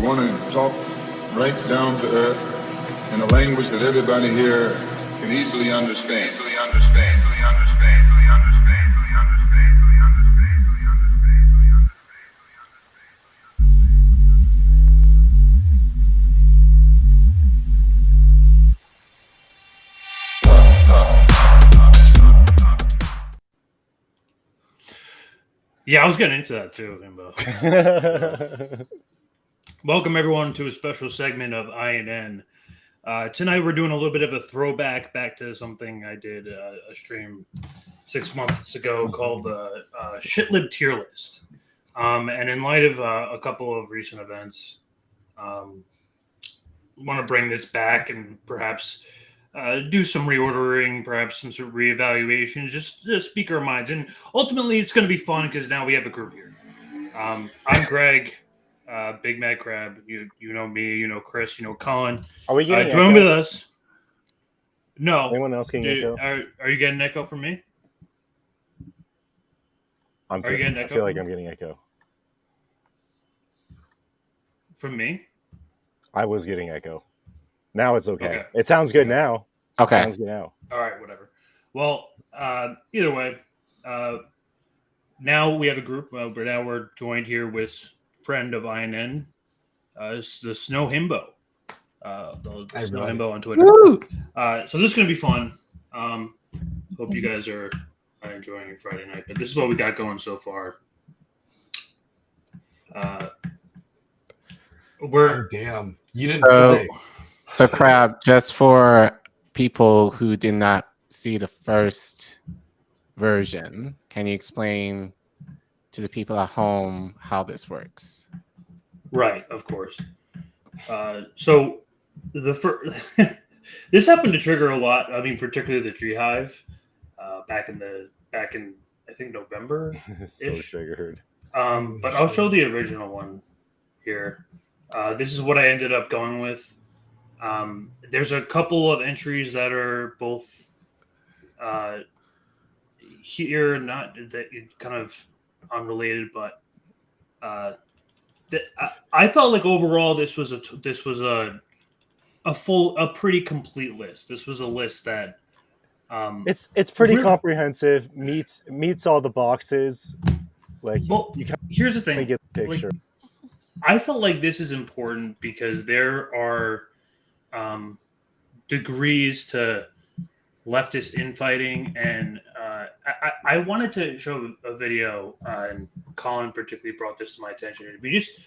want to talk right down to earth in a language that everybody here can easily understand. Yeah, I was getting into that too, Himbo. Welcome everyone to a special segment of INN. Tonight we're doing a little bit of a throwback back to something I did a stream 6 months ago called the TLIB tier list. And in light of a couple of recent events, want to bring this back and perhaps do some reordering, perhaps some sort of reevaluation, just to speak our minds. And ultimately, it's going to be fun because now we have a group here. I'm Greg, Big Mad Crab. You know me, you know Chris, you know Collin. Are we getting join echo? with us? No. Anyone else getting echo? Are you getting echo from me? I feel like I'm getting echo. From me? I was getting echo. Now it's okay. It sounds good now. Okay. Sounds good now. All right, whatever. Well, either way, now we have a group. But now we're joined here with friend of INN, the Snow Himbo. The Snow Himbo on Twitter. So this is going to be fun. Hope you guys are enjoying your Friday night. But this is what we got going so far. Damn. You didn't play. So, Crab, just for people who did not see the first version, can you explain to the people at home how this works? Right, of course. So the this happened to trigger a lot. I mean, particularly the Tree Hive back in I think November. So triggered. But I'll show the original one here. This is what I ended up going with. There's a couple of entries that are both here, not that kind of unrelated, but I felt like overall this was a pretty complete list. This was a list that it's pretty comprehensive, meets all the boxes. Like, well, here's the thing. Get the picture. Like, I felt like this is important because there are degrees to leftist infighting, and I wanted to show a video, and Collin particularly brought this to my attention. We just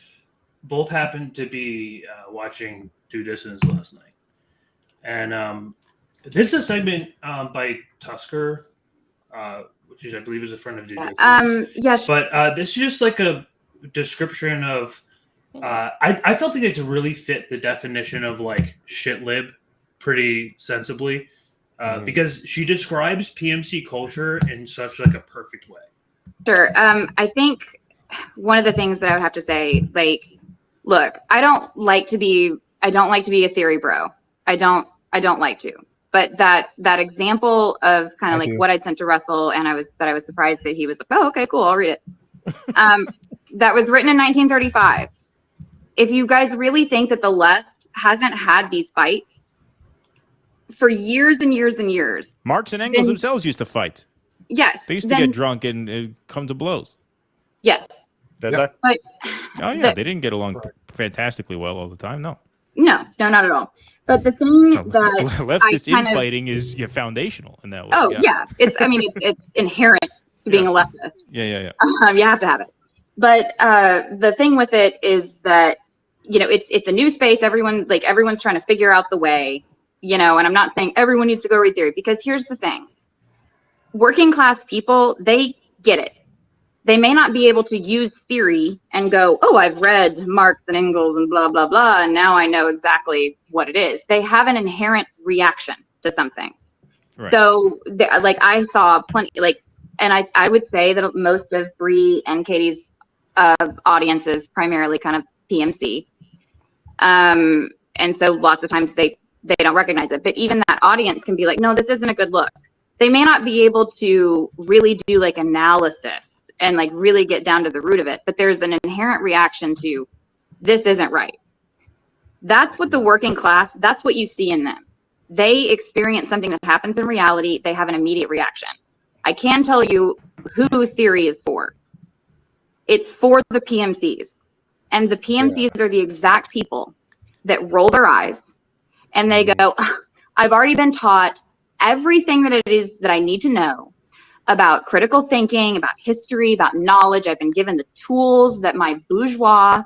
both happened to be watching Due Distance last night, and this is a segment by Tusker, which is, I believe, is a friend of Due Distance. Yes. But this is just like a description of. I felt like it's really fit the definition of like shitlib pretty sensibly, because she describes PMC culture in such like a perfect way. Sure. I think one of the things that I would have to say, like, look, I don't like to be a theory bro. I don't like to. But that example of kind of like what I'd sent to Russell, and I was surprised that he was like, oh, okay, cool, I'll read it. That was written in 1935. If you guys really think that the left hasn't had these fights for years and years and years. Marx and Engels themselves used to fight. Yes. They used to get drunk and come to blows. Yes. Did they? But, they didn't get along fantastically well all the time, no. No, not at all. But the thing So, that leftist infighting is foundational in that way. Oh, yeah. It's inherent to being a leftist. Yeah. You have to have it. But the thing with it is that, it's a new space. Everyone's trying to figure out the way, and I'm not saying everyone needs to go read theory, because here's the thing. Working class people, they get it. They may not be able to use theory and go, oh, I've read Marx and Engels and blah, blah, blah, and now I know exactly what it is. They have an inherent reaction to something. Right. So, I saw plenty, and I would say that most of Bree and Katie's audiences primarily kind of PMC. And so lots of times they don't recognize it, but even that audience can be like, no, this isn't a good look. They may not be able to really do like analysis and like really get down to the root of it, but there's an inherent reaction to this isn't right. That's what the working class, that's what you see in them. They experience something that happens in reality. They have an immediate reaction. I can tell you who theory is for. It's for the PMCs. And the PMCs are the exact people that roll their eyes and they go, I've already been taught everything that it is that I need to know about critical thinking, about history, about knowledge. I've been given the tools that my bourgeois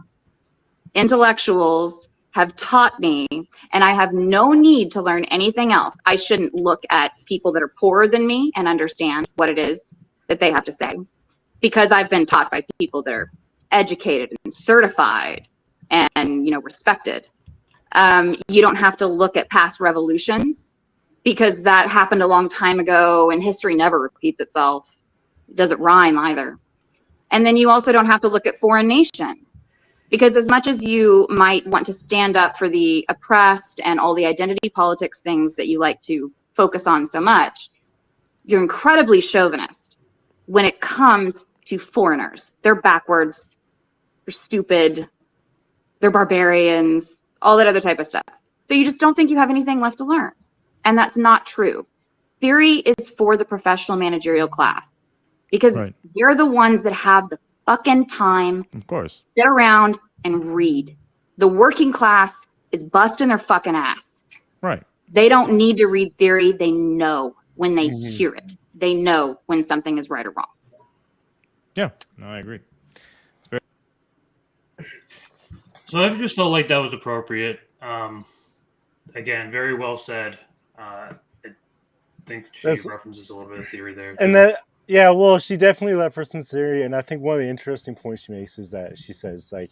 intellectuals have taught me, and I have no need to learn anything else. I shouldn't look at people that are poorer than me and understand what it is that they have to say, because I've been taught by people that are educated and certified and, you know, respected. You don't have to look at past revolutions, because that happened a long time ago and history never repeats itself. It doesn't rhyme either. And then you also don't have to look at foreign nations, because as much as you might want to stand up for the oppressed and all the identity politics things that you like to focus on so much, you're incredibly chauvinist when it comes to foreigners. They're backwards, they're stupid, they're barbarians, all that other type of stuff. So you just don't think you have anything left to learn. And that's not true. Theory is for the professional managerial class, because they're the ones that have the fucking time, of course, sit around and read. The working class is busting their fucking ass. Right. They don't need to read theory. They know when they hear it. They know when something is right or wrong. Yeah, no, I agree. So I just felt like that was appropriate. Again, very well said. I think she references a little bit of theory there. And that, yeah, well, she definitely references theory, and I think one of the interesting points she makes is that she says, like,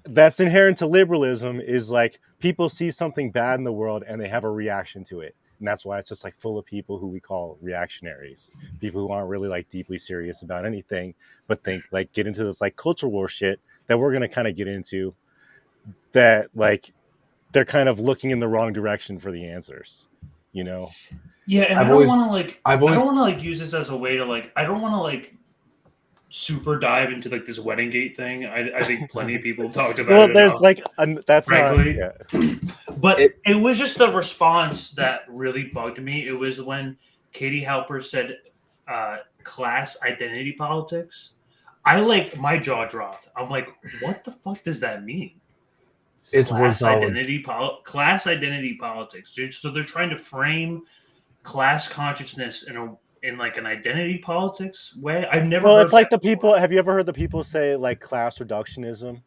that's inherent to liberalism is like people see something bad in the world and they have a reaction to it. And that's why it's just like full of people who we call reactionaries, people who aren't really like deeply serious about anything, but think like get into this like culture war shit that we're going to kind of get into, that like they're kind of looking in the wrong direction for the answers, you know? Yeah, and I don't want to use this as a way to like, I don't want to like super dive into like this wedding gate thing. I think plenty of people have talked about it. Well, there's like that's frankly, not. Yeah. But it was just the response that really bugged me. It was when Katie Halper said class identity politics. My jaw dropped. I'm like, what the fuck does that mean? It's class identity politics. So they're trying to frame class consciousness in like an identity politics way. I've never. Well, it's like the people. Have you ever heard the people say like class reductionism?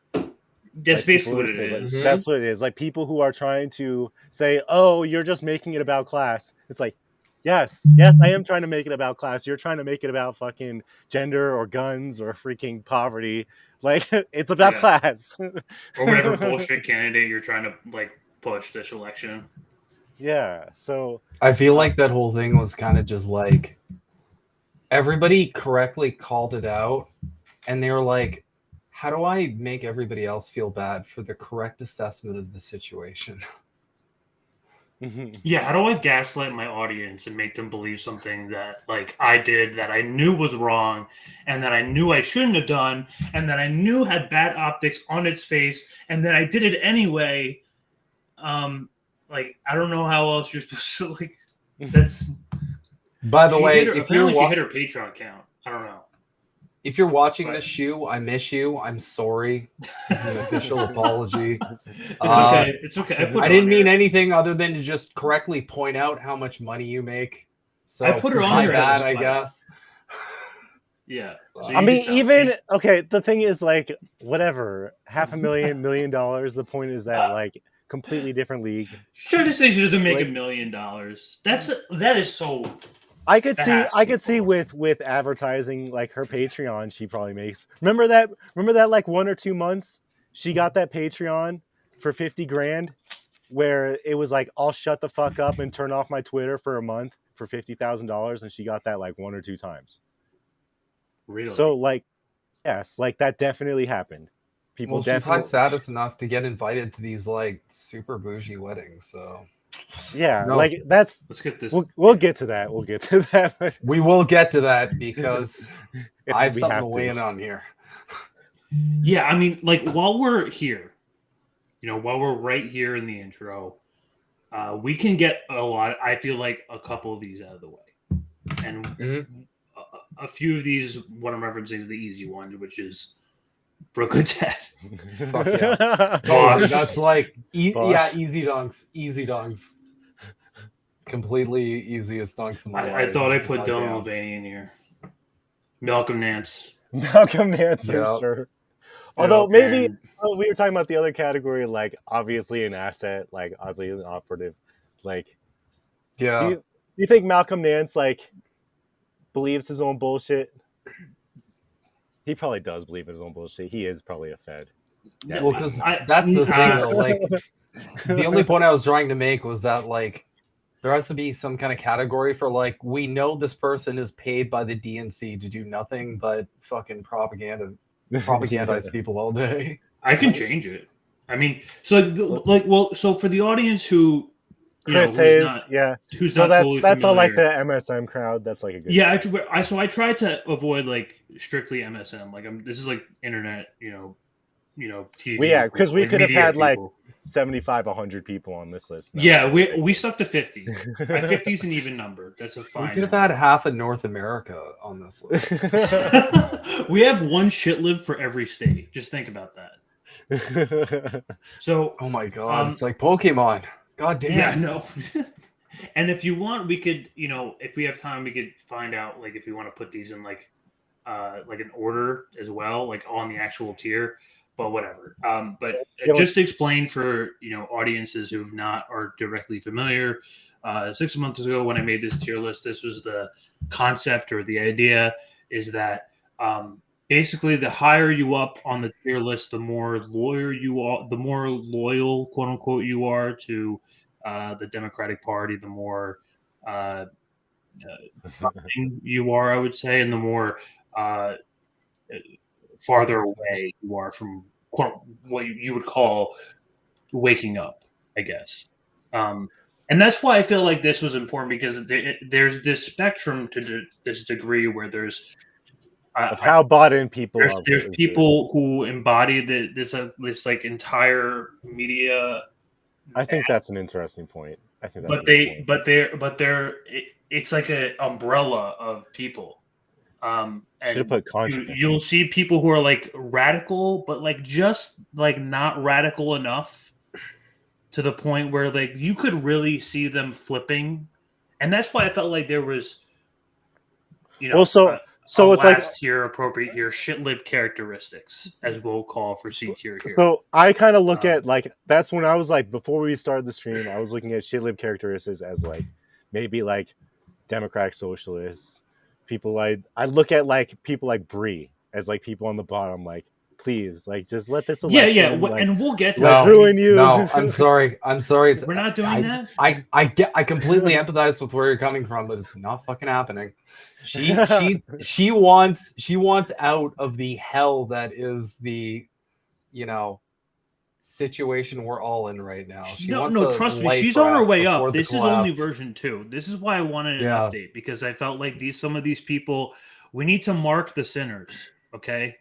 That's like basically what it is. Like, that's what it is. Like people who are trying to say, "Oh, you're just making it about class." It's like, yes, I am trying to make it about class. You're trying to make it about fucking gender or guns or freaking poverty. Like it's about class or whatever bullshit candidate you're trying to like push this election. Yeah. So I feel like that whole thing was kind of just like everybody correctly called it out, and they were like, how do I make everybody else feel bad for the correct assessment of the situation? Yeah, how do I gaslight my audience and make them believe something that like I did that I knew was wrong and that I knew I shouldn't have done and that I knew had bad optics on its face and that I did it anyway? Like I don't know how else you're supposed to like. That's. By the way, if she hit her Patreon account, I don't know. If you're watching this shoe, I miss you. I'm sorry. This is an official apology. It's okay. It's okay. I didn't mean anything other than to just correctly point out how much money you make. So I put her on my here bad, I guess. Yeah. So I mean, even okay. The thing is, like, whatever, $500,000, $1 million. The point is that, like, completely different league. Trying to say she doesn't make $1 million. That is so. I could see with advertising like her Patreon, she probably makes. Remember that like 1 or 2 months she got that Patreon for $50,000, where it was like I'll shut the fuck up and turn off my Twitter for a month for $50,000, and she got that like 1 or 2 times. Really? So like, yes, like that definitely happened. People she's high status enough to get invited to these like super bougie weddings, so. Yeah, like that's. Let's get this. We'll get to that. We'll get to that. We will get to that because I have something to weigh in on here. Yeah, I mean, like while we're here, while we're right here in the intro, we can get a lot. I feel like a couple of these out of the way, and a few of these, what I'm referencing is the easy ones, which is Brooklyn Ted. Fuck yeah. Totally. That's like, easy dunks. Completely easiest dunks in my life. I thought I put Dylan Mulvaney in here. Malcolm Nance. Malcolm Nance for sure. Although maybe we were talking about the other category, like obviously an asset, like obviously an operative. Like, do you think Malcolm Nance like believes his own bullshit? He probably does believe in his own bullshit. He is probably a Fed. Yeah. Well, because that's the thing, though. Like, the only point I was trying to make was that, like, there has to be some kind of category for, like, we know this person is paid by the DNC to do nothing but fucking propagandize people all day. I can change it. I mean, so for the audience who Chris Hayes, who's so not that's totally that's all like the familiar. MSM crowd. That's like a good. Yeah, I try to avoid like strictly MSM. Like this is like internet, TV. Because we could have had like people. 75, 100 people on this list. Yeah, we stuck to 50. 50 is an even number. That's a fine. We could have had half of North America on this list. We have one shitlib for every state. Just think about that. So, oh my god, it's like Pokemon. God damn. Yeah, I know. And if you want, we could, if we have time, we could find out like if we want to put these in like an order as well, like on the actual tier. But whatever. But just to explain for audiences who are directly familiar, 6 months ago when I made this tier list, this was the concept or the idea is that basically the higher you up on the tier list, the more loyal, quote unquote, you are to the Democratic Party, the more you are, I would say, and the more farther away you are from what you would call waking up, I guess. And that's why I feel like this was important, because there's this spectrum to this degree where there's of how bought in people are. There's people who embody this like entire media. I think that's an interesting point. I think that's it's like an umbrella of people. And should have put consciousness. You'll see people who are like radical, but like just like not radical enough to the point where like you could really see them flipping, and that's why I felt like there was, so it's like tier, appropriate here, shitlib characteristics, as we'll call for C tier here. So I kind of look at like that's when I was like before we started the stream, I was looking at shitlib characteristics as like maybe like democratic socialists. People I look at like people like Bree as like people on the bottom, like please, like just let this election, like, and we'll get to that. Ruin you. No, I'm sorry. We're not doing that. I completely empathize with where you're coming from, but it's not fucking happening. She wants out of the hell that is the situation we're all in right now. Trust me, she's on her way up. This is only version 2. This is why I wanted an update, because I felt like some of these people, we need to mark the sinners. Okay.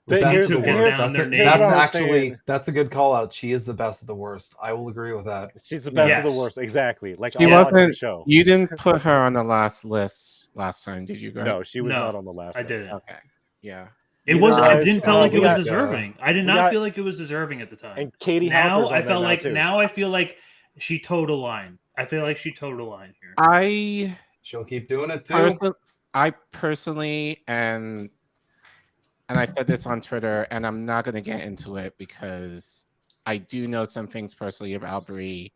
That's a good call out. She is the best of the worst. I will agree with that. She's the best of the worst. Exactly. Like she wasn't. Show. You didn't put her on the last list last time, did you? Greg? No, she was not on the last. I didn't. Okay. Yeah. It was. I didn't feel like it was deserving. I did not feel like it was deserving at the time. And Katie. Now I felt like. Now I feel like she towed a line. I feel like she towed a line here. She'll keep doing it too. I personally and I said this on Twitter, and I'm not going to get into it because I do know some things personally about Bree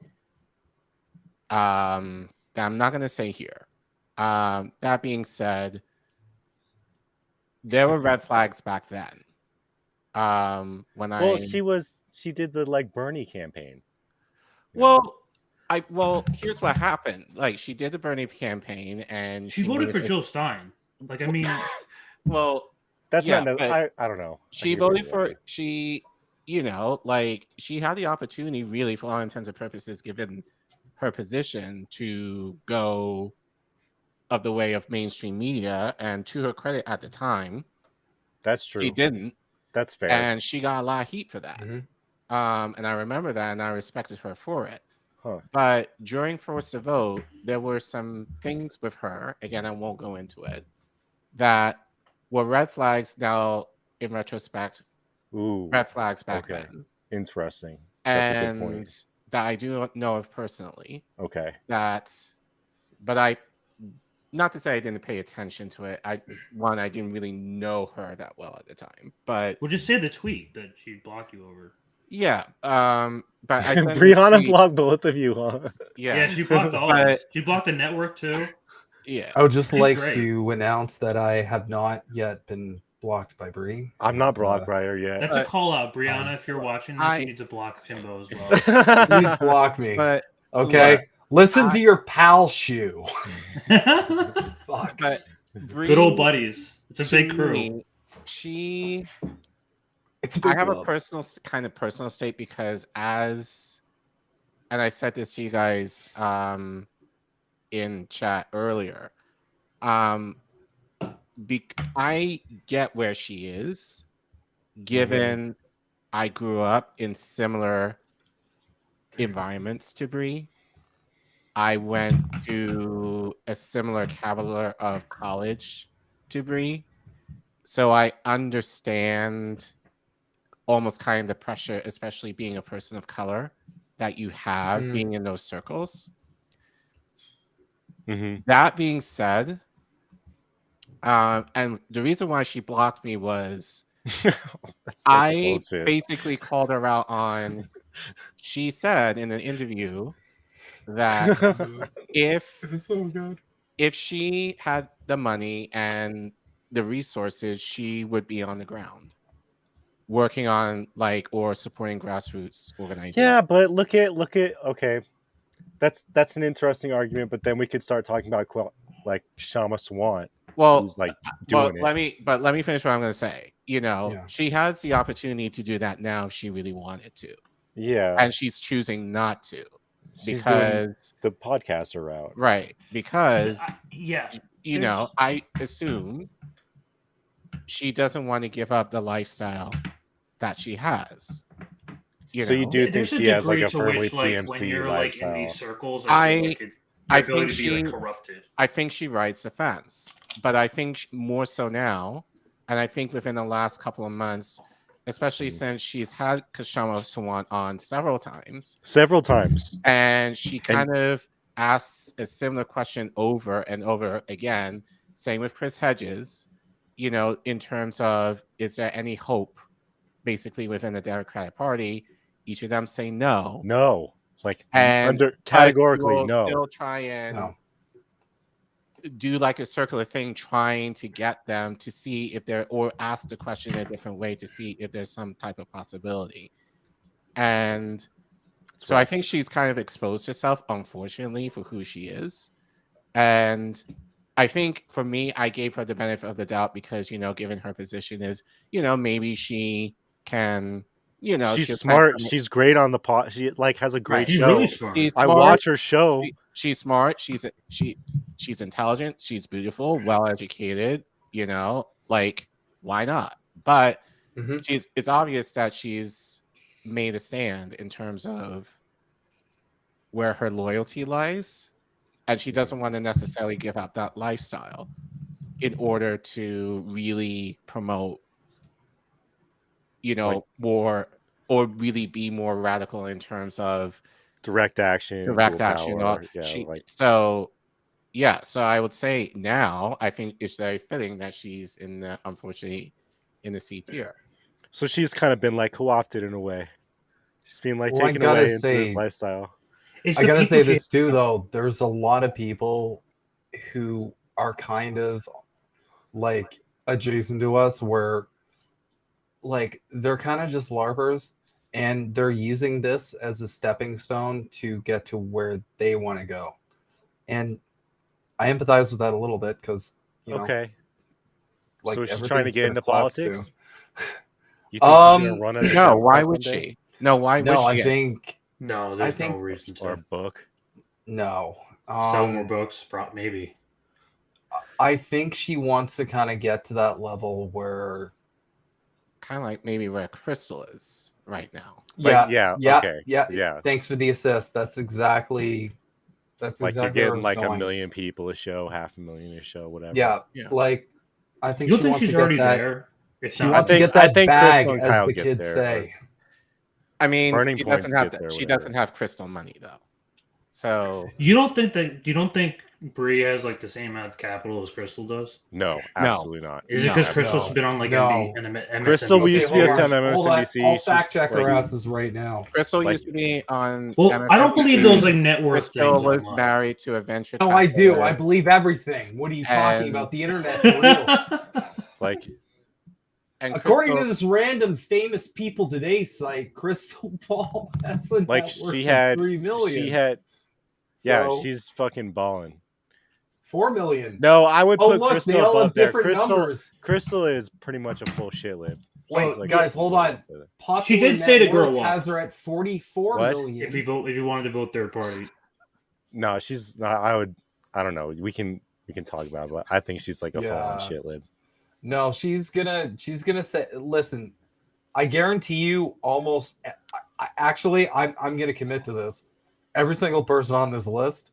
that I'm not going to say here. That being said, there were red flags back then. She did the like Bernie campaign. Well, here's what happened. Like she did the Bernie campaign, and she voted for Jill Stein. Like I mean, well. That's not. I don't know. She voted for she had the opportunity, really, for all intents and purposes, given her position, to go of the way of mainstream media. And to her credit, at the time, that's true. She didn't. That's fair. And she got a lot of heat for that. Mm-hmm. And I remember that, and I respected her for it. Huh. But during Force to Vote, there were some things with her. Again, I won't go into it. That were red flags. Now, in retrospect, Ooh. red flags back Okay. then, Interesting. That's a good point. and that I do not know of personally. Okay. But I, not to say I didn't pay attention to it. I didn't really know her that well at the time. But Well, just say the tweet that she blocked you over. yeah, but I sent Brianna the tweet- blocked both of you, huh? Yeah, she blocked all of But- us. She blocked the network too. yeah. I would just She's like great. to announce that I have not yet been blocked by Bree. I'm not blocked by her yet. That's a call out, Brianna. If you're watching this, I- you need to block Himbo as well. Please block me. But Okay. look, Listen to your pal shoe. Fuck. but Good old buddies. It's a to big crew. me, It's a big I have a club. personal state because and I said this to you guys in chat earlier. I get where she is, given I grew up in similar environments to Bree. I went to a similar caliber of college to Bree, so I understand almost kind of the pressure, especially being a person of color, that you have being in those circles. Mhm. That being said, and the reason why she blocked me was That's such I bullshit. basically called her out on. She said in an interview that if she had the money and the resources, she would be on the ground working on or supporting grassroots organizations. Yeah, but look at okay. That's an interesting argument, but then we could start talking about Shama Swan, Well, who's doing it. let me finish what I'm going to say. She has the opportunity to do that now if she really wanted to, Yeah, and she's choosing not to she's doing because the podcaster route. right because Yeah. I assume she doesn't want to give up the lifestyle that she has. So you do think There's she has a degree to firmly which, when PMC you're lifestyle? in these circles, I feel like your I ability think to be she corrupted. I think she rides the fence, but I think more so now, and I think within the last couple of months, especially since she's had Kashama Swan on several times, and she kind of asks a similar question over and over again. Same with Chris Hedges, in terms of is there any hope, basically within the Democratic Party? Each of them say no. No, And categorically no. Still try and do a circular thing, trying to get them to see if or ask the question in a different way to see if there's some type of possibility. And so I think she's kind of exposed herself, unfortunately, for who she is. And I think for me, I gave her the benefit of the doubt because, given her position is, maybe she can, she's smart. She's great on the pot. She has a great She's show. really smart. I watch her show. She's smart. She's intelligent. She's beautiful, well-educated, why not? But it's obvious that she's made a stand in terms of where her loyalty lies, and she doesn't want to necessarily give up that lifestyle in order to really promote more, or really be more radical in terms of direct action. Power. So I would say now I think it's very fitting that she's unfortunately in the C tier. So she's kind of been co-opted in a way. She's being taken gotta away say, into this lifestyle. I gotta say this too, though. There's a lot of people who are kind of adjacent to us, where they're kind of just LARPers, and they're using this as a stepping stone to get to where they want to go. And I empathize with that a little bit because okay. So is she everything's trying to get gonna into collapse politics? soon. You think she's gonna run it? No, why would she? No, why would she? I think no. There's no reason to. Or a book. No. Sell more books, maybe. I think she wants to kind of get to that level where, kind of maybe where Crystal is right now. Like, yeah, okay, yeah. yeah. Thanks for the assist. That's exactly Like where you're I getting was like a going. million people a show, 500,000 a show, whatever. Yeah, Yeah. like I think You she don't think wants she's to get already that. there? If She not, wants to get I that think bag, Crystal and as Kyle the get kids there, say. I mean, Burning she Points doesn't have get there, she whatever. doesn't have crystal money though. So you don't think Bree has like the same amount of capital as Crystal does? No, absolutely not. Is it No, because Crystal's no, been on like no. MSNBC? Crystal, we Okay, used to be hold on on. Hold on. MSNBC. I'll fact She's check her like, asses right now. Crystal Like- used to be on. Well, I don't believe those like net worth Crystal things. was that much. married to a venture. No, I do. capitalist, I believe everything. What are you talking And- about? The internet's real. like and According Crystal, to this random famous people today site, Crystal Ball has a Like net worth she of had, $3 million. she had, yeah, So, she's fucking balling. $4 million. No, I would Oh, put look, Crystal they all above have there. different numbers. Crystal is pretty much a full shit lib. Wait, She's like- guys, hold on. Popular She did say net to grow worth up. has her at 44 What? million. if you wanted to vote third party, No, she's not. I don't know. We can talk about it, but I think she's like a Yeah. fallen shit lib. No, she's gonna say. Listen, I guarantee you, almost. Actually, I'm gonna commit to this. Every single person on this list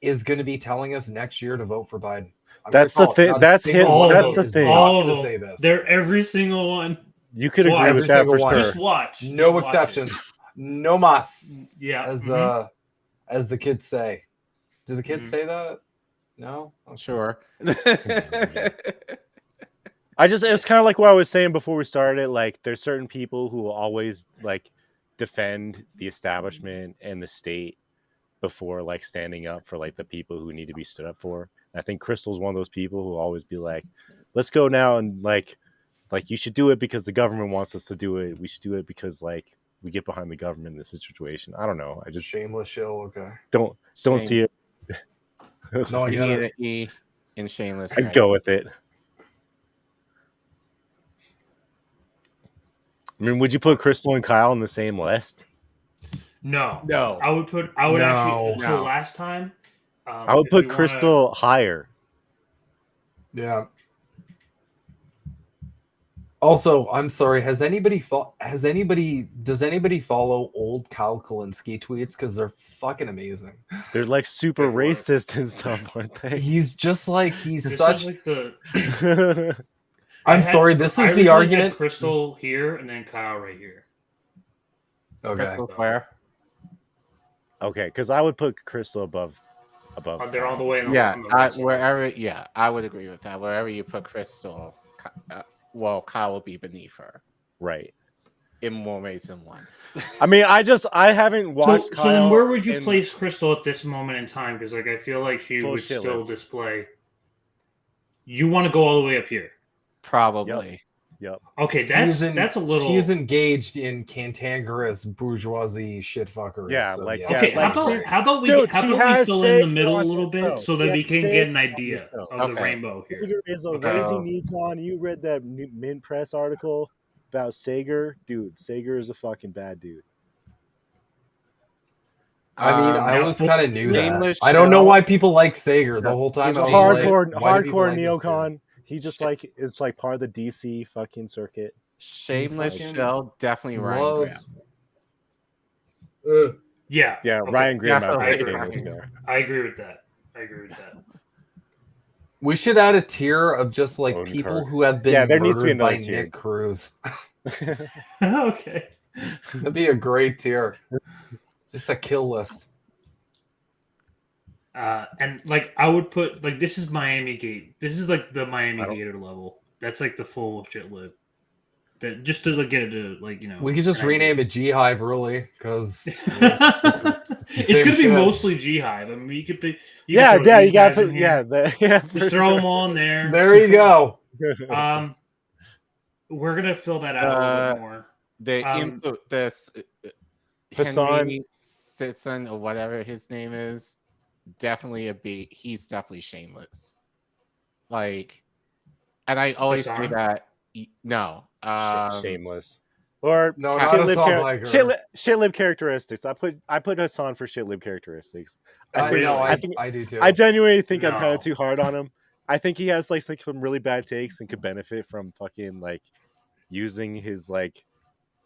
is gonna be telling us next year to vote for Biden. I'm That's gonna the call it. thing. Not a That's single him. all one That's of the them, is thing. not all of gonna them. say this. They're every single one. You could Well, agree every with that single for one. sure. Just watch. No Just watch it. exceptions. No mas, Yeah. as the kids say. Do the kids Mhm. say that? No. Okay. sure. It's kind of like what I was saying before we started. Like, there's certain people who will always like defend the establishment and the state before like standing up for like the people who need to be stood up for. And I think Crystal's one of those people who will always be like, let's go now and like you should do it because the government wants us to do it. We should do it because like we get behind the government in this situation. I don't know. I just Shameless shill. Okay. don't see it. No, I You get need it. an E in shameless. I'd right? go with it. I mean, would you put Crystal and Kyle on the same list? No. No. I would No. actually. So No. last time, I would if we put wanna- Crystal higher. Yeah. Also, I'm sorry. Does anybody follow old Kyle Kalinske tweets? Because they're fucking amazing. They're like super Good work. racist and stuff, aren't they? He's just like he's This such. is like the. I'm I had- sorry. This I is the originally had argument. Crystal here and then Kyle right here. Okay. Crystal Square. Okay, because I would put Crystal above. They're all the way. On Yeah, on the right side. I would agree with that. Wherever you put Crystal, Kyle will be beneath her Right. in more ways than one. I mean, I haven't watched So Kyle. then where would you in- place Crystal at this moment in time? Because like I feel like she Full would shit still lib. display. You want to go all the way up here? Probably. Yep. Okay, She's that's a little. She's engaged in cantankerous bourgeoisie shitfuckery. Yeah, so, like, yeah. yeah, Okay, like how she's- about we Dude, how she about we has fill in the Sager middle a on little the bit show. so She that has we can Sager get an on the idea show. of the Okay. rainbow here? Sager is a Okay. raging econ. You read that Mint Press article about Sager? Dude, Sager is a fucking bad dude. I mean, I now always full- kind of knew that. Nameless I don't know shell. why people like Sager the whole time. He's a I was like, hardcore why do people like this dude? neocon. He just like is like part of the DC fucking circuit. Shameless fucking Shell, definitely Ryan Loves- Graham. Yeah, Yeah, okay. Ryan Graham. Definitely. I would say there. I agree with that. I agree with that. We should add a tier of just like Odin people Kirk. who have been Yeah, there needs to be murdered by another tier. Nick Cruz. Okay. That'd be a great tier. Just a kill list. And like I would put like this is Miami Gate. This is like the Miami I don't- Gator level. That's like the full shit lib. That just to like, get it to like We could just rename it G Hive really, because It's gonna be shit. mostly G Hive. I mean, you could be. Yeah, could throw yeah, these you gotta guys in put here. yeah, Just for throw sure. them on there. there you go. We're gonna fill that out a little bit more. The Um, input, this Hassan. Henry Sisson or whatever his name is, definitely a B. He's definitely shameless. Like, and I always say Hassan? that. No, Shameless. Or No, not shit a lib song like her. shit lib characteristics. I put Hassan for shit lib characteristics. I Really? know, I think I do too. I genuinely think I'm kind No. of too hard on him. I think he has like some really bad takes and could benefit from fucking like using his like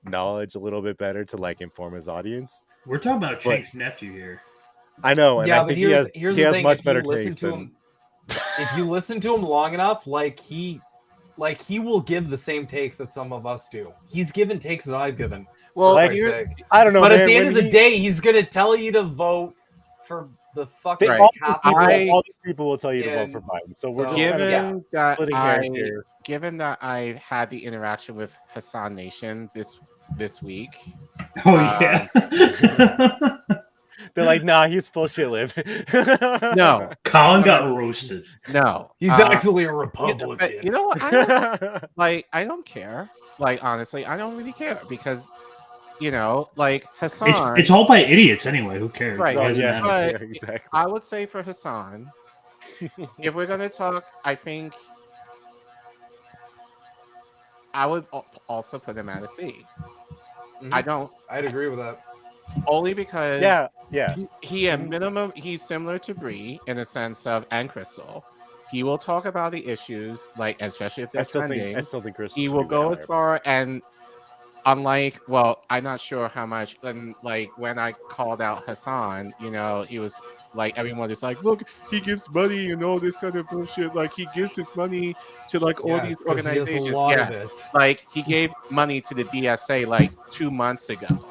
knowledge a little bit better to like inform his audience. We're talking about But- Chank's nephew here. I know, and Yeah, I but think here's he the has thing. much If better you listen taste to than. him, if you listen to him long enough, like he will give the same takes that some of us do. He's given takes that I've given. Well, Like, here- I don't know, But man, at the end when of the day, he's gonna tell you to vote for the fucking all, Right. all these people will tell you to vote for and Biden. So we're so- just kind of given that splitting hairs here. given that I had the interaction with Hassan Nation this week, Oh yeah. They're like, nah, he's full shit lib. no, Colin got roasted. no, he's actually a but Republican. you know what? I don't care. Like honestly, I don't really care because like Hassan. It's all by idiots anyway. Who cares? Right. Why does it yeah, matter? But exactly. I would say for Hassan, if we're gonna talk, I think I would also put him at a C. I don't I'd agree with that. only because Yeah. he at minimum he's similar to Bree in the sense of and Crystal. He will talk about the issues, like especially if they're trending. I still think Chris. He will go as far and unlike, well, I'm not sure how much. And like when I called out Hassan, he was like, everyone is like, look, he gives money and all this kind of bullshit. Like he gives his money to like all these organizations. Yeah, like he gave money to the DSA like 2 months ago.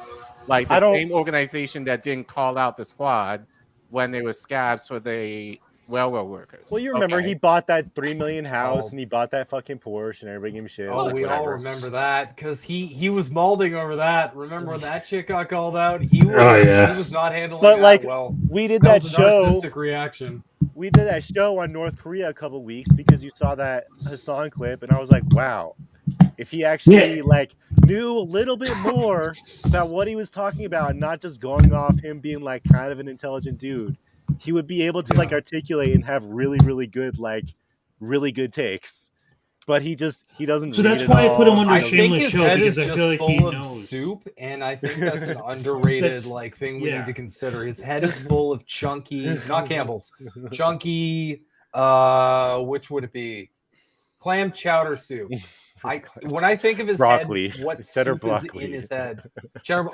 Like the same organization that didn't call out the squad when they were scabs for the railroad workers. Well, you remember he bought that 3 million house and he bought that fucking Porsche and everybody gave him shit. Oh, like, we all whatever. remember that because he was molding over that. Remember when that chick got called out? He was not handling But that like, well. we did That that was a show. narcissistic reaction. We did that show on North Korea a couple weeks because you saw that Hassan clip, and I was like, wow, if he actually like knew a little bit more about what he was talking about and not just going off him being like kind of an intelligent dude, he would be able to like articulate and have really, really good takes. But he doesn't. So read that's it why I put him all. under I the think shameless his show head because is I just feel like he full of knows. soup, and I think that's an underrated thing we need to consider. His head is full of chunky, not Campbell's, chunky. Which would it be? Clam chowder soup. When I think of his broccoli. head, what Cheddar soup broccoli. is in his head? Cheddar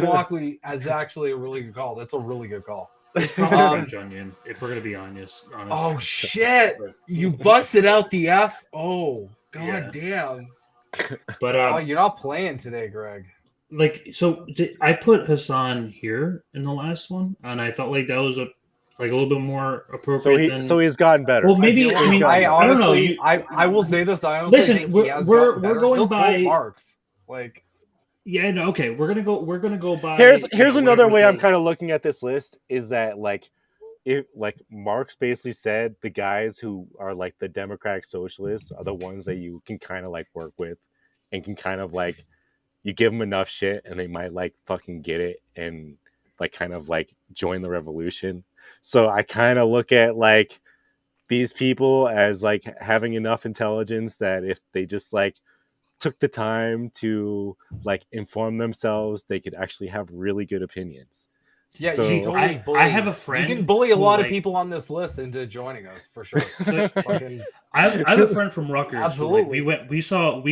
broccoli is actually a really good call. That's a really good call. It's probably French onion, if we're gonna be honest. Oh shit! You busted out the F. Oh god damn! But you're not playing today, Greg. Like, so I put Hassan here in the last one, and I felt like that was a little bit more appropriate. So he's gotten better. Well, maybe I honestly, I don't know. I will say this. I honestly Listen, think we're going by marks. Like, yeah, no, okay, we're gonna go by. Here's another way I'm kind of looking at this list is that like Marx basically said the guys who are like the democratic socialists are the ones that you can kind of like work with and can kind of like you give them enough shit and they might like fucking get it and like kind of like join the revolution. So I kind of look at like these people as like having enough intelligence that if they just like took the time to like inform themselves, they could actually have really good opinions. yeah, So- you can totally bully. I have a friend. You can bully a who, lot of like- people on this list into joining us for sure. Fucking- I have a friend from Rutgers. Absolutely. Who, like, we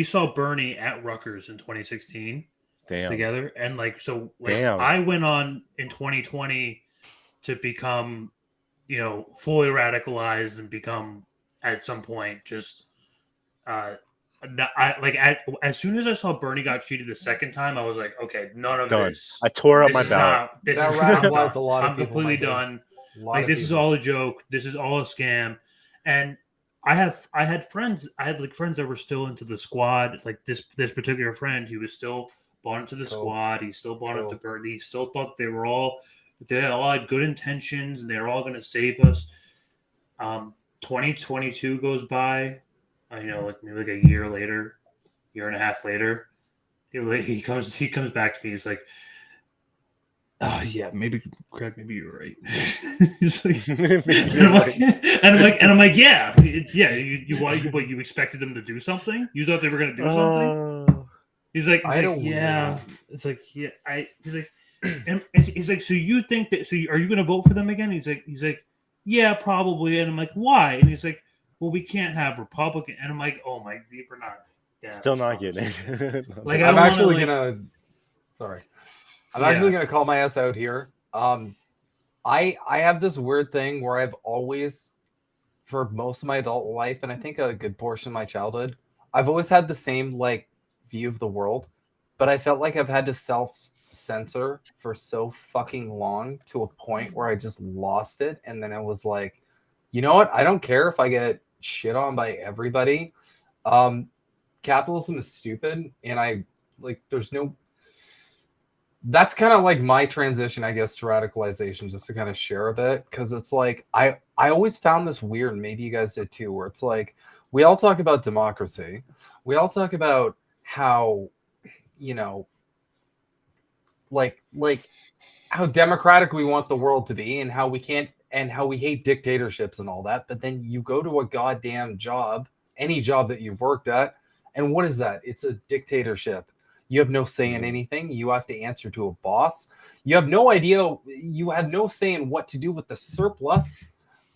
saw Bernie at Rutgers in 2016 Damn. together, and like so like Damn. I went on in 2020 to become fully radicalized and become at some point just as soon as I saw Bernie got cheated the second time, I was like, okay, none of Done. this. I tore up this my is ballot. not- this That is radicalized I'm a lot of I'm people, completely my God. done. lot Like of this is people. all a joke. This is all a scam. And I had friends. I had like friends that were still into the squad. Like this particular friend, he was still bought into the squad. He still bought into Bernie. He still thought they all had good intentions and they were all going to save us. 2022 goes by. I know, like maybe like a year and a half later, he comes back to me. He's like, "Oh yeah, maybe Craig, maybe you're right." He's like, and I'm like, yeah. You expected them to do something? You thought they were going to do something? He's like, yeah. It's like, yeah. He's like, and he's like, so you think that? So are you going to vote for them again? He's like, yeah, probably. And I'm like, why? And he's like, well, we can't have Republican. And I'm like, oh my, we're not. Yeah, Still that's not promising. getting it. Like, I I'm don't actually wanna, gonna. Sorry, I'm Yeah. actually gonna call my ass out here. I have this weird thing where I've always, for most of my adult life, and I think a good portion of my childhood, I've always had the same like view of the world, but I felt like I've had to self-censor for so fucking long to a point where I just lost it, and then I was like, you know what? I don't care if I get shit on by everybody. Capitalism is stupid, and I like. There's no. That's kind of like my transition, I guess, to radicalization, just to kind of share a bit, because it's like I always found this weird, and maybe you guys did too, where it's like we all talk about democracy, we all talk about how, you know, like how democratic we want the world to be, and how we can't, and how we hate dictatorships and all that, but then you go to a goddamn job, any job that you've worked at, and what is that? It's a dictatorship. You have no say in anything. You have to answer to a boss. You have no idea. You have no say in what to do with the surplus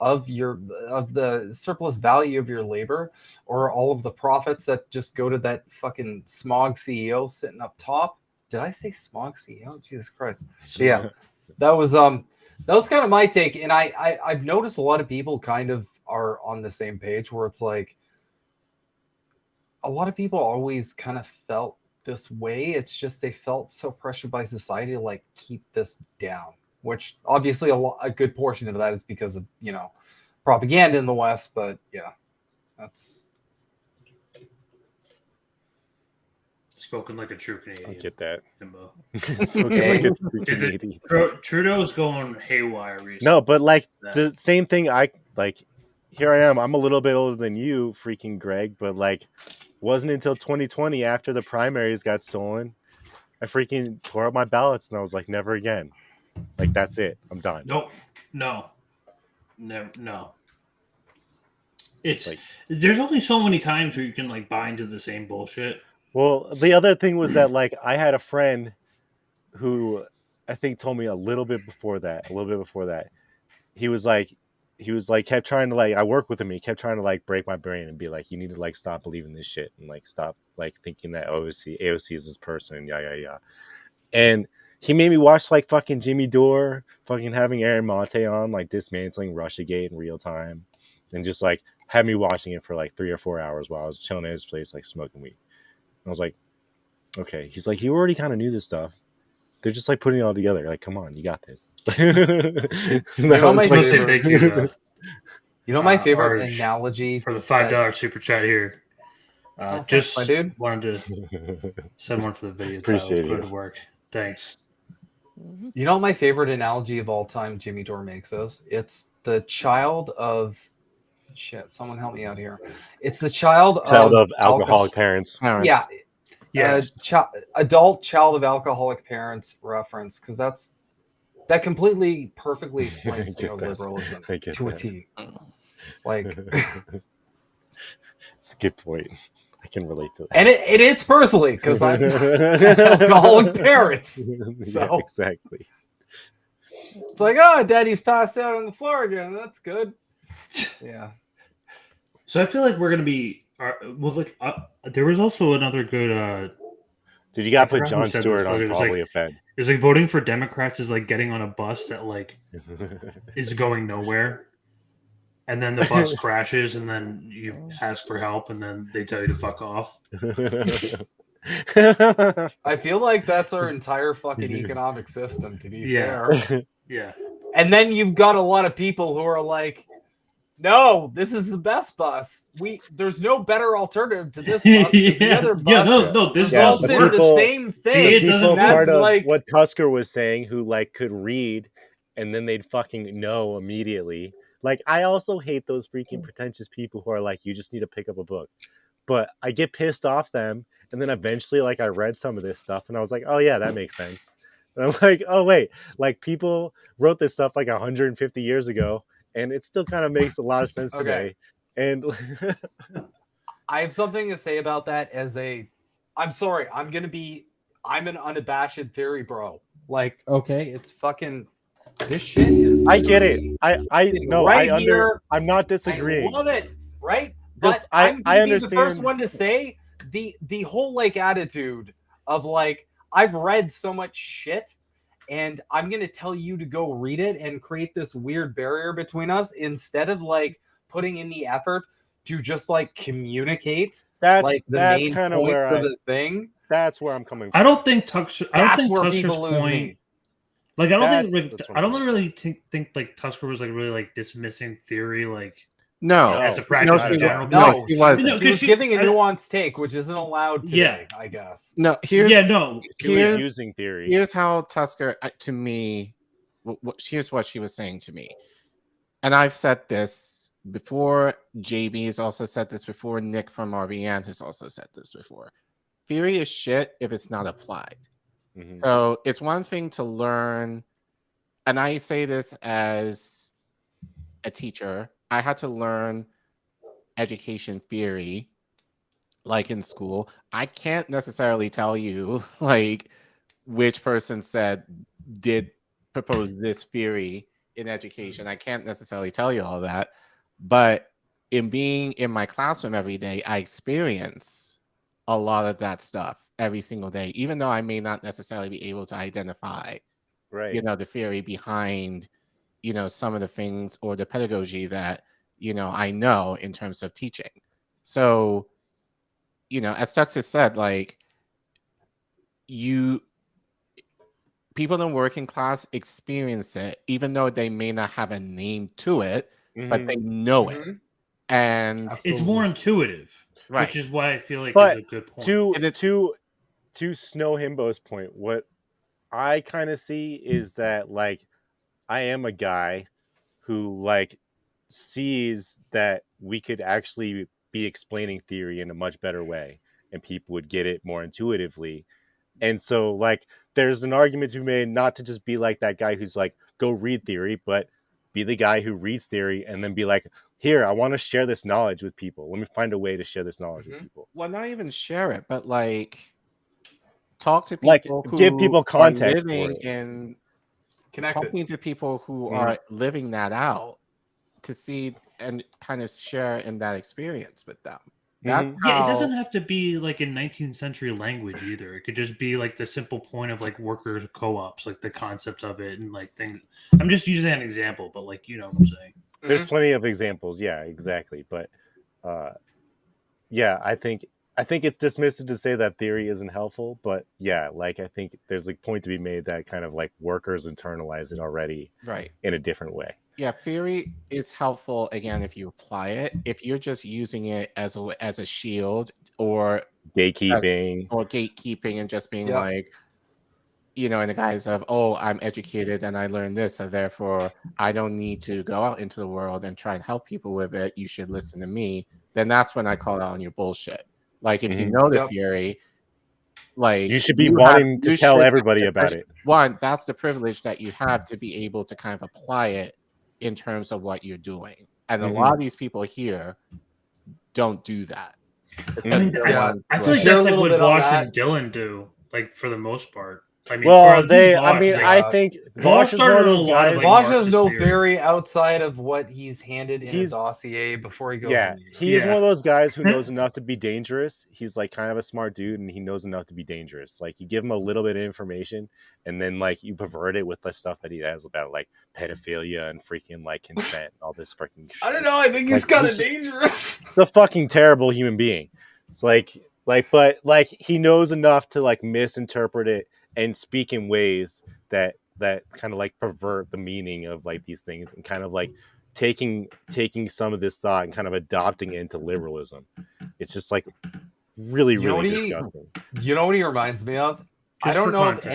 of the surplus value of your labor, or all of the profits that just go to that fucking smog CEO sitting up top. Did I say smog CEO? Jesus Christ. But yeah, that was kind of my take, and I've noticed a lot of people kind of are on the same page, where it's like a lot of people always kind of felt this way. It's just they felt so pressured by society to like keep this down, which obviously a good portion of that is because of, you know, propaganda in the West. But yeah, that's Spoken like a true Canadian. I get that. Himbo. Spoken like a true Canadian. Trudeau's going haywire recently. No, but like Yeah. the same thing. I like. Here I am. I'm a little bit older than you, freaking Greg. But like, wasn't until 2020, after the primaries got stolen, I freaking tore up my ballots, and I was like, never again. Like, that's it. I'm done. No. It's Like- there's only so many times where you can like buy into the same bullshit. Well, the other thing was that like I had a friend who I think told me a little bit before that. He was like kept trying to like, I work with him. He kept trying to like break my brain and be like, you need to like stop believing this shit and like stop like thinking that AOC is this person. Yeah. And he made me watch like fucking Jimmy Dore, fucking having Aaron Monte on, like dismantling Russiagate in real time, and just like had me watching it for like 3 or 4 hours while I was chilling at his place, like smoking weed. And I was like, okay. He's like, you already kind of knew this stuff. They're just like putting it all together. Like, come on, you got this. my Let's say favorite- thank you you know my favorite Arj, analogy for the $5 super chat here. Just my dude. wanted to send one for the video. Appreciate Good it. work. Thanks. You know what my favorite analogy of all time Jimmy Dore makes us? It's the child of shit. Someone help me out here. It's the child of alcoholic parents. Parents. Yeah. Yes. Adult child of alcoholic parents reference, because that completely perfectly explains I get that. neoliberalism I get to a that. T. Like, It's a good point. I can relate to that. and it's personally because I'm alcoholic parents. Yeah, So exactly. it's like, oh, daddy's passed out on the floor again. That's good. Yeah. So I feel like we're gonna be. There was also another good. Dude, you got to I put forgot Jon who said Stewart this, but on it was probably like- a Fed. It's like voting for Democrats is like getting on a bus that like is going nowhere, and then the bus crashes, and then you ask for help, and then they tell you to fuck off. I feel like that's our entire fucking economic system, to be Yeah. fair. Yeah. And then you've got a lot of people who are like, no, this is the best bus. There's no better alternative to this bus. 'Cause the other bus no, this Yeah, bus but results in works. the people- same See, thing. it doesn't People work. part of like, what Tusker was saying who like could read and then they'd fucking know immediately. Like, I also hate those freaking pretentious people who are like, you just need to pick up a book. But I get pissed off them, and then eventually like I read some of this stuff and I was like, oh yeah, that makes sense. And I'm like, oh wait, like people wrote this stuff like 150 years ago and it still kind of makes a lot of sense today. And I have something to say about that I'm sorry, I'm an unabashed theory bro. Like, okay, it's fucking, this shit is. I get it. I know. Right here, I'm not disagreeing. I love it, right? Just- But I'm I gonna be the first understand. one to say the whole like attitude of like, I've read so much shit and I'm gonna tell you to go read it and create this weird barrier between us instead of like putting in the effort to just like communicate That's like the that's main kind of point where for the thing. that's where I'm coming from. I don't think Tusker. I don't That's think where Tusker's people lose point. me. Like I don't That's think. what's I don't wrong. really think like Tusker was like really like dismissing theory like No, as a No, practice not in at general. all. No, she wasn't. No, she was 'cause giving a I- nuanced take, which isn't allowed today, Yeah. I guess. No, here's Yeah, no. She was here's using theory. here's how Tusker to me. Here's what she was saying to me, and I've said this before. JB has also said this before. Nick from RBN has also said this before. Theory is shit if it's not applied. Mhm. So it's one thing to learn, and I say this as a teacher. I had to learn education theory, like in school. I can't necessarily tell you like which person did propose this theory in education. I can't necessarily tell you all that, but in being in my classroom every day, I experience a lot of that stuff every single day, even though I may not necessarily be able to identify, Right. the theory behind, some of the things or the pedagogy that, I know in terms of teaching. So, as Texas said, like people in working class experience it, even though they may not have a name to it, but Mhm. they know it. Mhm. And It's more intuitive, right. which is why I feel like But is a good point. And it's- to Snow Himbo's point, what I kind of see is that like I am a guy who like sees that we could actually be explaining theory in a much better way and people would get it more intuitively. And so like there's an argument to be made not to just be like that guy who's like go read theory, but be the guy who reads theory and then be like, here, I want to share this knowledge with people. Let me find a way to share this knowledge with people. Well, not even share it, but like talk to Like people who give people are context for living it. in Connected. talking to people who Mhm. are living that out to see and kind of share in that experience with them. That's Mhm. Yeah, it how- doesn't have to be like in 19th century language either. It could just be like the simple point of like workers co-ops, like the concept of it and like things. I'm just using an example, but like you know what I'm saying. There's plenty of examples. Yeah, exactly. But yeah, I think it's dismissive to say that theory isn't helpful, but yeah, like I think there's a point to be made that kind of like workers internalize it already right. in a different way. Yeah, theory is helpful again if you apply it. If you're just using it as a shield or gatekeeping and just being like, in the guise of, oh, I'm educated and I learned this, so therefore I don't need to go out into the world and try and help people with it. You should listen to me. Then that's when I call out on your bullshit. Like if you know the theory, like you should be wanting to tell everybody about it. One, that's the privilege that you have to be able to kind of apply it in terms of what you're doing. And a lot of these people here don't do that. I mean, I feel like Share a that's like little what bit on Vosh that. and Dylan do, like for the most part. I mean, Well, or at least Vosh, I like, think Vosh Vosh is one started of a those lot of, guys. like, Vosh has Marxist no theory. theory outside of what he's handed in a He's- dossier before he goes Yeah, in. he is one of those guys who knows enough to be dangerous. He's like kind of a smart dude, and he knows enough to be dangerous. Like you give him a little bit of information, and then like you pervert it with the stuff that he has about like pedophilia and freaking like consent, and all this freaking shit. I don't know. I think he's Like, kind of he's just- dangerous. He's a fucking terrible human being. It's but like he knows enough to like misinterpret it and speak in ways that kind of like pervert the meaning of like these things and kind of like taking some of this thought and kind of adopting it into liberalism. It's just like really disgusting. You know what he reminds me of? I Just don't for know context. if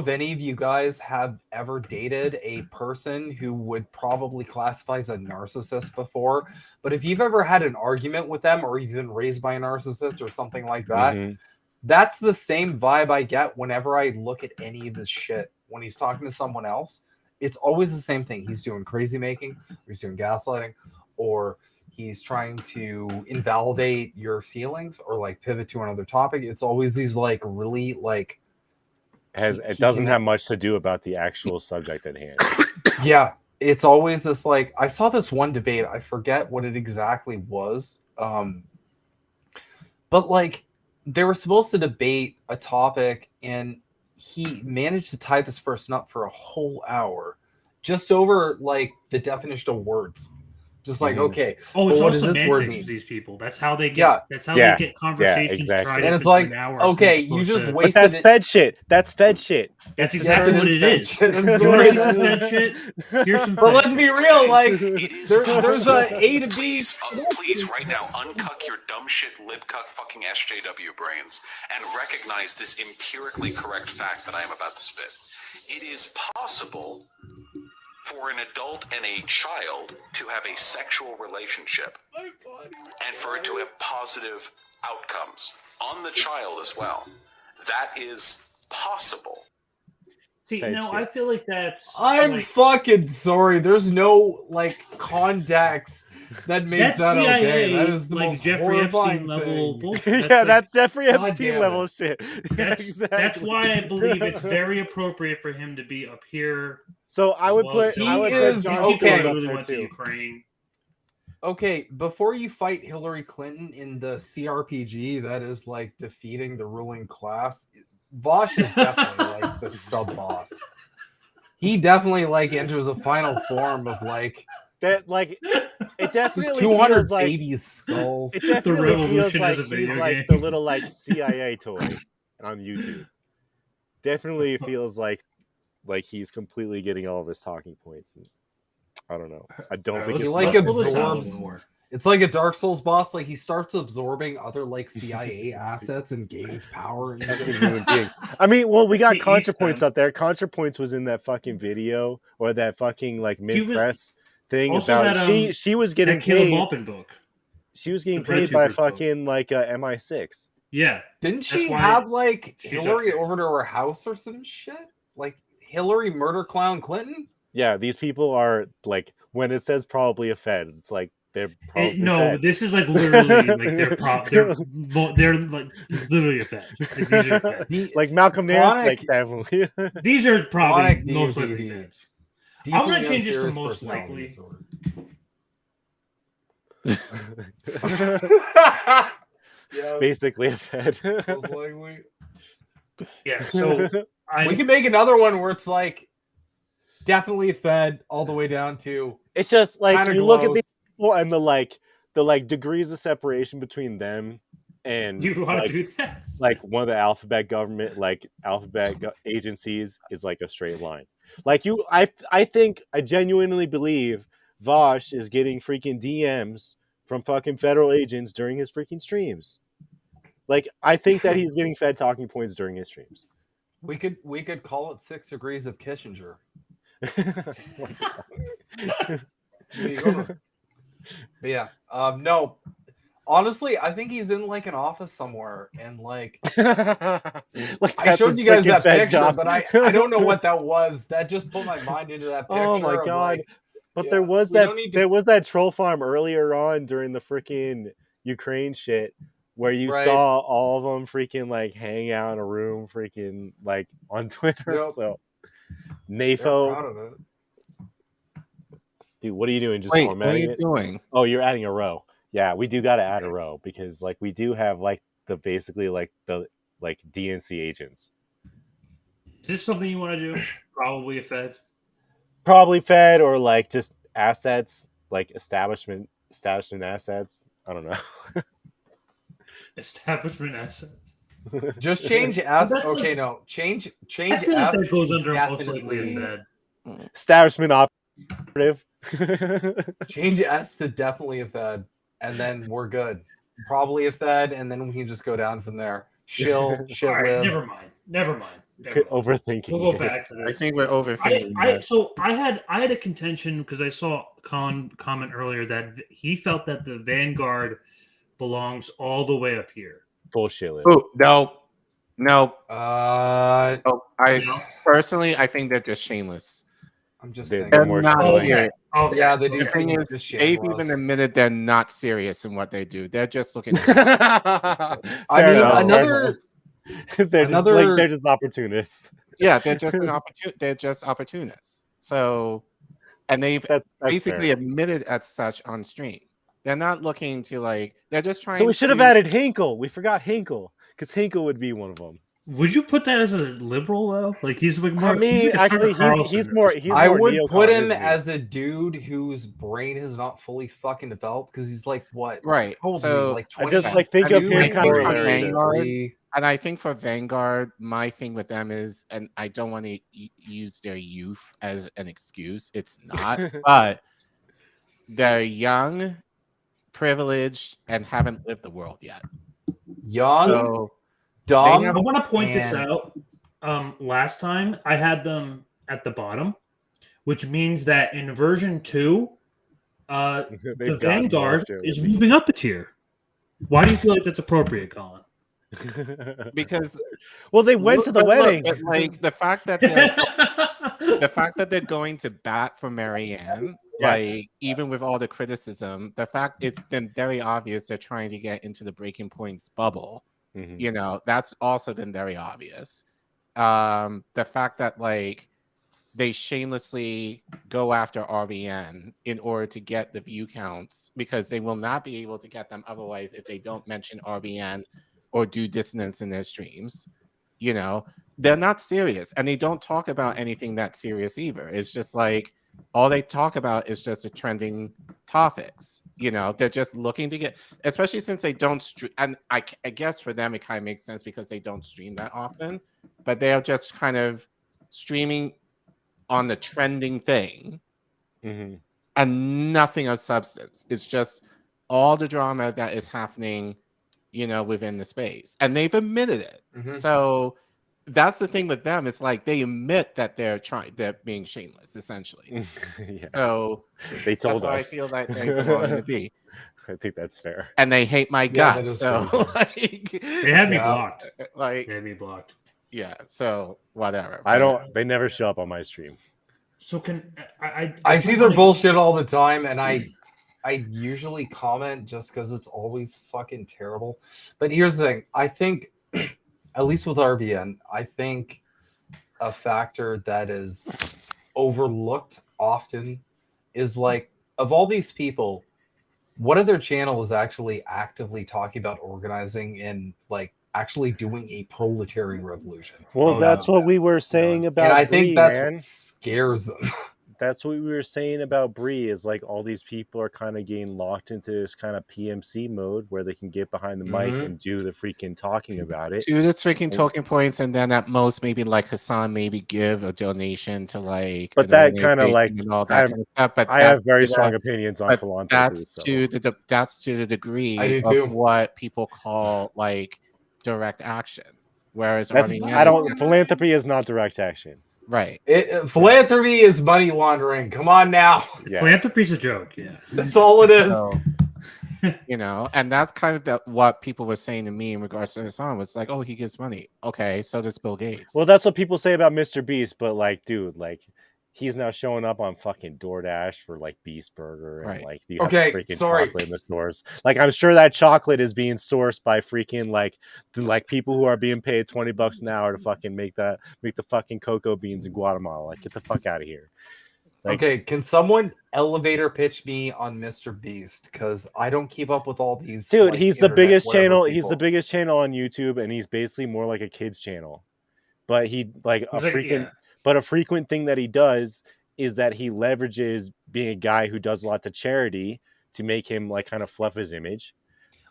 any of you guys have ever dated a person who would probably classify as a narcissist before, but if you've ever had an argument with them or you've been raised by a narcissist or something like that, that's the same vibe I get whenever I look at any of his shit when he's talking to someone else. It's always the same thing. He's doing crazy making, or he's doing gaslighting, or he's trying to invalidate your feelings or like pivot to another topic. It's always these like really like It doesn't have much to do about the actual subject at hand. Yeah, it's always this like I saw this one debate. I forget what it exactly was. But But like, they were supposed to debate a topic, and he managed to tie this person up for a whole hour, just over like the definition of words. Just like, okay, Oh, it's well, all what does this word semantics mean? with these people. That's how they get. Yeah. That's how Yeah. they get conversations exactly. tried And up it's into like, an hour. okay, You're you supposed just to- But wasted that's it. Fed shit. That's Fed shit. That's It's exactly Yes, what it it is is. Fed shit. I'm You sorry. want to see some Fed shit? Here's some. But Fed let's shit. be real, like, It is there's possible. a A to B. Please right now uncuck your dumb shit libcuck fucking SJW brains and recognize this empirically correct fact that I am about to spit. It is possible for an adult and a child to have a sexual relationship and for it to have positive outcomes on the child as well. That is possible. See, Fed no, shit. I feel like that's. I'm like, fucking sorry. There's no like context that makes that's that CIA, okay. That is the like most Jeffrey horrifying Epstein level thing. bullshit. Yeah, like, that's Jeffrey God Epstein damn level it. shit. That's why I believe it's very appropriate for him to be up here. So I would Well, put I would he put is- John okay. Stewart up Really there went to too. Ukraine. Okay, before you fight Hillary Clinton in the CRPG, that is like defeating the ruling class. Vosh is definitely like the sub boss. He definitely like enters a final form of like That like it definitely there's 200 feels like baby skulls. it definitely feels revolution like is a video he's like game. the little like CIA toy on YouTube. Definitely feels like he's completely getting all of his talking points. And I don't know. I don't think He it's like not- absorbs. It's like a Dark Souls boss. Like he starts absorbing other like CIA assets and gains power. And Every human being. I mean, well, we got He eats ContraPoints them. up there. ContraPoints was in that fucking video or that fucking like mid press thing also about that, she was getting That Caleb paid. Alpin book. She was getting the paid by Breadtubers book. fucking like MI6. Yeah. Didn't That's she why have like she's Hillary up there. over to her house or some shit? Like Hillary murder clown Clinton? Yeah, these people are like when it says probably a Fed, it's like they're probably No, Fed. this is like literally like they're like literally a Fed. Like, these are Feds. Like Malcolm Nance, Chronic- like definitely. These are probably Chronic most DMPD. likely Feds. Deeply I'm gonna change this to unserious most personality likely. disorder. Yeah, Basically a Fed. most likely. Yeah. So I We can make another one where it's like definitely Fed all the way down to It's just like kinda you look at glows. these people and the degrees of separation between them and you want like, to do that? like one of the alphabet government agencies is like a straight line. Like I think I genuinely believe Vosh is getting freaking DMs from fucking federal agents during his freaking streams. Like I think that he's getting fed talking points during his streams. we could call it 6 degrees of Kissinger. There you go. But yeah, no. Honestly, I think he's in like an office somewhere, and like Like, I that's showed his you guys freaking that Fed picture, job. but I don't know what that was. That just put my mind into that picture. Oh my of, god! like, But yeah, there was we that don't need to- there was that troll farm earlier on during the freaking Ukraine shit where you Right. saw all of them freaking like hang out in a room freaking like on Twitter. Yep. So they're NAFO, proud of it. dude, what are you doing? Just Wait, what are formatting you it? doing? Oh, you're adding a row. Yeah, we do got to add a row because like we do have like the basically like the like DNC agents. Is this something you want to do? Probably a Fed. Probably Fed or like just assets, like establishment assets. I don't know. Establishment assets. Just change S. That's Okay, like- no, change I feel like S that goes to under most likely definitely- a Fed. Establishment operative. Change S to definitely a Fed, and then we're good. Probably a Fed, and then we can just go down from there. Shill, shit All right, live. never mind. Never mind. Overthinking. We'll go it. back to I this. think we're overthinking that. So I had a contention because I saw Collin comment earlier that he felt that the Vanguard belongs all the way up here. Bullshit. Liv. Oh, no. No. Oh, I personally, I think they're just shameless. I'm just They're thinking. more not shameless. serious. Okay. Yeah, they do. The thing seem is, just they've shameless. even admitted they're not serious in what they do. They're just looking. I mean, another. they're just opportunists. Yeah, they're just they're just opportunists. So, and they've That's basically fair. admitted as such on stream. They're not looking to like. They're just trying. So we should have to- added Hinkle. We forgot Hinkle because Hinkle would be one of them. Would you put that as a liberal though? Like he's like more. I mean, he's like a actually, Tucker he's Carlson more or he's I more would neocon, put him isn't he? as a dude whose brain is not fully fucking developed because he's like what? Right. How old is he? So Like I 20? just like think I of mean, him I kind think of for hilarious. Vanguard, 23. and I think for Vanguard, my thing with them is, and I don't want to use their youth as an excuse. It's not, but they're young, privileged, and haven't lived the world yet. Young, So dumb. I want to point this and- out. Last time I had them at the bottom, which means that in version 2, They've the gotten Vanguard more is moving up a tier. Why do you feel like that's appropriate, Colin? because well, they went to the look, wedding. but, like the fact that they're going to bat for Marianne, Yeah. like even with all the criticism, the fact it's been very obvious they're trying to get into the Breaking Points bubble. Mhm. You know, that's also been very obvious. The fact that like they shamelessly go after RBN in order to get the view counts because they will not be able to get them otherwise if they don't mention RBN or do dissonance in their streams. You know, they're not serious and they don't talk about anything that serious either. It's just like all they talk about is just the trending topics. You know, they're just looking to get, especially since they don't stream. And I guess for them, it kind of makes sense because they don't stream that often, but they're just kind of streaming on the trending thing Mhm. and nothing of substance. It's just all the drama that is happening, you know, within the space. And they've admitted it. Mhm. So that's the thing with them. It's like they admit that they're being shameless, essentially. Yeah, So they told that's how I us. feel like they belong to be. I think that's fair. And they hate my Yeah, that guts. is So fair. like They had me Yeah. blocked. like They had me blocked. yeah, so whatever. I don't. They never show up on my stream. So can I see their bullshit all the time, and I usually comment just because it's always fucking terrible. But here's the thing: I think, at least with RBN, I think a factor that is overlooked often is like, of all these people, what other channel is actually actively talking about organizing and like actually doing a proletarian revolution? Well, Oh, that's no. what we were saying about And I Bree, think that's man. what scares them. That's what we were saying about Bree is like all these people are kind of getting locked into this kind of PMC mode where they can get behind the mic Mhm. and do the freaking talking about it. do the freaking talking points and then at most maybe like Hassan maybe give a donation to like But an that kinda, organization like, and all that kind of stuff. But I have very that's to strong the- opinions on but philanthropy. that's So. that's to the degree I do of too. what people call like direct action. Whereas That's RBN I is don't. not- Philanthropy is not direct action. right. Philanthropy is money laundering. Come on now. Yeah. Philanthropy's a joke. Yeah. That's all it is. So, you know, and that's kind of what people were saying to me in regards to Hassan was like, oh, he gives money. Okay, so does Bill Gates. Well, that's what people say about Mr. Beast, but like, dude, like, he's now showing up on fucking DoorDash for like Beast Burger and Right. like you have Okay, freaking sorry. chocolate in the stores. Like, I'm sure that chocolate is being sourced by freaking like people who are being paid $20 an hour to fucking make the fucking cocoa beans in Guatemala. Like, get the fuck out of here. Like, Okay, can someone elevator pitch me on Mr. Beast? Because I don't keep up with all these. dude, like, he's the internet biggest whatever channel. He's the people. biggest channel on YouTube, and he's basically more like a kids channel. But he like a It's like, frequent. yeah. But a frequent thing that he does is that he leverages being a guy who does a lot to charity to make him like kind of fluff his image.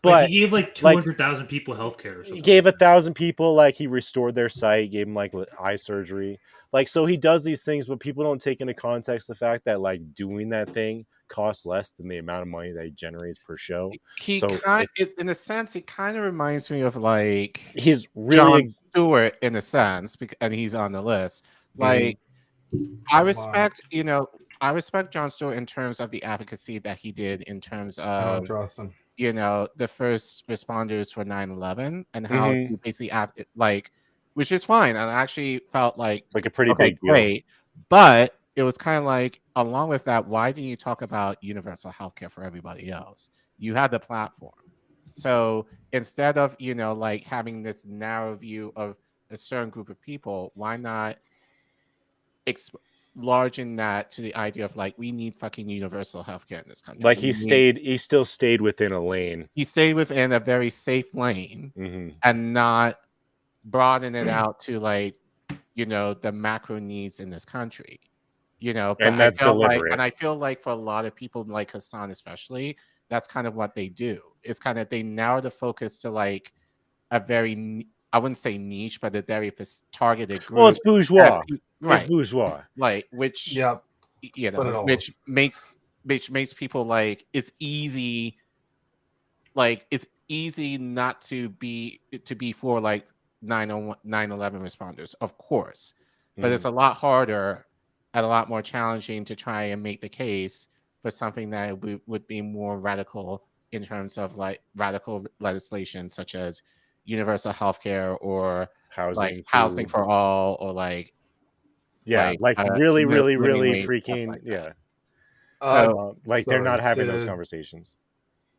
But But he gave like 200,000 people healthcare or something. he gave 1,000 people, like he restored their sight, gave them like eye surgery. Like, so he does these things, but people don't take into context the fact that like doing that thing costs less than the amount of money that he generates per show. he so kind it's- in a sense, he kind of reminds me of like He's John really Stewart in a sense, and he's on the list. Like, I respect, you know, I respect John Stewart in terms of the advocacy that he did in terms I don't of, trust him. you know, the first responders for 9/11 and how he basically acted like, which is fine. And I actually felt like it's like a pretty okay, big deal. great, but it was kind of like along with that, why didn't you talk about universal healthcare for everybody else? You had the platform. So instead of, you know, like having this narrow view of a certain group of people, why not larging that to the idea of like we need fucking universal healthcare in this country. Like he still stayed within a lane. He stayed within a very safe lane and not broaden it out to like, the macro needs in this country. But and that's deliberate. and I feel like for a lot of people like Hassan especially, that's kind of what they do. It's kind of they narrow the focus to like a very, I wouldn't say niche, but a very targeted group. Well, it's bourgeois. Right. It's bourgeois. Like which which makes people like it's easy not to be for like 9/11 responders, of course. But it's a lot harder and a lot more challenging to try and make the case for something that would be more radical in terms of like radical legislation such as universal healthcare or housing for all or like really freaking like so they're not having those conversations.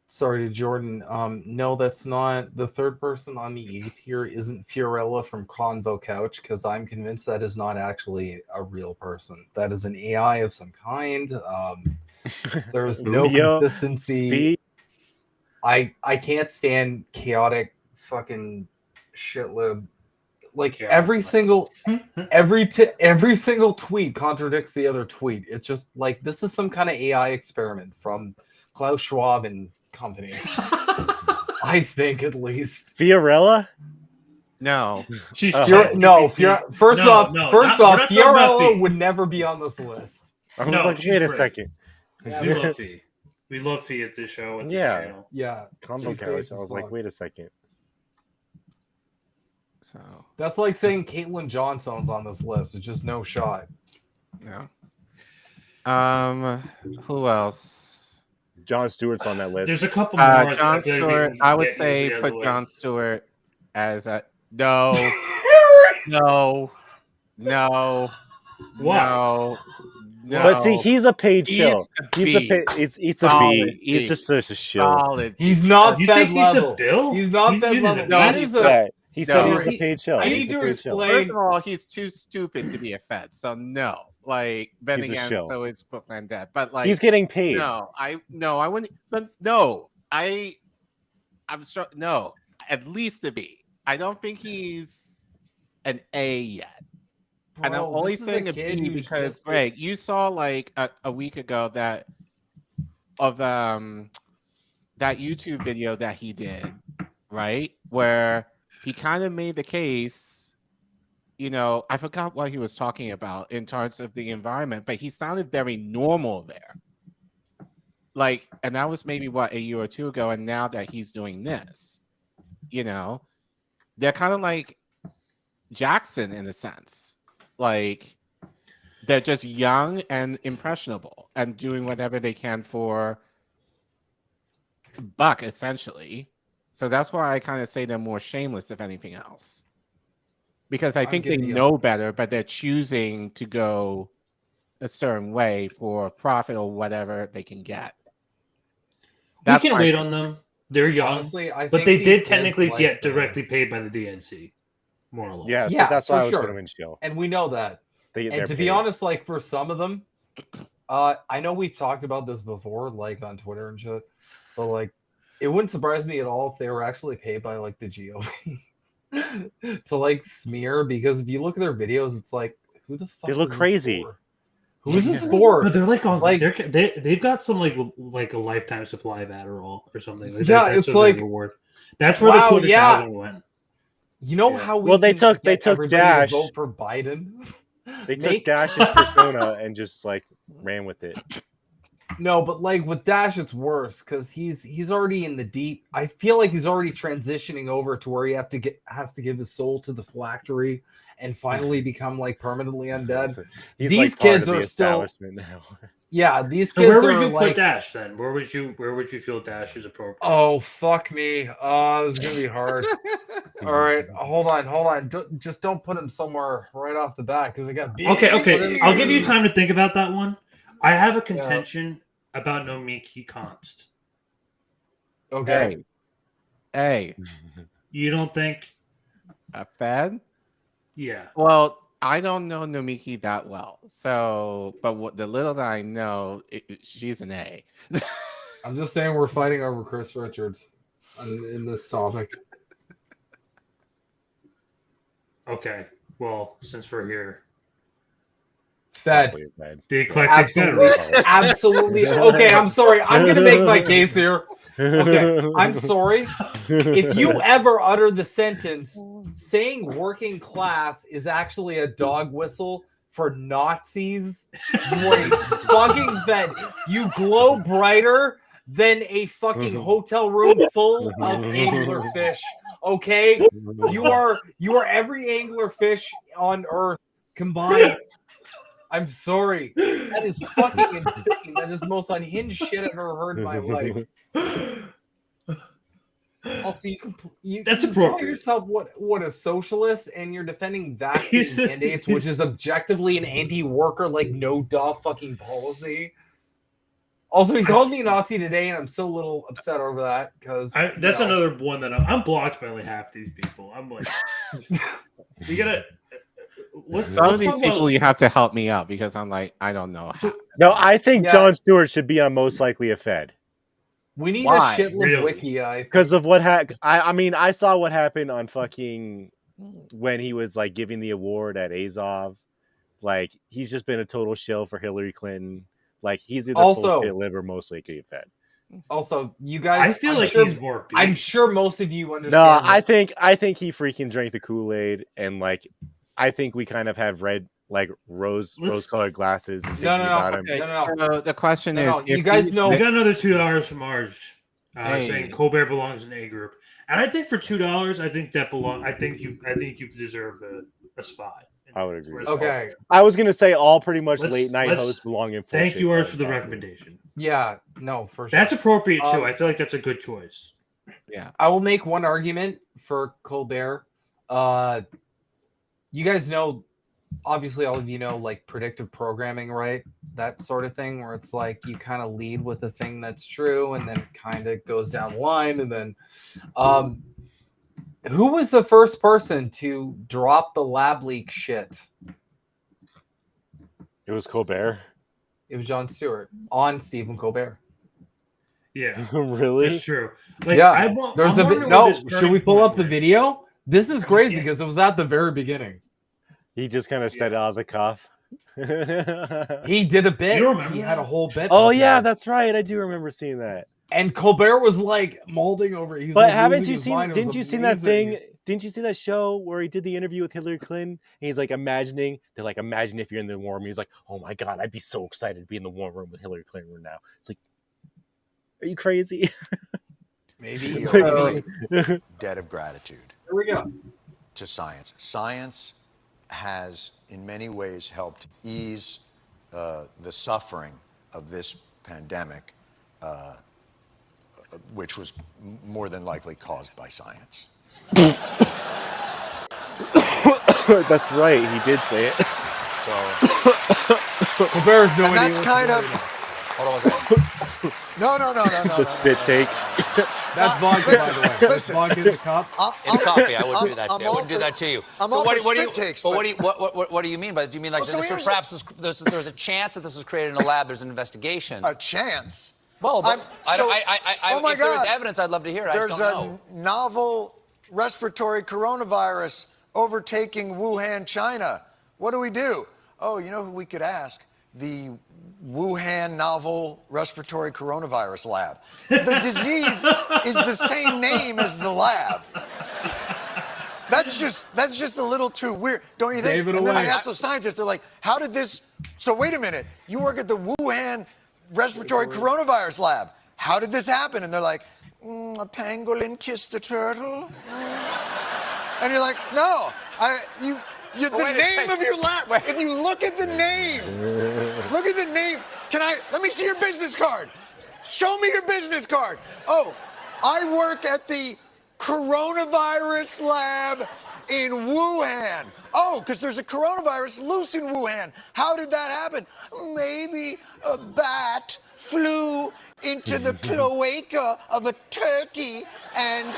Sorry to Jordan. No, that's not the third person on the A tier. Isn't Fiorella from Convo Couch? Because I'm convinced that is not actually a real person. That is an AI of some kind. There is no consistency. I can't stand chaotic fucking shitlib. Like every single tweet contradicts the other tweet. It's just like this is some kind of AI experiment from Klaus Schwab and company. I think at least. Fiorella? No. First off, Fiorella would never be on this list. I was like, wait a second. Yeah, we love Fee. We love Fee at this show. At this channel. Yeah. Combo couch. I was like, wait a second. So that's like saying Caitlin Johnson's on this list. It's just no shot. No. Who else? Jon Stewart's on that list. There's a couple more. Jon Stewart. I would say put Jon Stewart as a no. But see, he's a paid show. It's a B. He's just such a shill. He's not fed level. He's a bill? He's not fed level. He said he was a paid show. I need to explain. First of all, he's too stupid to be a Fed, so no. Like then again, so it's Brooklyn Dead. But like he's getting paid. I wouldn't. But no, I'm sure. No, at least a B. I don't think he's an A yet. Bro, and I'm only saying a B because Greg, you saw like a week ago that YouTube video that he did, right? Where he kind of made the case, I forgot what he was talking about in terms of the environment, but he sounded very normal there. Like, and that was maybe a year or two ago, and now that he's doing this, they're kind of like Jackson in a sense. Like, they're just young and impressionable and doing whatever they can for buck, essentially. So that's why I kind of say they're more shameless, if anything else. Because I think they know better, but they're choosing to go a certain way for profit or whatever they can get. We can wait on them. They're young. Honestly, but they did technically get directly paid by the DNC. More or less. Yeah, so that's why I would put them in jail. And we know that. And to be honest, like for some of them, I know we've talked about this before, like on Twitter and shit, but like it wouldn't surprise me at all if they were actually paid by like the GOP to like smear, because if you look at their videos, it's like, who the fuck? They look crazy. Who is this for? But they're like on like they've got some like a lifetime supply of Adderall or something. It's like reward. That's where the 200,000 went. You know how they took Dash to vote for Biden. They took Dash's persona and just like ran with it. No, but like with Dash, it's worse because he's already in the deep. I feel like he's already transitioning over to where he has to give his soul to the phylactery and finally become like permanently undead. These like kids are still now. Yeah, these kids where would you like, put Dash then? Where would you feel Dash is appropriate? Oh fuck me! This is gonna be hard. All right, hold on. Just don't put him somewhere right off the bat because I got. Okay. I'll give you time to think about that one. I have a contention about Nomiki Konst. Okay. Hey. You don't think a Fed? Yeah. Well, I don't know Nomiki that well. So, but what the little that I know, she's an A. I'm just saying we're fighting over Chris Richards in this topic. Okay. Well, since we're here, Fed. Probably bad. the eclectic Absolutely. Federal. Absolutely. Okay, I'm sorry. I'm going to make my case here. Okay, I'm sorry. If you ever utter the sentence saying working class is actually a dog whistle for Nazis, you are a fucking Fed. You glow brighter than a fucking hotel room full of anglerfish. Okay? You are every anglerfish on earth combined. I'm sorry. That is fucking insane. That is the most unhinged shit I've ever heard in my life. Also, That's you call appropriate. yourself what a socialist, and you're defending vaccine mandates, which is objectively an anti-worker, like no duh fucking policy. Also, he called me a Nazi today, and I'm so little upset over that because That's another one that I'm blocked by like half these people. I'm like, you gotta. Some of these people you have to help me out because I'm like, I don't know. No, I think Yeah. Jon Stewart should be on most likely a Fed. We need Why? a shitlib Really? wiki. Because of what I mean, I saw what happened on fucking when he was like giving the award at Azov. Like he's just been a total shill for Hillary Clinton. Like he's either Also- full shit live or most likely a Fed. Also, you guys, I feel I'm like sure, he's more. I'm sure most of you understand. No, I that. think he freaking drank the Kool-Aid and like I think we kind of have red like rose-colored glasses and No, thinking no, no. about him. Okay, No. so the question No, is, no, you if guys know- We got another $2 from Arj, Hey. saying Colbert belongs in A group, and I think for $2, I think that belong. I think you deserve a spot. I would agree. Okay. I was gonna say all pretty much Let's- late night let's- hosts belong in. Full Thank shit you, Arj, clothes, for the probably. recommendation. Yeah. No, for sure. That's appropriate too. Um, I feel like that's a good choice. yeah, I will make one argument for Colbert. You guys know, obviously, all of you know, like predictive programming, right? That sort of thing, where it's like you kind of lead with the thing that's true, and then it kind of goes down the line, and then, who was the first person to drop the lab leak shit? It was Colbert. It was Jon Stewart on Stephen Colbert. Yeah, Really? that's true. Like, Yeah, there's I'm a wondering no. what this Should turning we pull point up the was. video? This is crazy Yeah. because it was at the very beginning. He just kind of said it out of the cuff. He did a bit. You remember He had a that? whole bit. Oh up yeah, there. that's right. I do remember seeing that. And Colbert was like molding over. He was, But like, haven't losing you his seen? mind. It was Didn't you see that amazing. thing? Didn't you see that show where he did the interview with Hillary Clinton? And he's like imagining. They're like, imagine if you're in the war room. He's like, oh my god, I'd be so excited to be in the war room with Hillary Clinton right now. It's like, are you crazy? Maybe. We Here owe a debt of gratitude we go. to science. Science has, in many ways, helped ease the suffering of this pandemic, which was more than likely caused by science. That's right. He did say it. So, Colbert has no and idea. that's what's kind going of. on. Hold on one second. No. The spit take. That's vodka, by the way. That's listen. vodka in the cup. It's coffee. I wouldn't do that. I'm To you. I all wouldn't do for- that to you. I'm so all what, for what do you? spit takes, but but- what do you mean by that? Do you mean like Well, so this was here's perhaps there's a chance that this was created in a lab? There's an investigation. A chance. Well, but oh my if there was God. evidence, I'd love to hear it. I There's just don't know. a novel respiratory coronavirus overtaking Wuhan, China. What do? Oh, you know who we could ask? The Wuhan novel respiratory coronavirus lab. The disease is the same name as the lab. That's just a little too weird, don't you think? David And then I away. asked those scientists, they're like, how did this? So wait a minute, you work at the Wuhan respiratory coronavirus lab. How did this happen? And they're like, a pangolin kissed a turtle. And you're like, no, the name of your lab. If you look at the name, let me see your business card. Show me your business card. Oh, I work at the coronavirus lab in Wuhan. Oh, because there's a coronavirus loose in Wuhan. How did that happen? Maybe a bat flew into the cloaca of a turkey and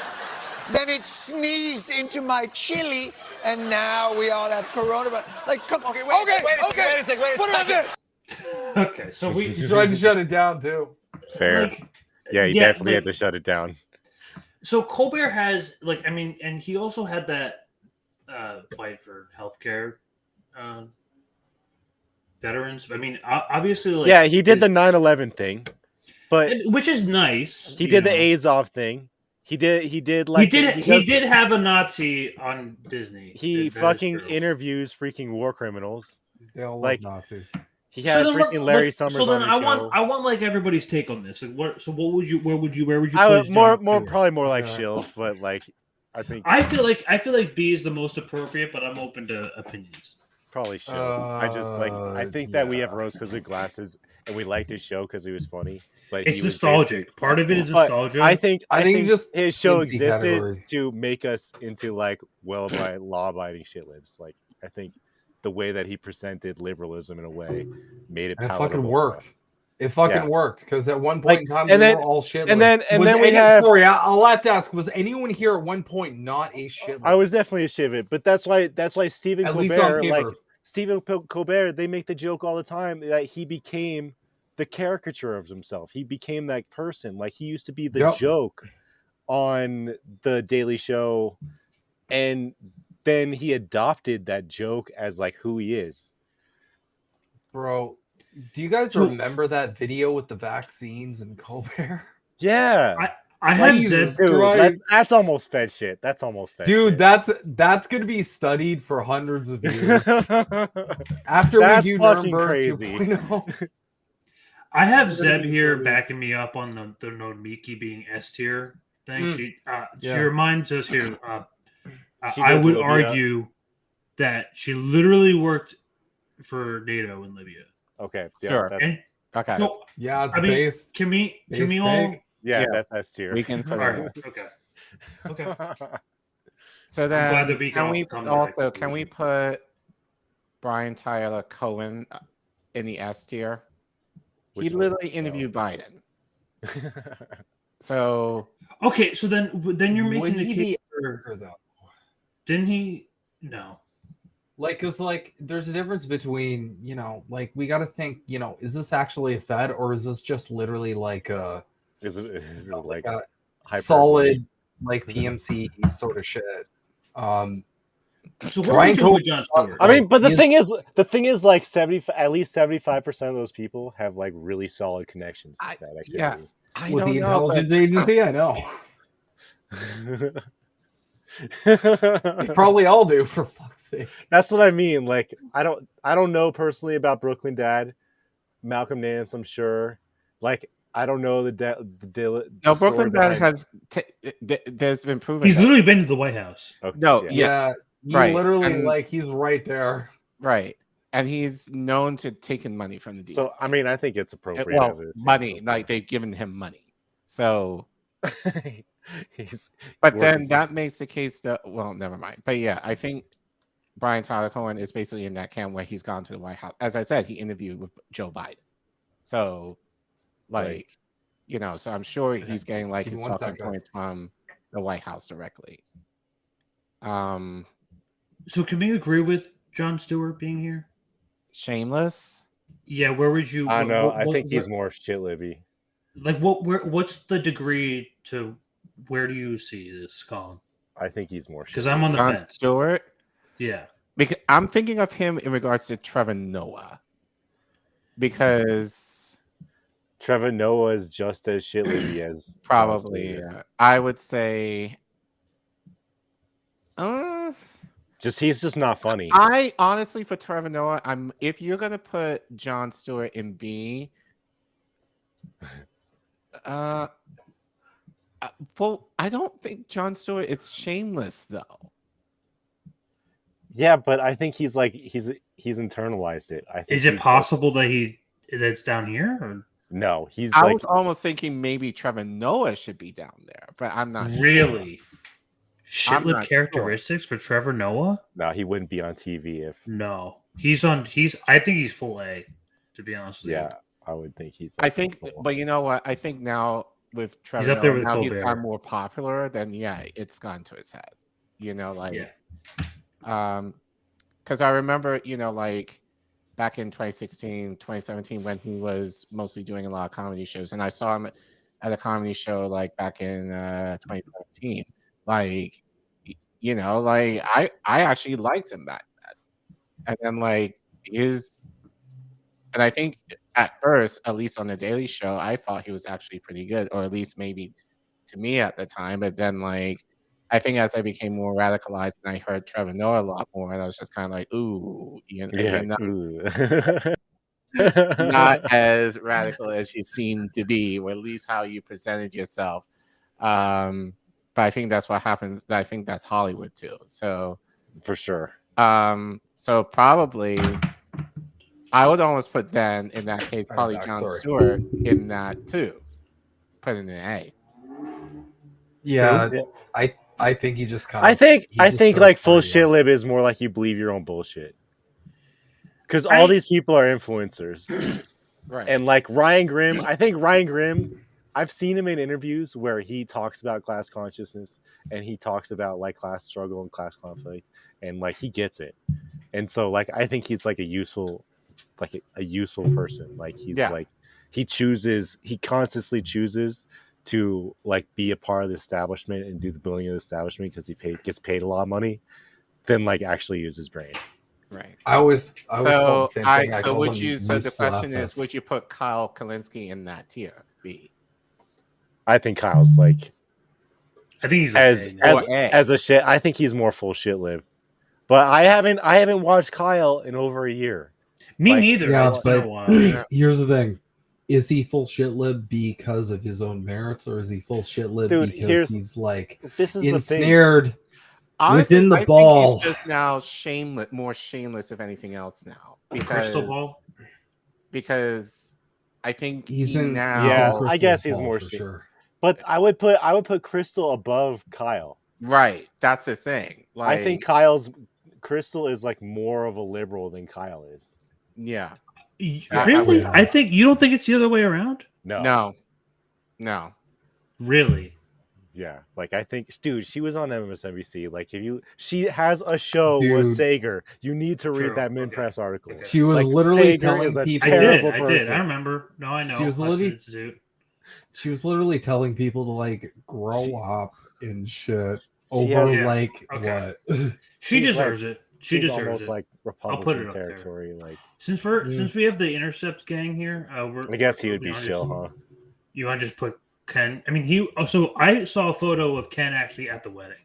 then it sneezed into my chili and now we all have coronavirus. Like, come on. Okay, wait a second. What about this? Okay, so we He tried to shut it down too. Fair. Yeah, he definitely had to shut it down. So Colbert has and he also had that fight for healthcare veterans. I mean, obviously, yeah, he did the 9/11 thing, but which is nice. He did the Azov thing. He did he did have a Nazi on Disney. He fucking interviews freaking war criminals. They all love Nazis. He had freaking Larry Summers so then on the show. I want like everybody's take on this. Like, what would you? Where would you? I would probably more like Shill, but like I think I feel like B is the most appropriate, but I'm open to opinions. Probably Shill. I think that we have rose-colored glasses and we liked his show because he was funny. But it's nostalgic. Part of it is nostalgia. I think just his show existed to make us into like law-abiding shitlibs. Like I think the way that he presented liberalism in a way made it. And it fucking worked. It fucking worked because at one point in time and we then, were all shitlibs. And then we have. Sorry, I'll have to ask: was anyone here at one point not a shitlib? I was definitely a shivit, but that's why Stephen at least on paper. Stephen Colbert, they make the joke all the time that he became the caricature of himself. He became that person. Like he used to be the joke on the Daily Show, and then he adopted that joke as like who he is. Bro, do you guys remember that video with the vaccines and Colbert? Yeah. I have Zed. Dude, that's almost fed shit. That's almost fed dude, shit. that's gonna be studied for hundreds of years. After that's we do fucking Nuremberg crazy. 2.0. I have Zeb here backing me up on the Nomiki being S tier thing. She reminds us here. I would argue that she literally worked for NATO in Libya. Okay. Yeah, sure. Okay. So, yeah, it's base. Can we all? Yeah, that's S tier. We can put it. Okay. So then, can we put Brian Tyler Cohen in the S tier? He literally interviewed Biden. So okay, so then you're making the case for though. Didn't he? No. Like, cause like, there's a difference between like we got to think, is this actually a Fed or is this just literally like a is it like a solid like PMC sort of shit? So what do you do with Jon Stewart? I mean, but the thing is, like at least 75% of those people have like really solid connections to that activity. Yeah, with the intelligence agency, I know. They probably all do, for fuck's sake. That's what I mean. Like, I don't know personally about Brooklyn Dad, Malcolm Nance. I'm sure. Like, I don't know no, Brooklyn Dad has. There's been proven. He's literally been to the White House. Okay, no, literally, like he's right there. Right, and he's known to taking money from the deal. So, I mean, I think it's appropriate. Well, money, like they've given him money. So. But then that makes the case that, well, never mind. But yeah, I think Brian Tyler Cohen is basically in that camp where he's gone to the White House. As I said, he interviewed with Joe Biden. So, like, so I'm sure he's getting like his talking points from the White House directly. So can we agree with Jon Stewart being here? Shameless? Yeah, where would you? I know. I think he's more shit-libby. Like, what's the degree to? Where do you see this, Collin? I think he's more. Because I'm on the fence. Stewart? Yeah. Because I'm thinking of him in regards to Trevor Noah. Because Trevor Noah is just as shit-libby as probably. Yeah. I would say. He's just not funny. I honestly, for Trevor Noah, if you're gonna put Jon Stewart in B. Well, I don't think Jon Stewart is shameless though. Yeah, but I think he's internalized it. I think is it possible that that's down here? Or? No, I was almost thinking maybe Trevor Noah should be down there, but I'm not really. Sure. Shitlib characteristics for Trevor Noah? No, he wouldn't be on TV if. No, I think he's full A. To be honest with you. Yeah, I would think he's. I think, but you know what? I think now. With Trevor, he's up there with now Colbert. He's gotten more popular. Then it's gone to his head. Because I remember, like back in 2016, 2017, when he was mostly doing a lot of comedy shows, and I saw him at a comedy show like back in 2017. Like, like I actually liked him back then. And then like and I think at first, at least on the Daily Show, I thought he was actually pretty good, or at least maybe to me at the time. But then like I think as I became more radicalized and I heard Trevor Noah a lot more, and I was just kind of like, ooh, Yeah. you're not, Ooh. not as radical as you seem to be, or at least how you presented yourself. But I think that's what happens. I think that's Hollywood too. So For sure. so probably I would almost put then in that case probably Jon Stewart in that too. Put in an A. Yeah, Yeah. I think he just kind of. I think throws like full party shit lines. lib is more like you believe your own bullshit. Because all I- these people are influencers. Right. And like Ryan Grimm, I think Ryan Grimm, I've seen him in interviews where he talks about class consciousness and he talks about like class struggle and class conflict, and like he gets it. And so like I think he's like a useful person. Like he's Yeah. like he consciously chooses to like be a part of the establishment and do the building of the establishment because gets paid a lot of money, than like actually use his brain. Right. I always call the same thing. I So call would them you? So the useful question assets. is, would you put Kyle Kalinske in that tier B? I think Kyle's like I think he's as like A now. as a shit. I think he's more full shit lib. But I haven't watched Kyle in over a year. Me like- neither. Yeah, It's been a but while. here's the thing: is he full shit lib because of his own merits, or is he full shit lib Dude, because he's like This is the thing. ensnared Honestly, within the I ball? think he's just now shameless, more shameless if anything else now. Crystal ball. Because I think He's he in. now. he's in Yeah, I Crystal's guess he's ball more for shit. sure. But I would put Crystal above Kyle. Right. That's the thing. Like, I think Crystal is like more of a liberal than Kyle is. Yeah. Really? I think you don't think it's the other way around? No. No. Really? Yeah. Like I think, dude, she was on MSNBC. Like she has a show with Sager. You need to read that Min Press article. She was Like, literally Sager telling is a people. terrible I person. I remember. No, I know. She was literally. Institute. She was literally telling people to like grow up and shit She over has- like Okay. what? She She's deserves like- it. She she's deserves almost it. like I'll put Republican it up there. territory. Like Since we have the Intercept gang here, I guess he would be chill, huh? You want to just put Ken? I mean, so I saw a photo of Ken actually at the wedding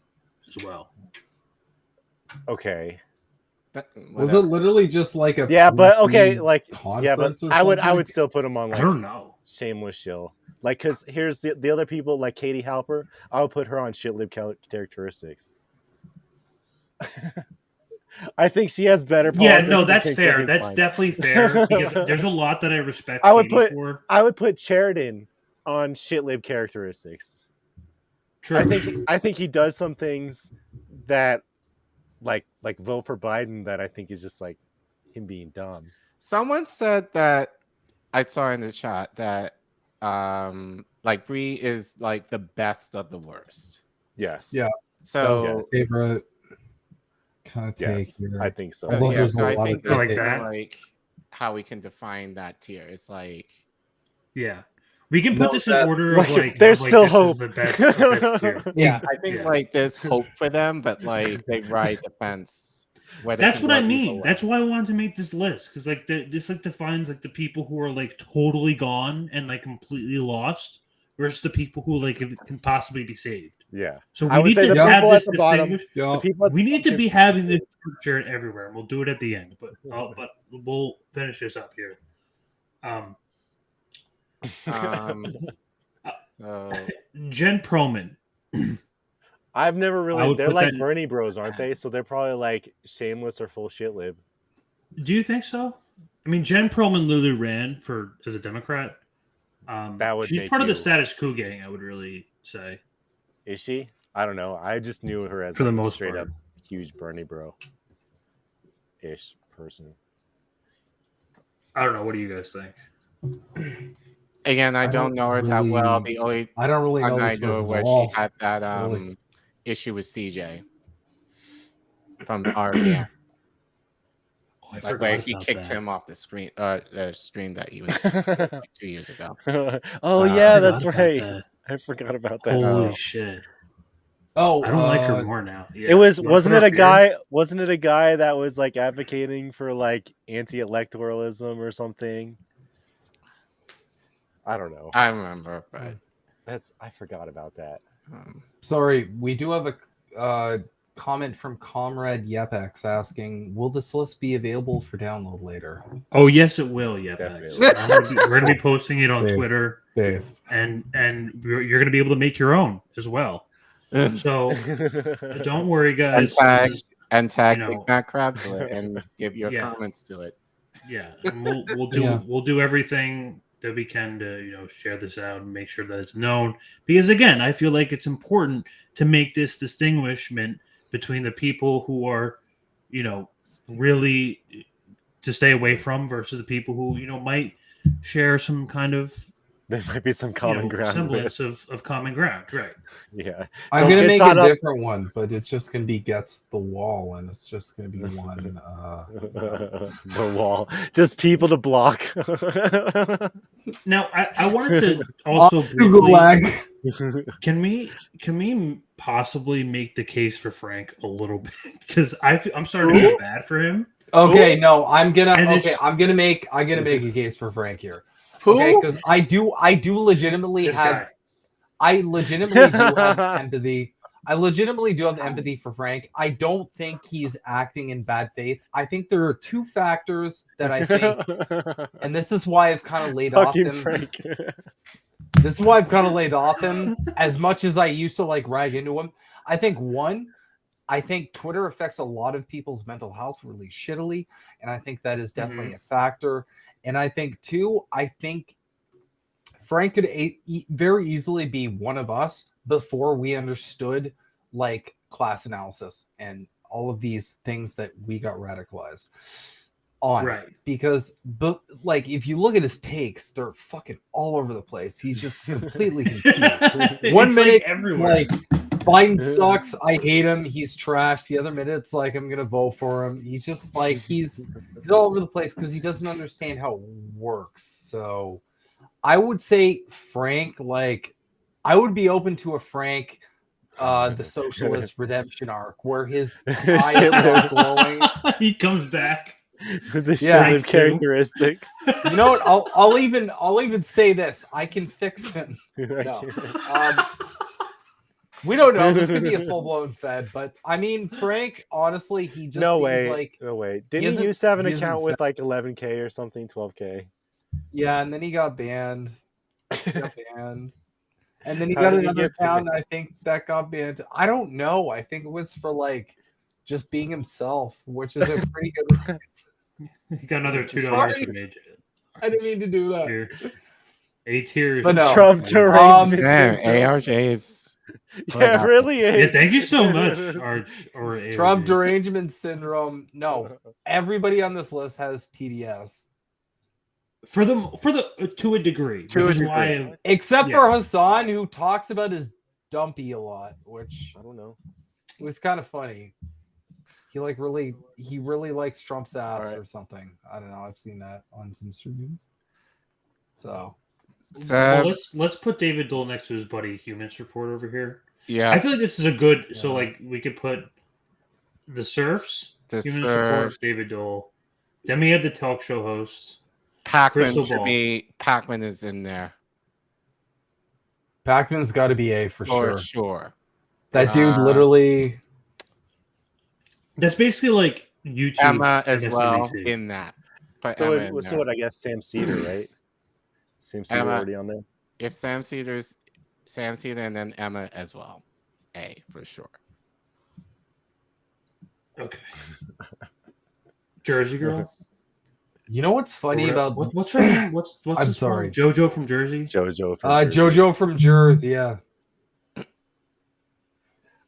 as well. Okay. Was it literally just like a Yeah, but okay, pre- like yeah, but conference or I would something? still put him on like I don't know. shameless shill. Like, cause here's the other people like Katie Halper. I would put her on shit lib characteristics. I think she has better. Yeah, politics no, than that's King fair. Chicken That's Spine. definitely fair because there's a lot that I respect. I would Katie for. I would put Sheridan on shit lib characteristics. True. I think he does some things that like vote for Biden that I think is just like him being dumb. Someone said that I saw in the chat that like Bree is like the best of the worst. Yes. Yeah. So That was my favorite kind of take Yes, here. I think so. Although yeah, there's so a I lot think of that's takes. kinda like how we can define that tier. It's like Yeah, we can put No, this that- in order Like, of like there's of, like, still this is hope. the best tier. yeah, I think Yeah. like there's hope for them, but like they ride the fence. where they That's can what I go either mean. way. That's why I wanted to make this list because like this like defines like the people who are like totally gone and like completely lost versus the people who like can possibly be saved. Yeah. So I we would need say to the have people this at the bottom. distinguished. The people at We the need to bottom be having this shared everywhere. And we'll do it at the end, but we'll finish this up here. So Jen Perlman. I've never I really. would They're put like that- Bernie Bros, aren't they? So they're probably like shameless or full shit lib. Do you think so? I mean, Jen Perlman literally ran as a Democrat. That would she's make part of the you- status quo gang. I would really say. Is she? I don't know. I just knew her as For the like, a most straight part. up huge Bernie Bro ish person. I don't know. What do you guys think? again, I don't know her that well. really- The only I don't really know one I this know person where at all. she had that Really. issue with CJ. from RBN. I Like where forgot he about kicked that. him off the stream that he was like 2 years ago. Oh I yeah, forgot that's about right. that. I forgot about that. Holy too. shit! Oh, I don't like her more now. Yeah. It was You wanna wasn't put it her a up here? guy? Wasn't it a guy that was like advocating for like anti-electoralism or something? I don't know. I remember, but I forgot about that. Sorry, we do have a comment from Comrade Yepex asking, "Will this list be available for download later?" Oh yes, it will. Yeah, Definitely. we're gonna be posting it on Based. Twitter, Based. and you're gonna be able to make your own as well. So don't worry, and guys. tag This is, and tag you Big know, Mac Crab to it and give your Yeah. comments to it. yeah, and we'll do Yeah. we'll do everything that we can to share this out and make sure that it's known. Because again, I feel like it's important to make this distinguishment between the people who are, really to stay away from versus the people who might share some kind of There might be some common ground with. semblance of common ground, right? Yeah. I'm Don't gonna get make caught a up. different one, but it's just gonna be gets the wall, and it's just gonna be one. The wall. Just people to block. Now, I wanted to also Google briefly. lag. Can we possibly make the case for Frank a little bit? Because I'm starting to feel bad for him. Okay, no, I'm gonna make a case for Frank here. Okay, because I do legitimately This have guy. I legitimately do have empathy. I legitimately do have empathy for Frank. I don't think he's acting in bad faith. I think there are two factors that I think, and this is why I've kind of laid off Fucking him. Frank. This is why I've kind of laid off him as much as I used to like rag into him. I think Twitter affects a lot of people's mental health really shittily, and I think that is definitely a factor. And I think too, Frank could very easily be one of us before we understood like class analysis and all of these things that we got radicalized on. Right. Because like if you look at his takes, they're fucking all over the place. He's just completely confused. One It's, minute like, everywhere. like Biden sucks, I hate him, he's trash. The other minute it's like I'm gonna vote for him. He's just like he's all over the place because he doesn't understand how it works. So I would say Frank, like I would be open to a Frank the socialist redemption arc where his eyes are glowing. He comes back. The Yeah. shit-lived characteristics. You know what? I'll even say this. I can fix him. No. We don't know. This could be a full-blown Fed, but I mean, Frank, honestly, he just No seems way. like No way. Didn't he used to have an account with like 11K or something, 12K? yeah, and then he got banned. And then he How got did he another get banned? account. I think that got banned. I don't know. I think it was for like just being himself, which is a pretty good reason. He got another $2 Sorry. from AJ. I didn't mean to do that. Here. 8 tiers. But no. Trump derangement Man, syndrome. ARJ is Yeah, it really is. Yeah, thank you so much, Arch or AOG. Trump derangement syndrome. No, everybody on this list has TDS. For the to a degree. To a which is degree. why Except Yeah. for Hassan, who talks about his dumpy a lot, which I don't know. was kind of funny. He really likes Trump's ass Alright. or something. I don't know. I've seen that on some streams. So well, let's put David Dole next to his buddy Humans Report over here. Yeah. I feel like this is a good so like we could put the Surfs, Humans Report, David Dole. Then we have the talk show hosts. Pac-Man Crystal should Ball. be Pac-Man is in there Pac-Man's got to be A for for sure. sure. That dude literally. That's basically like YouTube. Emma as well MSNBC. in that. But So, Emma in there. what I guess Sam Cedar, right? Sam Cedar Emma. already on there. If Sam Cedar and then Emma as well. A for sure. Okay. Jersey girl. You know what's funny about what's her name? What's I'm this sorry. one? JoJo from Jersey. JoJo from Jersey. JoJo from Jersey, yeah.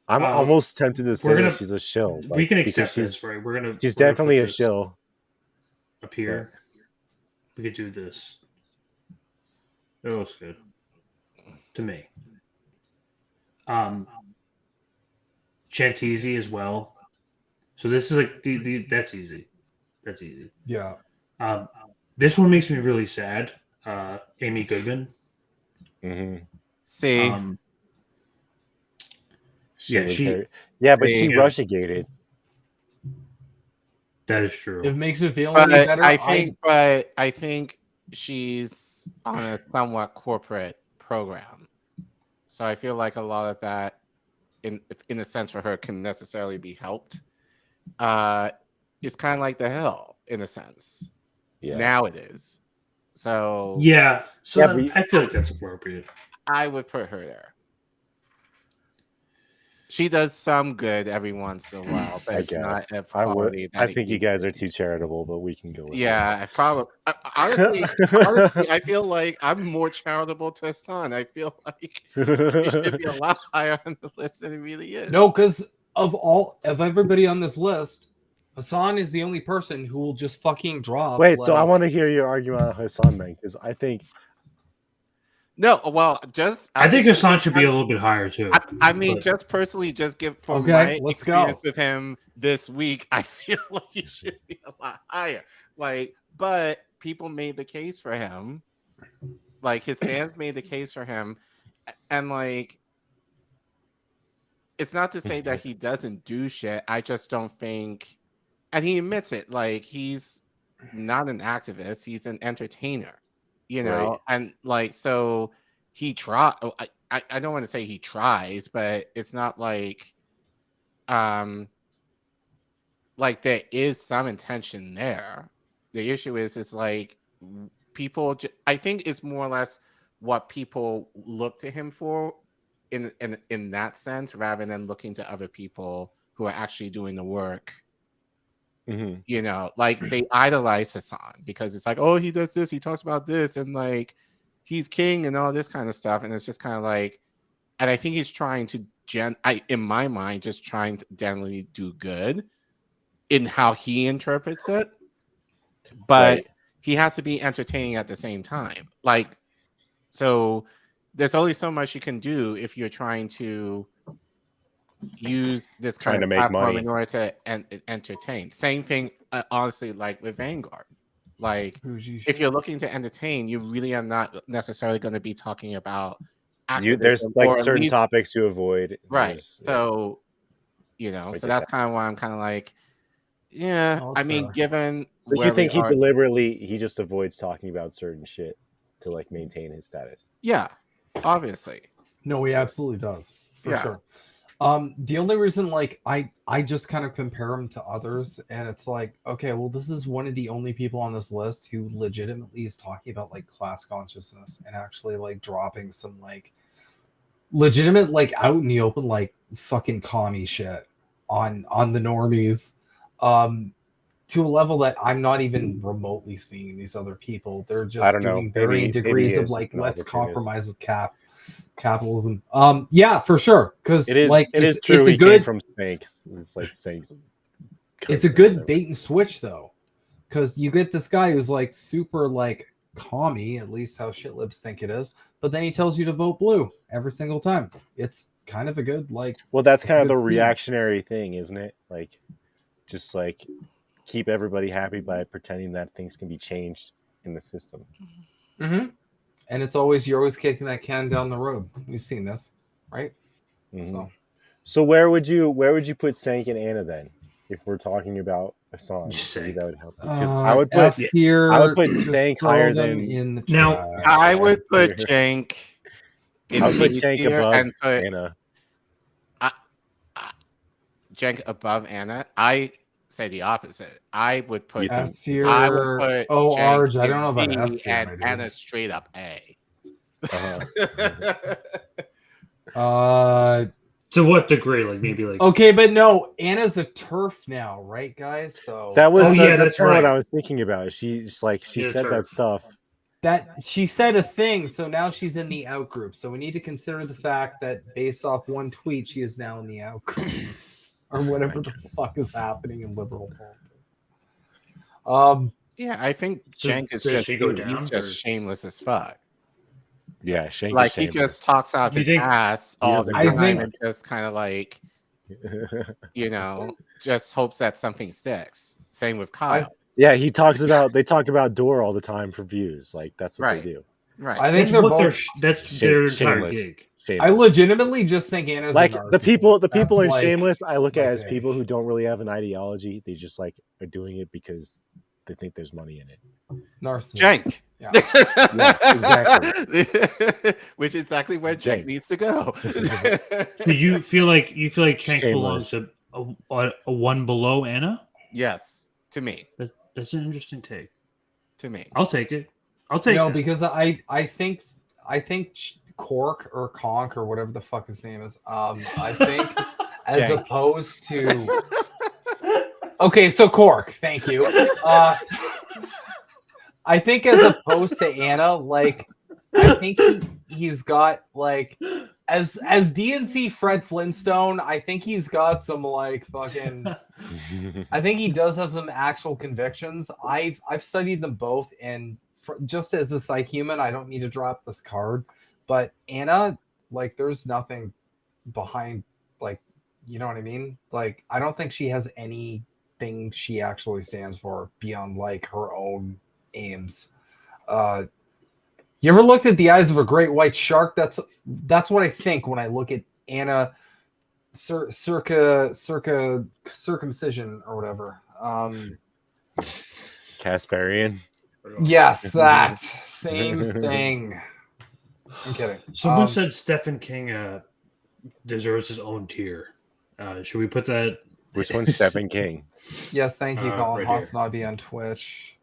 I'm almost tempted to say gonna- that she's a shill. We like, can because accept this, right? She's we're gonna definitely put a this shill. up here. We could do this. It looks good to me. Chantese as well. So this is like that's easy. That's easy. Yeah. This one makes me really sad. Amy Goodman. See, She was she. very, yeah, but she See. Russiagated. That is true. If it makes it feel any better, but I think she's on a somewhat corporate program, so I feel like a lot of that, in a sense, for her, can necessarily be helped. It's kind of like the Hill, in a sense. Yeah. Now it is. So yeah. So Yeah, I feel like that's appropriate. I would put her there. She does some good every once in a while, but I it's not guess of I would. quality. I think you guys are too charitable, but we can go with Yeah, I probably. Honestly, I feel like I'm more charitable to Hassan. I feel like he should be a lot higher on the list than he really is. No, because of everybody on this list, Hassan is the only person who will just fucking drop. Wait, so I want to hear your argument on Hassan then, because I think. No, well, just I think Hassan should be a little bit higher too. I mean, just personally, just give from my experience with him this week, I feel like he should be a lot higher. Like, but people made the case for him. Like, his fans made the case for him, and like, it's not to say that he doesn't do shit. I just don't think, and he admits it. Like, he's not an activist; he's an entertainer. You know, right. And like, so he I don't want to say he tries, but it's not like there is some intention there. The issue is like people. I think it's more or less what people look to him for in that sense, rather than looking to other people who are actually doing the work. Mm-hmm. You know, like they idolize Hassan because it's like, oh, he does this, he talks about this, and like he's king and all this kind of stuff. And it's just kind of like, and I think he's trying to in my mind, just trying to generally do good in how he interprets it. But right. He has to be entertaining at the same time. Like, so there's only so much you can do if you're trying to use this kind of platform in order to entertain. Same thing, honestly, like with Vanguard. Like, if you're looking to entertain, you really are not necessarily going to be talking about there's like certain topics to avoid. Right. So, you know, so that's kind of why I'm kind of like, yeah, I mean, given. So you think he just avoids talking about certain shit to like maintain his status? Yeah, obviously. No, he absolutely does. For sure. The only reason, like, I just kind of compare him to others, and it's like, okay, well, this is one of the only people on this list who legitimately is talking about like class consciousness and actually like dropping some like legitimate, like out in the open, like fucking commie shit on the normies, to a level that I'm not even remotely seeing these other people. They're just doing varying degrees of like, let's compromise with capitalism. Yeah, for sure, because it's true. It's a good from Snakes. It's like Snakes. It's a good bait and switch though, because you get this guy who's like super like commie, at least how shitlibs think it is, but then he tells you to vote blue every single time. It's kind of a good like. Well, that's kind of the reactionary thing, isn't it? Like, just like keep everybody happy by pretending that things can be changed in the system. Mm-hmm. And it's you're always kicking that can down the road. We've seen this, right? Mm-hmm. So where would you put Sank and Anna then, if we're talking about a song? That would help. Because I would put Sank higher than in the now. I would put Jank. I would put Jank above Anna. Jank above Anna. I say the opposite. I would put S tier. I would put Arj. I don't know about S tier. And Anna straight up A. To what degree? Like maybe like. Okay, but no, Anna's a turf now, right, guys? So that was that's right. What I was thinking about. She's like she said that stuff. That she said a thing, so now she's in the out group. So we need to consider the fact that based off one tweet, she is now in the out group. Or whatever the fuck is happening in liberal politics. Yeah, I think Jank is just shameless as fuck. Yeah, Shank like he just talks out his ass all the time and just kind of like just hopes that something sticks. Same with Kyle. Yeah, they talk about Door all the time for views. Like that's what they do. Right. I think That's they're what both. that's their entire Shameless. gig. I legitimately just think Anna's like a narcissist. the people in That's, Shameless. I look my at as take. people who don't really have an ideology. They just like are doing it because they think there's money in it. Narcissist. Jank. Yeah. Exactly. Which is exactly where Jank needs to go. So you feel like Chank Shameless. belongs to a one below Anna? Yes, to me. That's an interesting take. To me, I'll take it. I'll take No, that. because I think Cork or Conk or whatever the fuck his name is. I think as Jank. opposed to. Okay, so Cork, thank you. I think as opposed to Anna, like I think he's got like as DNC Fred Flintstone, I think he's got some like fucking I think he does have some actual convictions. I've studied them both, and just as a psych human, I don't need to drop this card, but Anna, like there's nothing behind, like, you know what I mean? Like I don't think she has anything she actually stands for beyond like her own aims. You ever looked at the eyes of a great white shark? That's what I think when I look at Anna circa circumcision or whatever. Casparian. Yes, that same thing. I'm kidding. Someone said Stephen King deserves his own tier. Should we put that? Which one's Stephen King? Yes, thank you, Colin right Hasnabi on Twitch.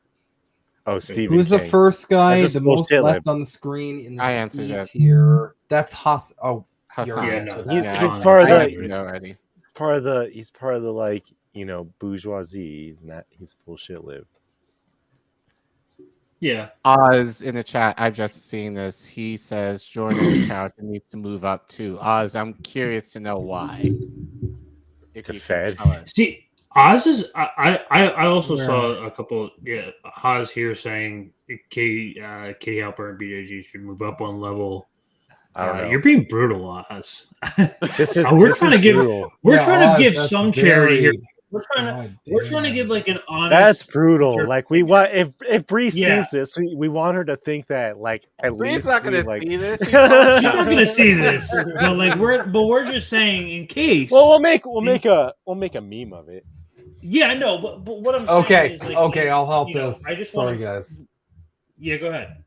Oh, Stephen Who's the King. first guy? That's The just most bullshit, left Lib. on the screen in the I answered C that. tier. That's Hass. Oh, Hassan. you're Yeah, right. no, He's that's part of fine. the already. he's part of the like, bourgeoisie. He's bullshit Lib. Yeah. Oz in the chat, I've just seen this. He says Jordan Charlton needs to move up too. Oz, I'm curious to know why. If To you can Fed? tell us. See, Oz is. I also Where? saw a couple. Yeah, Oz here saying Katie Halper and BJG should move up one level. I don't know. You're being brutal, Oz. This is we're this trying is to give. brutal. We're Yeah, trying Oz, to give that's some charity here. very- We're trying God to damn. give like an honest. That's brutal. Sure. Like we want if Bree Yeah. sees this, we want her to think that like at Bree's least not we, gonna like see this. She's not gonna see this, but like we're just saying in case. Well, we'll make a meme of it. Yeah, I know, but what I'm saying Okay, is like, okay, I'll help you know, this. I just Sorry, want. guys. Yeah, go ahead.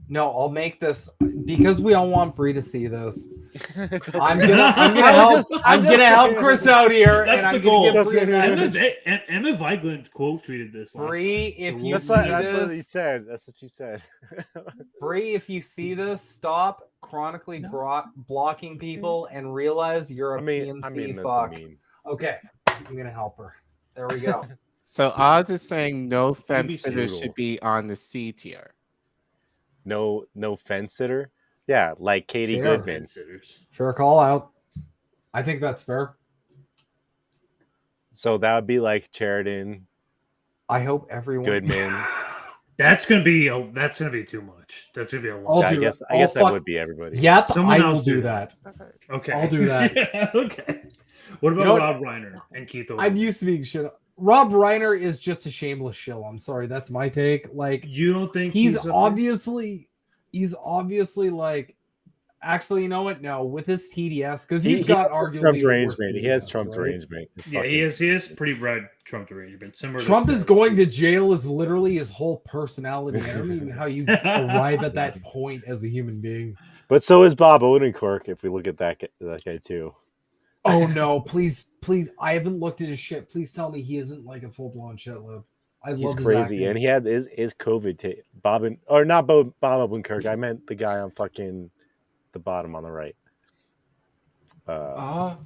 No, I'll make this because we all want Bree to see this. I'm I'm gonna help Chris out here, That's and the I'm gonna goal. give Bree a message. Emma Vigeland quote tweeted this. last Bree, time, if so you we'll That's see what he this, said. That's what he said. Bree, if you see this, stop chronically blocking people and realize you're a PMC fuck. Okay, I'm gonna help her. There we go. So Oz is saying no fence be sitters brutal. should be on the C tier. No fence sitter. Yeah, like Katie Fair. Goodman. Fair call out. I think that's fair. So that would be like Sheridan, I hope everyone. Goodman. That's gonna be too much. That's gonna be a I'll lot. do I guess it. I guess I'll that would be everybody. Yep, Someone I else will do do that. Okay, I'll do that. Yeah, okay. What about You know what? Rob Reiner and Keith Olbermann? I'm used to being shit. Rob Reiner is just a shameless shill. I'm sorry, that's my take. Like, You don't think he's up there? obviously like. Actually, you know what? No, with his TDS, because he's got arguably Trump the worst derangement. He has TDS, Trump right? derangement. Yeah, he has pretty broad Trump derangement. Similar to Trump is Star Wars. going to jail is literally his whole personality. I don't even know how you arrive at that point as a human being. But so is Bob Odenkirk. If we look at that guy too. Oh no! Please! I haven't looked at his shit. Please tell me he isn't like a full blown shit lib. He's love his crazy, acting. and he had his COVID tape. Bob Odenkirk. I meant the guy on fucking the bottom on the right. I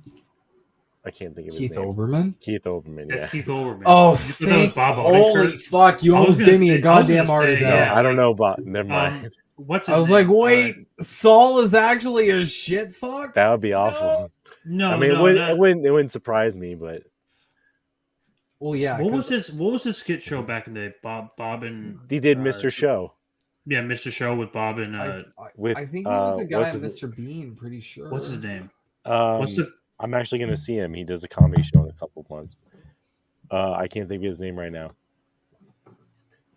can't think of his Keith name. Olbermann. Keith Olbermann. That's Yeah. Keith Olbermann. Oh, You thought that was Bob holy Odenkirk? fuck! You I was almost gonna gave me say- a I was goddamn gonna heart say, attack. yeah. I don't know, Bob. Never mind. What's his I was name? like, wait, Saul is actually a shit fuck. That would be awful. No, I mean, no, it wouldn't surprise me, but Well, yeah. What was his skit show back in the day? Bob and he did Mr. Show. Yeah, Mr. Show with Bob and with I think he was a guy what's on his Mr. Bean. Pretty sure. what's his name? Um, What's the I'm actually going to see him. He does a comedy show in a couple of months. I can't think of his name right now.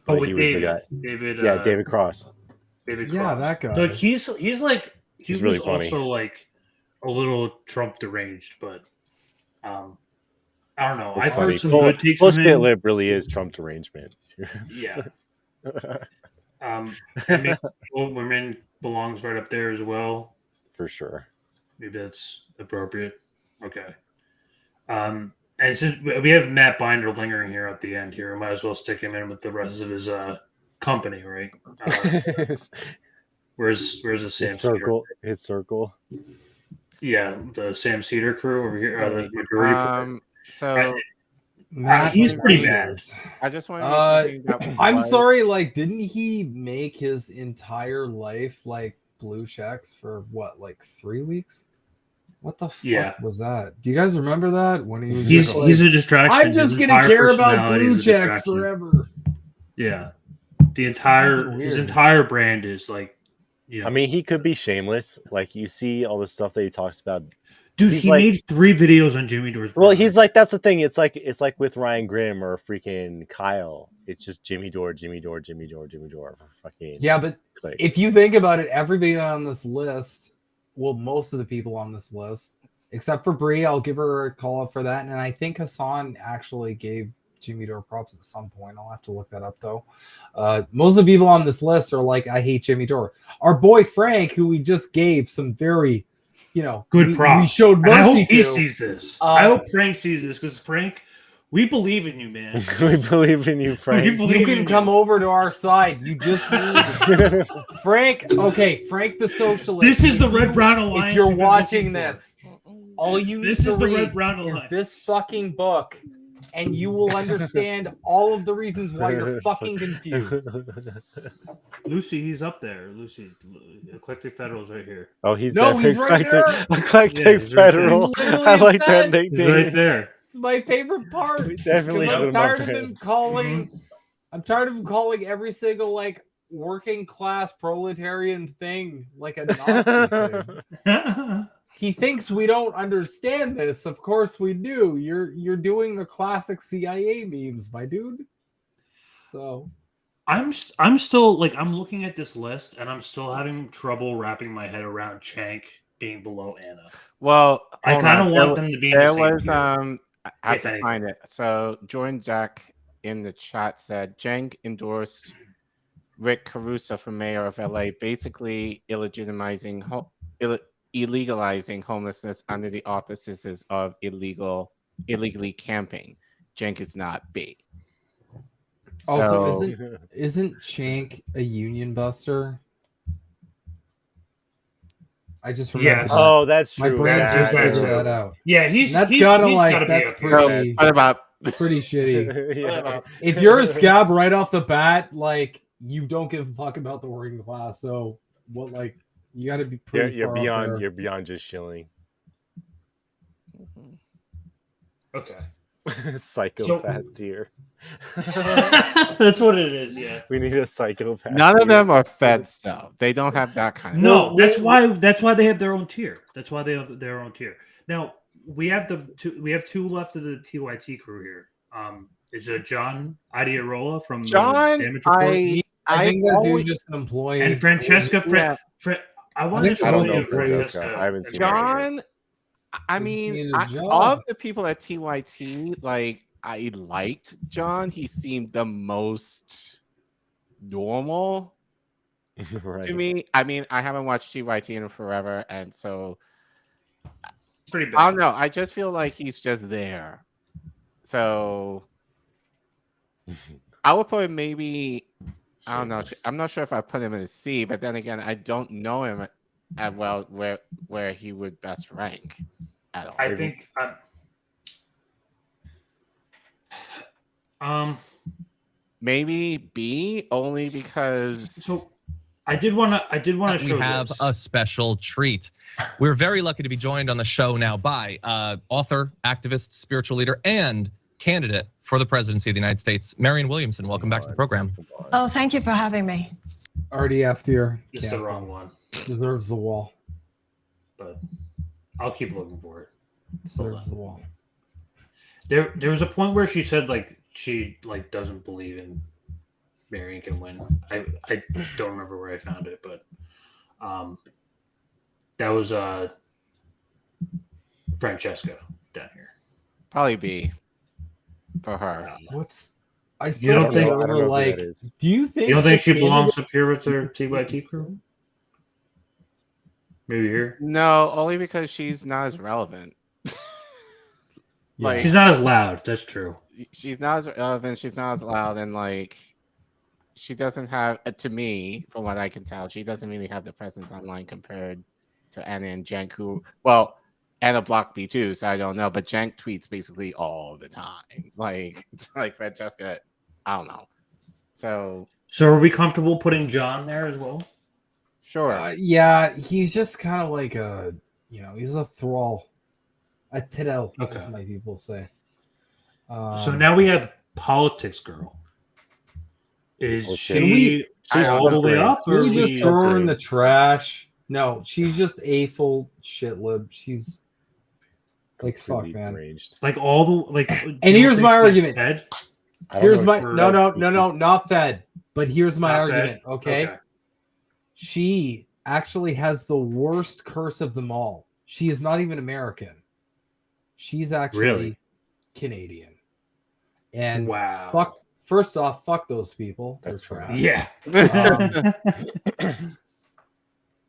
Oh, But with he was David. the guy. David. Yeah, David Cross. David Cross. Yeah, that guy. So he's like he He's was really funny. also like a little Trump deranged, but I don't know. It's I've funny. heard some good takes from Bullshit him. Lib really is Trump derangement. Yeah. And women belongs right up there as well. For sure. Maybe that's appropriate. Okay. And since we have Matt Binder lingering here at the end here, we might as well stick him in with the rest of his company, right? Where's the Sam circle? Cedar? His circle. Yeah, the Sam Cedar crew over here. The majority So he's pretty bad. I just wanted to I'm sorry, like, didn't he make his entire life like blue checks for what, like 3 weeks? What the fuck was that? Do you guys remember that when he was? He's a distraction. I'm just gonna care about blue checks forever. Yeah, his entire brand is like. Yeah. I mean, he could be shameless. Like, you see all the stuff that he talks about. Dude, he made 3 videos on Jimmy Dore's brother. Well, he's like, that's the thing. It's like with Ryan Grimm or freaking Kyle. It's just Jimmy Dore for fucking but clicks. if you think about it, everybody on this list, well, most of the people on this list, except for Brie, I'll give her a call out for that. And I think Hassan actually gave Jimmy Dore props at some point. I'll have to look that up though. Most of the people on this list are like, I hate Jimmy Dore. Our boy Frank, who we just gave some very, good props. We showed mercy. I hope he to. sees this. I hope Frank sees this because Frank, we believe in you, man. We believe in you, Frank. You can come over to our side. You just need Frank. Okay, Frank the Socialist. This is the Red Brown Alliance. If you're watching this, all you need this to is the read Red Brown Alliance. is this fucking book, and you will understand all of the reasons why you're fucking confused. Lucy, he's up there. Lucy, Eclectic Federal's right here. Oh, he's he's right there. Eclectic Federal. I like that nickname. He's right there. It's my favorite part. We definitely I'm put him tired up of there. him calling. I'm tired of him calling every single like working class proletarian thing like a Nazi thing. He thinks we don't understand this. Of course we do. You're doing the classic CIA memes, my dude. So I'm still like I'm looking at this list and I'm still having trouble wrapping my head around Chank being below Anna. Well, I kind of want them to be in the same tier, I have to find it. So Jordan Jack in the chat said Jenk endorsed Rick Caruso for mayor of LA, basically illegalizing homelessness under the auspices of illegally camping. Jenk is not B. Also, isn't Chank a union buster? I just remember. Yes. Oh, that's true. My brain just figured that out. Yeah, he's that's he's gotta gotta that's be up pretty. What about pretty shitty. Yeah. If you're a scab right off the bat, like you don't give a fuck about the working class. So what? Like you got to be pretty. You're far up beyond. there. You're beyond just chilling. Okay. Psychopath tier. That's what it is. Yeah. We need a psychopath. None of tier. them are feds though. They don't have that kind of. No, that's why they have their own tier. That's why they have their own tier. Now we have two left of the TYT crew here. Is it John Idearola from John? Damage Report? I think that dude's just an employee. And Francesca. I want to I show don't know you Francesca. I haven't seen her. John. I mean, of the people at TYT, like I liked John. He seemed the most normal Right. to me. I mean, I haven't watched TYT in forever, and so pretty bad. I don't know. I just feel like he's just there. So I would put him maybe. I don't know. I'm not sure if I put him in a C, but then again, I don't know him as well where he would best rank at all. I think. Maybe B only because. So I did want to show. We have this. a special treat. We're very lucky to be joined on the show now by author, activist, spiritual leader, and candidate for the presidency of the United States, Marianne Williamson. Welcome back to the program. Oh, thank you for having me. RDF tier. Just the wrong one. Deserves the wall. But I'll keep looking for it. Serves the wall. There was a point where she said like she like doesn't believe in Marion can win. I don't remember where I found it, but that was Francesca down here. Probably B for her. What's I You still don't think- over, I don't know who like, that is. do you think You don't think the she belongs candidate- up here with her TYT crew? Maybe here. No, only because she's not as relevant. She's not as loud. That's true. She's not as relevant. She's not as loud, and like, she doesn't have, to me, from what I can tell, she doesn't really have the presence online compared to Anna and Jenk, who, well, Anna blocked me too, so I don't know. But Jenk tweets basically all the time, like Francesca. I don't know. So are we comfortable putting John there as well? Sure. Yeah, he's just kind of like a, he's a thrall, a tiddle, as my people say. So now we have politics girl. Is she all the way up, or we is just she throw her in the trash? No, she's just a full shit lib. She's like, fuck, man. like all the like? And here's my argument. Fed? Here's my no, not fed. But here's my Not argument. fed? Okay? She actually has the worst curse of them all. She is not even American. She's actually Really? Canadian. And wow. First off, fuck those people. They're trash. Yeah.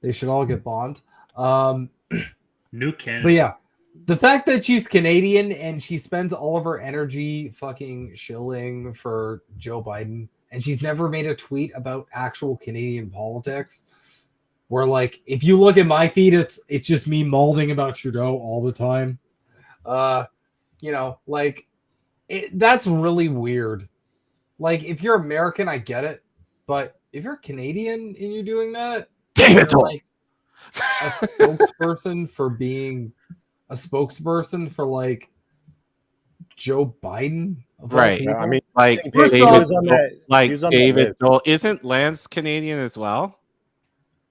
They should all get bombed. New Canada. But yeah, the fact that she's Canadian and she spends all of her energy fucking shilling for Joe Biden, and she's never made a tweet about actual Canadian politics. Where, like, if you look at my feed, it's just me molding about Trudeau all the time. That's really weird. Like, if you're American, I get it, but if you're Canadian and you're doing that, you're like a spokesperson for being a spokesperson for like Joe Biden, of all Right. people? I mean, like David Dole. Isn't Lance Canadian as well?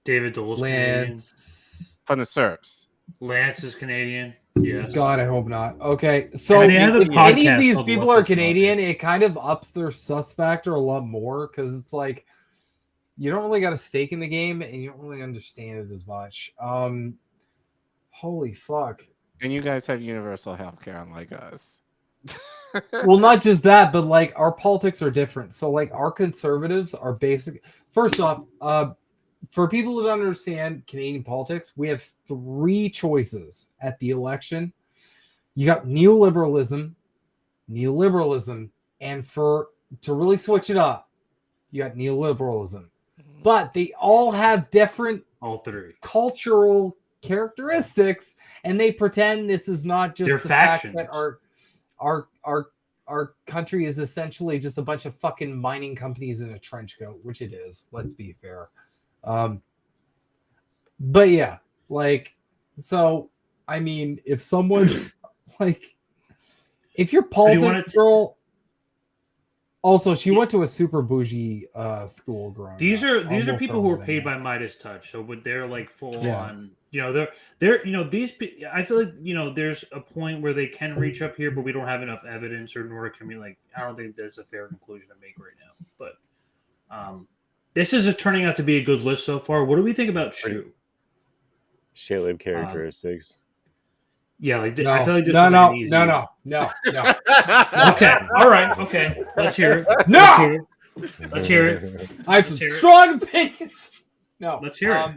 David Dole's Lance from the Serps. Lance is Canadian. Yes. God, I hope not. Okay, so I mean, they have a if any podcast of these called people What are the Fuck. Canadian, it kind of ups their sus factor a lot more because it's like you don't really got a stake in the game and you don't really understand it as much. Holy fuck. And you guys have universal health care, unlike us. Well, not just that, but like our politics are different. So like our conservatives are basic. First off, for people who don't understand Canadian politics, we have three choices at the election. You got neoliberalism, and to really switch it up, you got neoliberalism. But they all have different cultural characteristics, and they pretend this is not just They're the factions. fact that our country is essentially just a bunch of fucking mining companies in a trench coat, which it is. Let's be fair. But yeah, like, so I mean, if someone's like, if your politics girl, also she went to a super bougie school growing These up. are people who are paid by Midas Touch, so would they're like full Yeah. on, they're these. I feel like there's a point where they can reach up here, but we don't have enough evidence, or nor can we I don't think that's a fair conclusion to make right now. But this is turning out to be a good list so far. What do we think about Shu? Shit-lib characteristics. Yeah, like No, I feel like this no, is no, an easy. no. Okay, all right, okay. Let's hear it. No! Let's hear it. I have some Let's hear it. strong opinions. No, Let's hear it.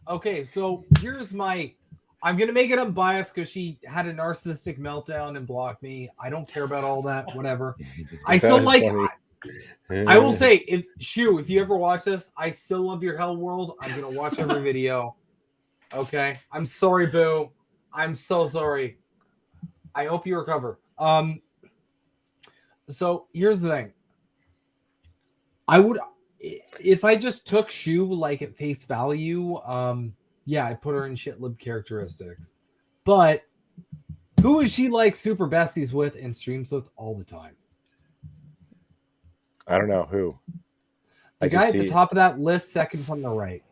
Okay, so here's my. I'm gonna make it unbiased because she had a narcissistic meltdown and blocked me. I don't care about all that. Whatever. I still That is like. funny. I will say, if you ever watch this, I still love your Hell World. I'm gonna watch every video. Okay, I'm sorry, Boo. I'm so sorry. I hope you recover. So here's the thing. I would, if I just took Shu like at face value, yeah, I'd put her in shitlib characteristics. But who is she like super besties with and streams with all the time? I don't know who. The guy at the top of that list, second from the right.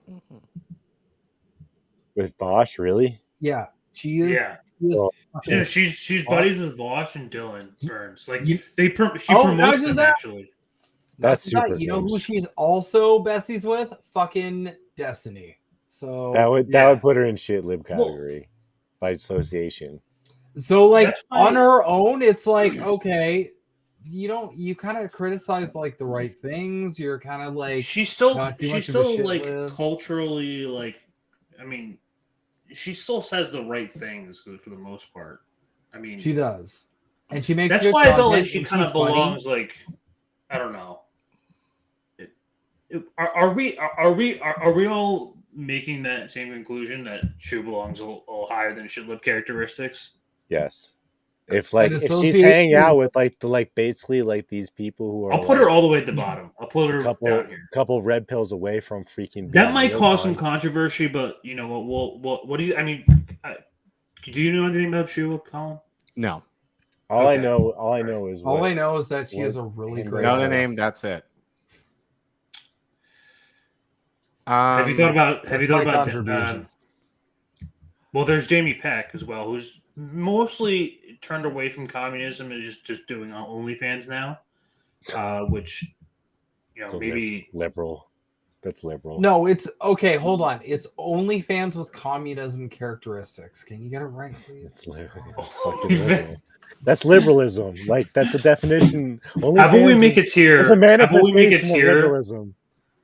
With Bosch, really? Yeah, she is. Yeah. Well, She's buddies with Vosh and Dylan Burns. Like You- she not promotes just them that. actually. That's Not super. You know who cringe. she's also besties with? Fucking Destiny. So That would Yeah. put her in shit lib category by association. So like That's why- on her own, it's like, okay, you kind of criticize like the right things. You're kind of like she's still not too she's much of a still shit like lib. culturally like, I mean, she still says the right things for the most part. I mean, She does, and she makes. that's good why I felt like content, she and kind of she's funny. belongs. Like, I don't know. Are we all making that same conclusion that Shu belongs a little higher than shit lib characteristics? Yes. If like And if she's association- hanging out with like basically like these people who are I'll put her all the way at the bottom. I'll put her down here. couple red pills away from freaking. That being might nailed cause on. some controversy, but you know what? What do you? I mean, do you know anything about Shu, Colin? No. All I Okay. know is All what- I know is that she what has a really Hamburg great. Know the has. name. That's it. Have you thought about? Have you that's thought my about? contribution. Well, there's Jamie Peck as well, who's mostly turned away from communism and is just doing OnlyFans now, which So maybe liberal. That's liberal. No, it's okay. Hold on. It's OnlyFans with communism characteristics. Can you get it right, please? It's liberal. It's fucking liberal. That's liberalism. Like that's a definition. How about we OnlyFans make a tier? It's a How about we make a manifestation of tier? liberalism.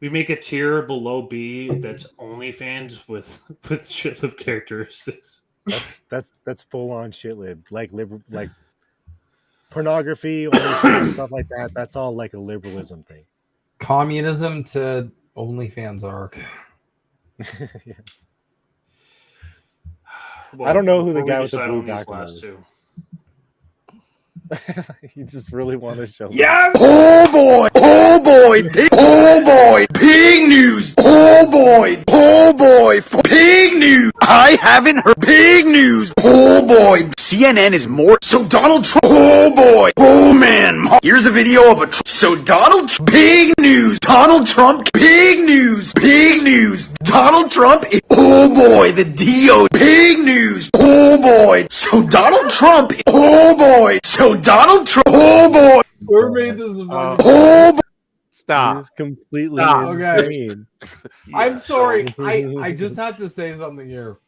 We make a tier below B that's OnlyFans with shit lib characteristics. That's full on shit lib. Like pornography, OnlyFans, stuff like that. That's all like a liberalism thing. Communism to OnlyFans arc. Yeah. Well, I don't know who the before we guy with the decide blue on these background last is. two. You just really want to show. Yes! Oh boy! Oh boy! Oh boy! Pig news! Oh boy! Oh boy! Pig news! I haven't heard pig news! Oh boy! CNN is more. So Donald Trump. Oh boy! Oh man! Here's a video of a. So Donald. Pig news! Donald Trump. Pig news! Pig news! Donald Trump. Oh boy! The DO. Pig news! Oh boy! So Donald Trump. Oh boy! So Donald Trump. Oh boy! Whoever made this is Oh boy! Stop. It's completely Stop. insane. I'm sorry. so- I just have to say something here.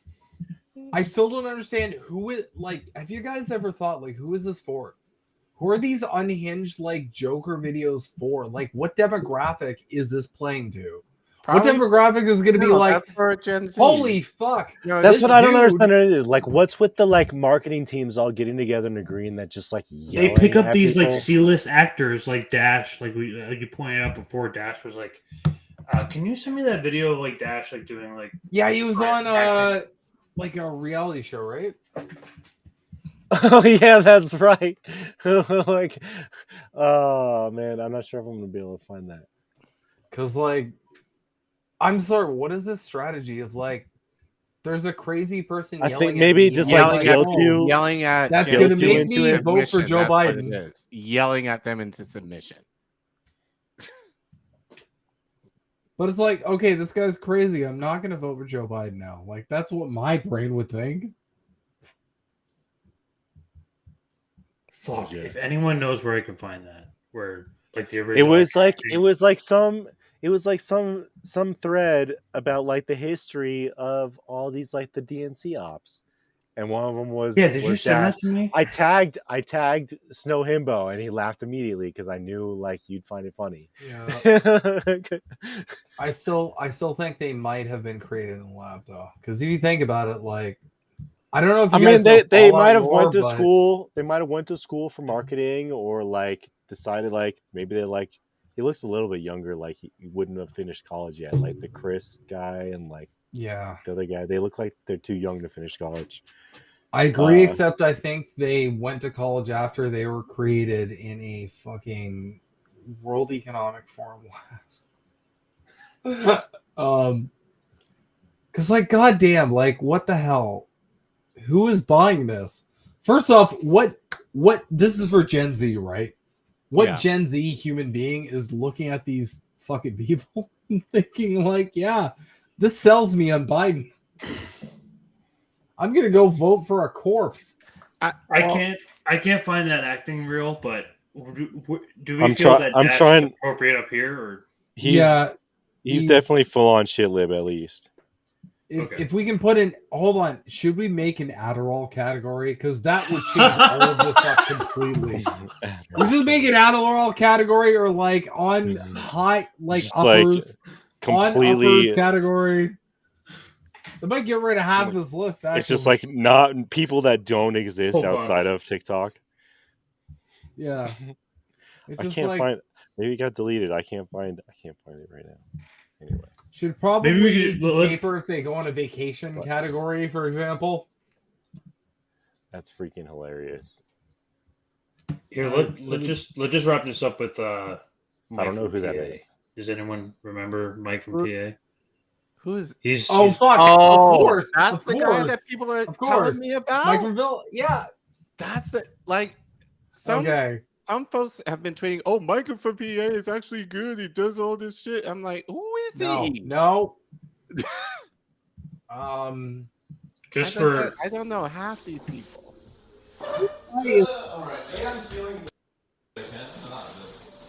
I still don't understand who it like. Have you guys ever thought like who is this for? Who are these unhinged like Joker videos for? Like, what demographic is this playing to? Probably- What demographic is going to be No, like? that's for Gen Z. Holy fuck! You know, That's this what I don't dude- understand. Like, what's with the like marketing teams all getting together and agreeing that just like They yelling pick up at these like people? C-list actors like Dash, like you pointed out before. Dash was like, "Can you send me that video of like Dash like doing like?" Yeah, he was on acting? like a reality show, right? Oh yeah, that's right. Like, oh man, I'm not sure if I'm gonna be able to find that. Because like, I'm sorry. What is this strategy of like? There's a crazy person. I Yelling think maybe at me just on like my guilt phone. you. Yelling at That's Gen gonna Z make into me vote for submission, Joe that's what Biden. it is. Yelling at them into submission. But it's like, okay, this guy's crazy. I'm not gonna vote for Joe Biden now. Like that's what my brain would think. Fuck! Yeah. If anyone knows where I can find that, where like the original, It was like some thread about like the history of all these like the DNC ops, and one of them was Yeah, did you was send that Dash. to me? I tagged Snow Himbo, and he laughed immediately because I knew like you'd find it funny. Yeah. I still think they might have been created in the lab though, because if you think about it, like I don't know if you I mean, guys know they Fallout might have lore, went to but- school. They might have went to school for marketing, or like decided like maybe they like. He looks a little bit younger, like he wouldn't have finished college yet. Like the Chris guy and like Yeah, the other guy, they look like they're too young to finish college. I agree. Uh, Except I think they went to college after they were created in a fucking World Economic Forum lab. Because like, goddamn, like, what the hell? Who is buying this? First off, what? This is for Gen Z, right? What Yeah. Gen Z human being is looking at these fucking people and thinking like, yeah, this sells me on Biden. I'm gonna go vote for a corpse. I can't find that acting reel, but do we I'm feel try- that I'm Dash trying- is appropriate up here? Or He's definitely full on shit lib at least. If we can put in, hold on, should we make an Adderall category? Because that would change all of this up completely. We just make an Adderall category, or like on high, like Just uppers, completely on uppers category. They might get rid of half this list. Actually. It's just like not people that don't exist Hold on. outside of TikTok. Yeah. It's I just can't like, find. Maybe it got deleted. I can't find it right now. Anyway, should probably Maybe we use could- the paper if they go on a vacation category, for example. that's freaking hilarious. Here, let's just wrap this up with. I don't know who that is. Does anyone remember Mike from PA? Who's he's? Oh he's- fuck! Oh, of course, that's of the course. guy that people are Of course. telling me about. Mike from Bill. Yeah. That's the like some folks have been tweeting. Oh, Michael from PA is actually good. He does all this shit. I'm like, who is he? No. Just I don't know half these people. All right. Maybe I'm feeling.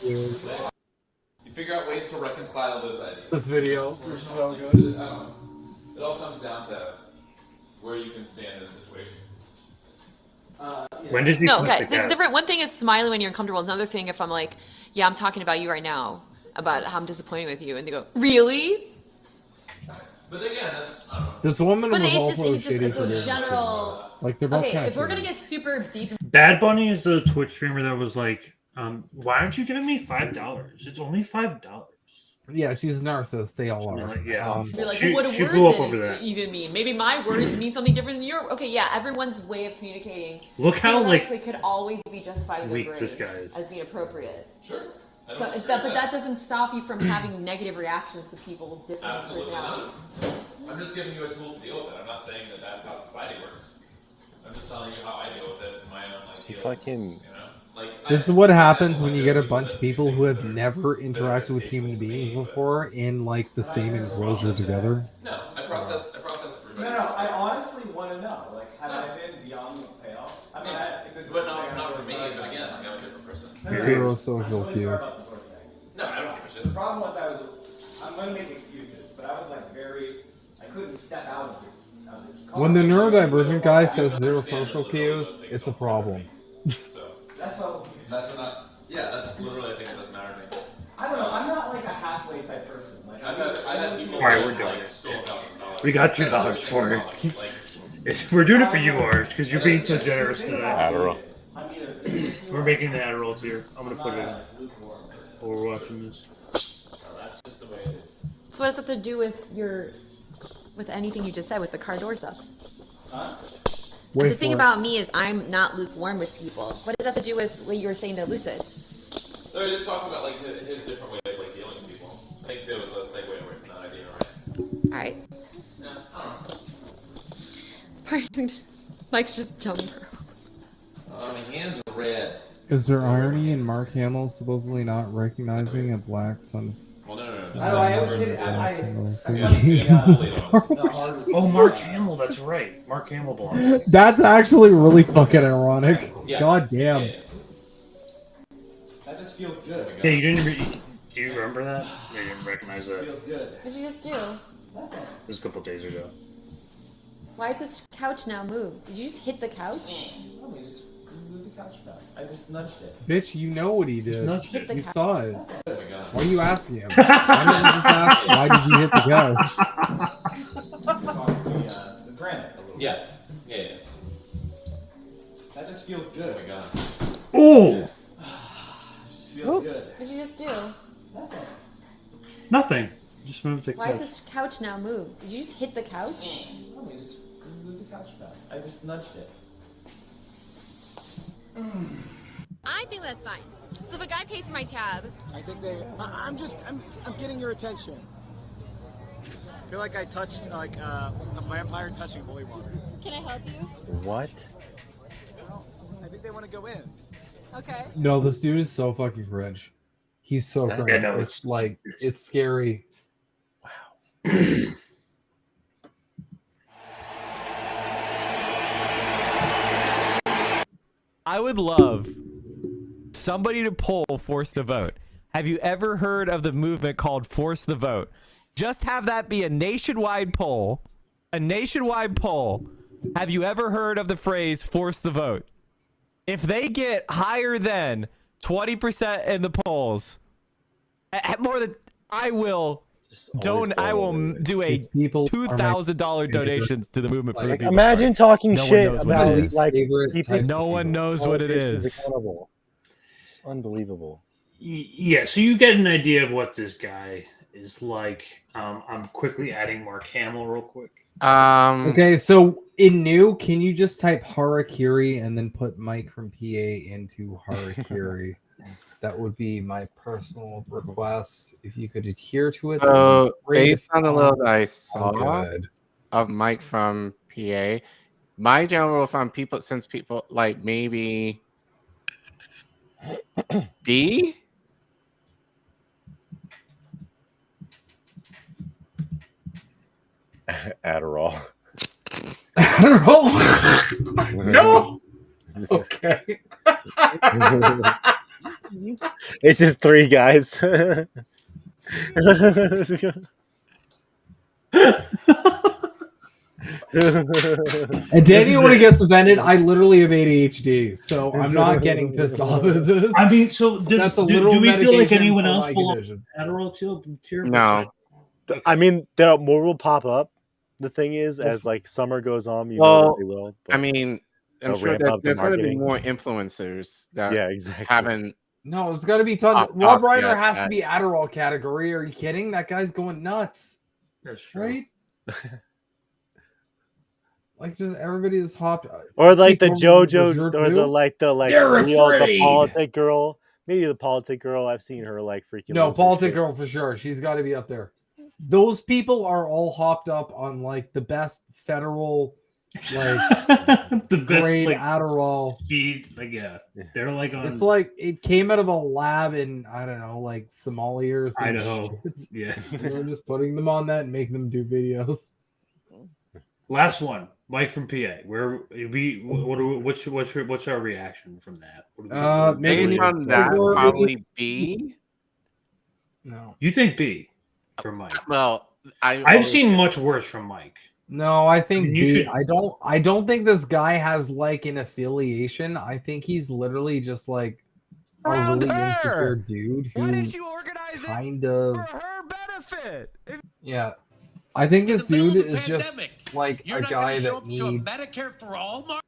You figure out ways to reconcile those ideas. This video. This is so good. I don't know. It all comes down to where you can stand in a situation. When does he? No, put okay. the There's cat- different. One thing is smiling when you're uncomfortable. Another thing, if I'm like, yeah, I'm talking about you right now, about how I'm disappointed with you, and they go, really? But again, that's I don't know. This woman But was it's also just shitty it's for a doing general. this. Like they're both Okay, kind if of we're gonna get super deep. Bad Bunny is the Twitch streamer that was like, why aren't you giving me $5? It's only $5. Yeah, she's a narcissist. They all are. Yeah. Be like, She- what do she words blew up in over it that. even mean? Maybe my words mean something different than your. Okay, yeah, everyone's way of communicating. Look how, like, theoretically could always be justified in their weak this brain guy is. as being appropriate. Sure. I don't So, disagree but with that doesn't stop you from having negative reactions to people's different Absolutely personalities. not. I'm just giving you a tool to deal with it. I'm not saying that that's how society works. I'm just telling you how I deal with it in my own like. He fucking. You know, like This is what happens when you get a bunch of people who have never interacted with human beings before in like the same enclosure together. No, I process everybody's. No, I honestly want to know. Like, had I been beyond the pale? I mean, but not for me. But again, like I'm a different person. Zero social cues. No, I don't give a shit. The problem was I'm going to make excuses, but I was like I couldn't step out of it. When the neurodivergent guy says zero social cues, it's a problem. That's what. That's not. Yeah, that's literally a thing that doesn't matter to me. I don't know. I'm not like a halfway type person. Like I've had people. All right, we're doing it. We got $2 for it. We're doing it for you, Ars, because you're being so generous today. Adderall. We're making the Adderall here. I'm gonna put it in while we're watching this. That's just the way it is. So what does that have to do with with anything you just said with the car door stuff? Huh? Wait The thing for it. about me is I'm not lukewarm with people. What does that have to do with what you were saying to Lucid? No, we're just talking about like his different way of like dealing with people. I think there was a segue away from that idea, right? All right. Yeah, I don't know. Mike's just telling her. My hands are red. Is there irony in Mark Hamill supposedly not recognizing a black son? Well, no. I always did. Oh, Mark Hamill, that's right. Mark Hamill belongs. That's actually really fucking ironic. Yeah. God damn. Yeah. That just feels good. Yeah, you didn't. Do you remember that? Yeah, you didn't recognize that. Feels good. What did you just do? Nothing. It was a couple days ago. Why is this couch now moved? Did you just hit the couch? No, we just moved the couch back. I just nudged it. Bitch, you know what he did. Hit the You couch. saw it. Oh my god. Why are you asking him? Why didn't you just ask, why did you hit the couch? The granite. Yeah. That just feels good. Oh my god. Oh, Just feels good. What did you just do? Nothing. nothing. Just moved the Why is couch. this couch now moved? Did you just hit the couch? No, we just moved the couch back. I just nudged it. I think that's fine. So if a guy pays for my tab, I think I'm getting your attention. I feel like I touched like a vampire touching holy water. can I help you? What? I think they want to go in. Okay. No, this dude is so fucking cringe. He's so Yeah, cringe. no, It's like, it's scary. I would love somebody to poll Force the Vote. Have you ever heard of the movement called Force the Vote? Just have that be a nationwide poll. A nationwide poll. Have you ever heard of the phrase Force the Vote? If they get higher than 20% in the polls, at more than I will do a $2,000 donations to the movement for the people. Imagine talking No one shit knows what about it is. like Favorite No one knows what it politicians is. accountable. It's unbelievable. Yeah, so you get an idea of what this guy is like. I'm quickly adding Mark Hamill real quick. Okay, so in new, can you just type Harakiri and then put Mike from PA into Harakiri? That would be my personal request. If you could adhere to it. So great. based on the little that I Oh, saw good. of Mike from PA, my general rule from people, since people like maybe B. Adderall. Adderall? No. Okay. It's just three guys. And Daniel, when he gets offended, I literally have ADHD, so I'm not getting pissed off at this. I mean, so That's a do little we feel like medication anyone for else my belongs condition. Adderall tier? No. I mean, more will pop up. The thing is, as like summer goes on, you know Well, that they will. I mean, I'm they'll sure ramp that up the there's going to be marketing. more influencers that Yeah, exactly. haven't. No, it's got to be tons. Opt Rob out Reiner yet, has that- to be Adderall category. Are you kidding? That guy's going nuts. That's true. Right? Like just everybody is hopped. Or like the People remember JoJo, or too? the like They're real, the afraid! politic girl. Maybe the politic girl. I've seen her like freaking. No, lose her politic shit. girl for sure. She's got to be up there. Those people are all hopped up on like the best federal, like the best grade like, Adderall. speed. Like yeah, they're like on. It's like it came out of a lab in I don't know, like Somalia or some Idaho. shit. Yeah, They're just putting them on that and making them do videos. Last one, Mike from PA. Where we what's our reaction from that? Based on that, probably B. No, you think B for Mike? Well, I've seen much worse from Mike. No, I think I mean, you B. should- I don't think this guy has like an affiliation. I think he's literally just like a really insecure dude who kind of benefit. yeah. I think this dude is just like a guy that needs Medicare for all.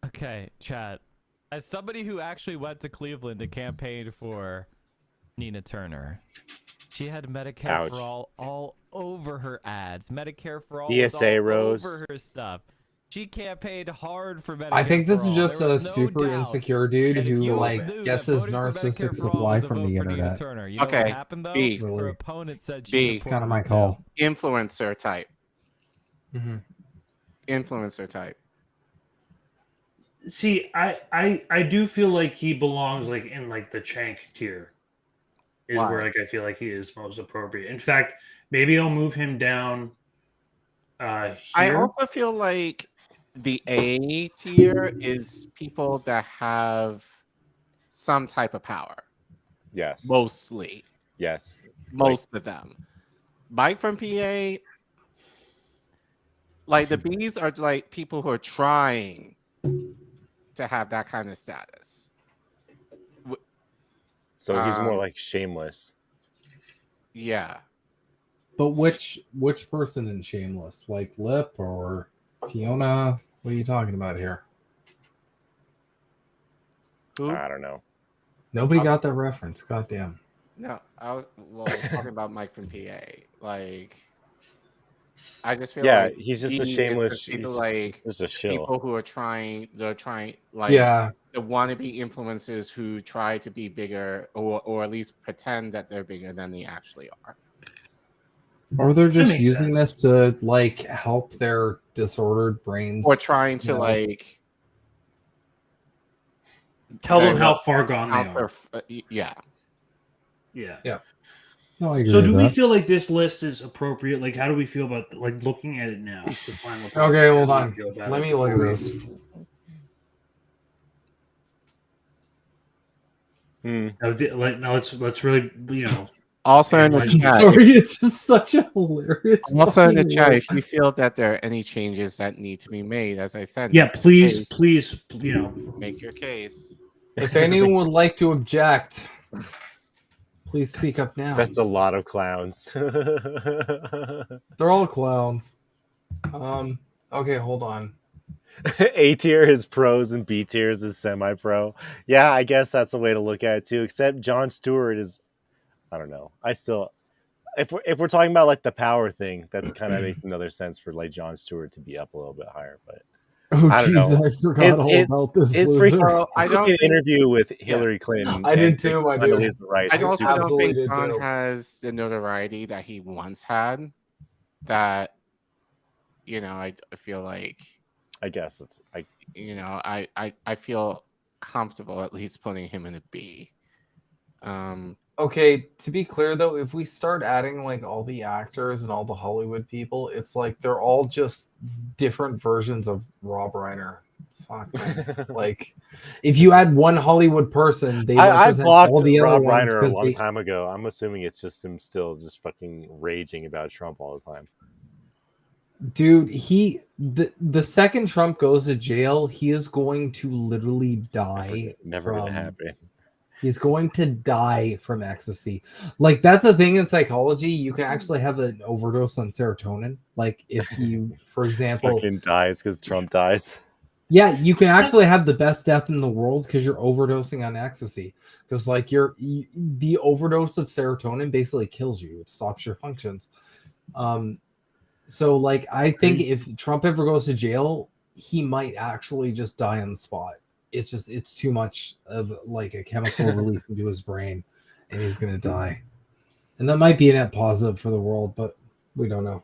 Okay, chat. As somebody who actually went to Cleveland to campaign for Nina Turner, she had Medicare Ouch. for all over her ads. Medicare for all ESA was all Rose. over her stuff. She campaigned hard for Medicare. I think this for is all. just There a was no super doubt. insecure dude And if who you like knew gets that his voting for narcissistic Medicare for all supply was a from vote the for Nina internet. Turner. You know Okay, what happened though? B. Her opponent said she B. It's kind of my supported call. Influencer type. Mm-hmm. Influencer type. See, I do feel like he belongs like in like the Chank tier. Is Why? where like I feel like he is most appropriate. In fact, maybe I'll move him down. I Here. also feel like the A tier is people that have some type of power. Yes. Mostly. Yes. Most of them. Mike from PA, like the B's are like people who are trying to have that kind of status. So he's more like shameless. Yeah. But which person in Shameless? Like Lip or Fiona? What are you talking about here? Who? I don't know. Nobody got that reference. Goddamn. No, I was talking about Mike from PA. Like, I just feel Yeah, like he's just a he is shameless. He's He's like just a shill. people who are trying. They're trying like Yeah. the wannabe influencers who try to be bigger or at least pretend that they're bigger than they actually are. Or they're just makes using sense. this to like help their disordered brains. Or trying to No. like Tell them uh, how far gone they out are. yeah. Yeah. Yeah. No, I agree So do with we that. feel like this list is appropriate? Like, how do we feel about like looking at it now? The final Okay, hold how do on. we feel about Let it me look at before we- this. Hmm. Now let's really Also in the analyze this. chat, Sorry, it's just such a hilarious. also in the fucking chat, word. if you feel that there are any changes that need to be made, as I said, Yeah, make your case. please, Make your case. If anyone would like to object, please speak up now. That's a lot of clowns. They're all clowns. Okay, hold on. A tier is pros and B tiers is semi-pro. Yeah, I guess that's the way to look at it too. Except Jon Stewart is, I don't know. I still, if we're talking about like the power thing, that's kind of makes another sense for like Jon Stewart to be up a little bit higher. But Oh, I don't jeez, know. I forgot all about this loser. I don't an think- interview with Hillary Clinton. I did too, my dude. Condoleezza Rice. I also don't absolutely think did John too. has the notoriety that he once had. That, I feel like, I guess it's I feel comfortable at least putting him in a B. Okay, to be clear though, if we start adding like all the actors and all the Hollywood people, it's like they're all just different versions of Rob Reiner. Fuck, man. Like, if you add one Hollywood person, they I represent blocked all the Rob other ones Reiner a because long they. time ago. I'm assuming it's just him still just fucking raging about Trump all the time. Dude, the second Trump goes to jail, he is going to literally die. Never gonna happen. He's going to die from ecstasy. Like, that's a thing in psychology. You can actually have an overdose on serotonin. Like, if you, for example, Fucking dies because Trump dies. yeah, you can actually have the best death in the world because you're overdosing on ecstasy. Because like the overdose of serotonin basically kills you. It stops your functions. So like I think if Trump ever goes to jail, he might actually just die on the spot. It's too much of like a chemical release into his brain, and he's gonna die. And that might be a net positive for the world, but we don't know.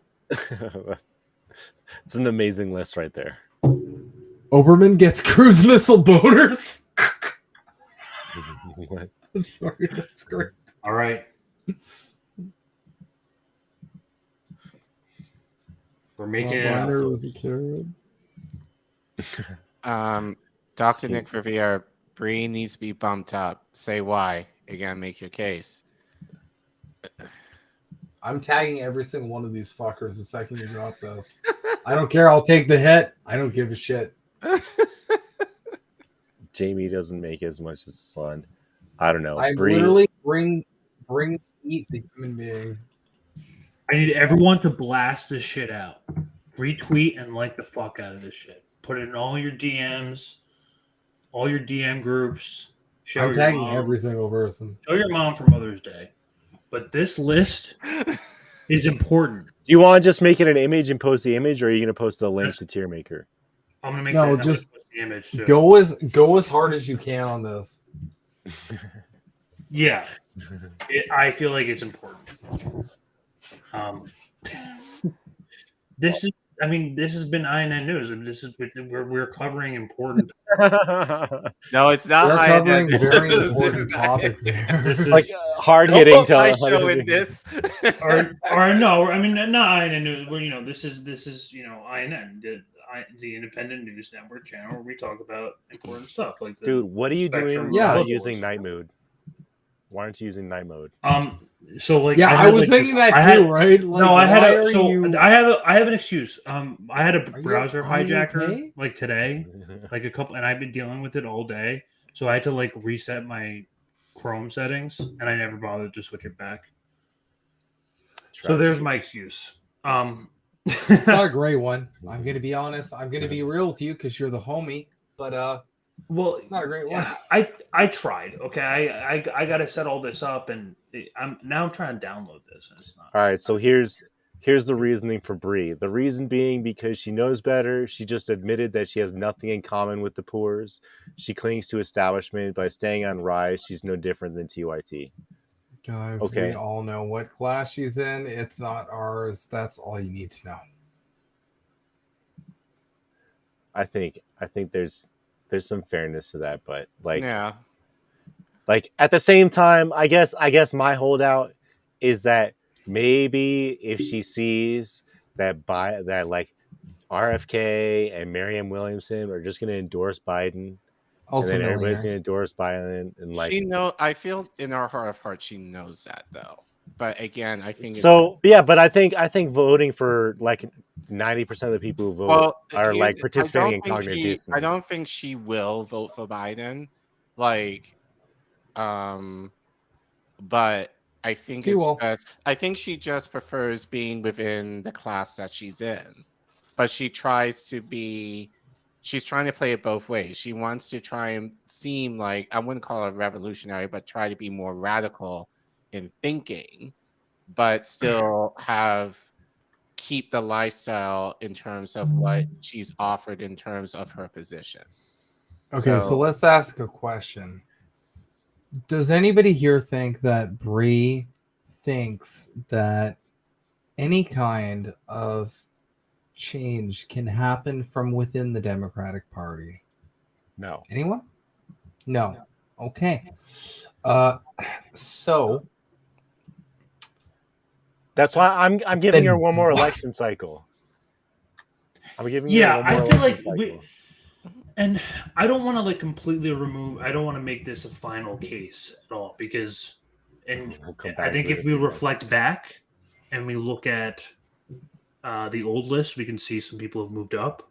It's an amazing list right there. Oberman gets cruise missile boners. What? I'm sorry, that's great. All right. We're making it out. Reiner was a kid. Dr. Nick Revere, Bree needs to be bumped up. Say why. Again, make your case. I'm tagging every single one of these fuckers the second you drop this. I don't care. I'll take the hit. I don't give a shit. Jamie doesn't make as much as son. I don't know. I Bree, literally bring eat the human being. I need everyone to blast this shit out. Retweet and like the fuck out of this shit. Put it in all your DMs, all your DM groups. I'm tagging every single person. Show your mom for Mother's Day. But this list is important. do you want to just make it an image and post the image, or are you going to post the link to Tier Maker? I'm gonna make No, that just the image too. go as hard as you can on this. Yeah, I feel like it's important. This has been INN News. We're covering important. No, it's not. We're covering INN. very This important is topics there. This is Like hard hitting. Don't put my show in this. or no, I mean not INN News. Well, this is INN, the Independent News Network channel where we talk about important stuff like the Dude, what are you doing? spectrum Not of using levels. night mode. Why aren't you using night mode? So like Yeah, I was thinking that too, right? Like, no, I why are you- I have an excuse. I had a browser are you hijacker okay? like today, like a couple, and I've been dealing with it all day. So I had to like reset my Chrome settings, and I never bothered to switch it back. So there's my excuse. It's not a great one. I'm gonna be honest. I'm gonna be real with you because you're the homie. But well, not a great one. I tried. Okay, I got to set all this up, and I'm trying to download this, and it's not. All right, so here's the reasoning for Bree. The reason being because she knows better. She just admitted that she has nothing in common with the poors. She clings to establishment by staying on Rise. She's no different than TYT. Guys, Okay. we all know what class she's in. It's not ours. That's all you need to know. I think there's some fairness to that, but like Yeah. like at the same time, I guess my holdout is that maybe if she sees that like RFK and Marianne Williamson are just going to endorse Biden, Also and then everybody's millionaires. gonna endorse Biden and like. I feel in her heart of hearts she knows that though. But again, I think So yeah, but I think voting for like 90% of the people who vote are like participating in cognitive dissonance. I don't think she will vote for Biden. Like, but I think I think she just prefers being within the class that she's in. But she's trying to play it both ways. She wants to try and seem like, I wouldn't call her revolutionary, but try to be more radical in thinking, but still keep the lifestyle in terms of what she's offered in terms of her position. Okay, so let's ask a question. Does anybody here think that Bree thinks that any kind of change can happen from within the Democratic Party? No. Anyone? No. Okay. So that's why I'm giving her one more election cycle. I'm giving her one more I feel like cycle. and I don't want to like completely remove. I don't want to make this a final case at all because, and I think if we reflect back and we look at the old list, we can see some people have moved up.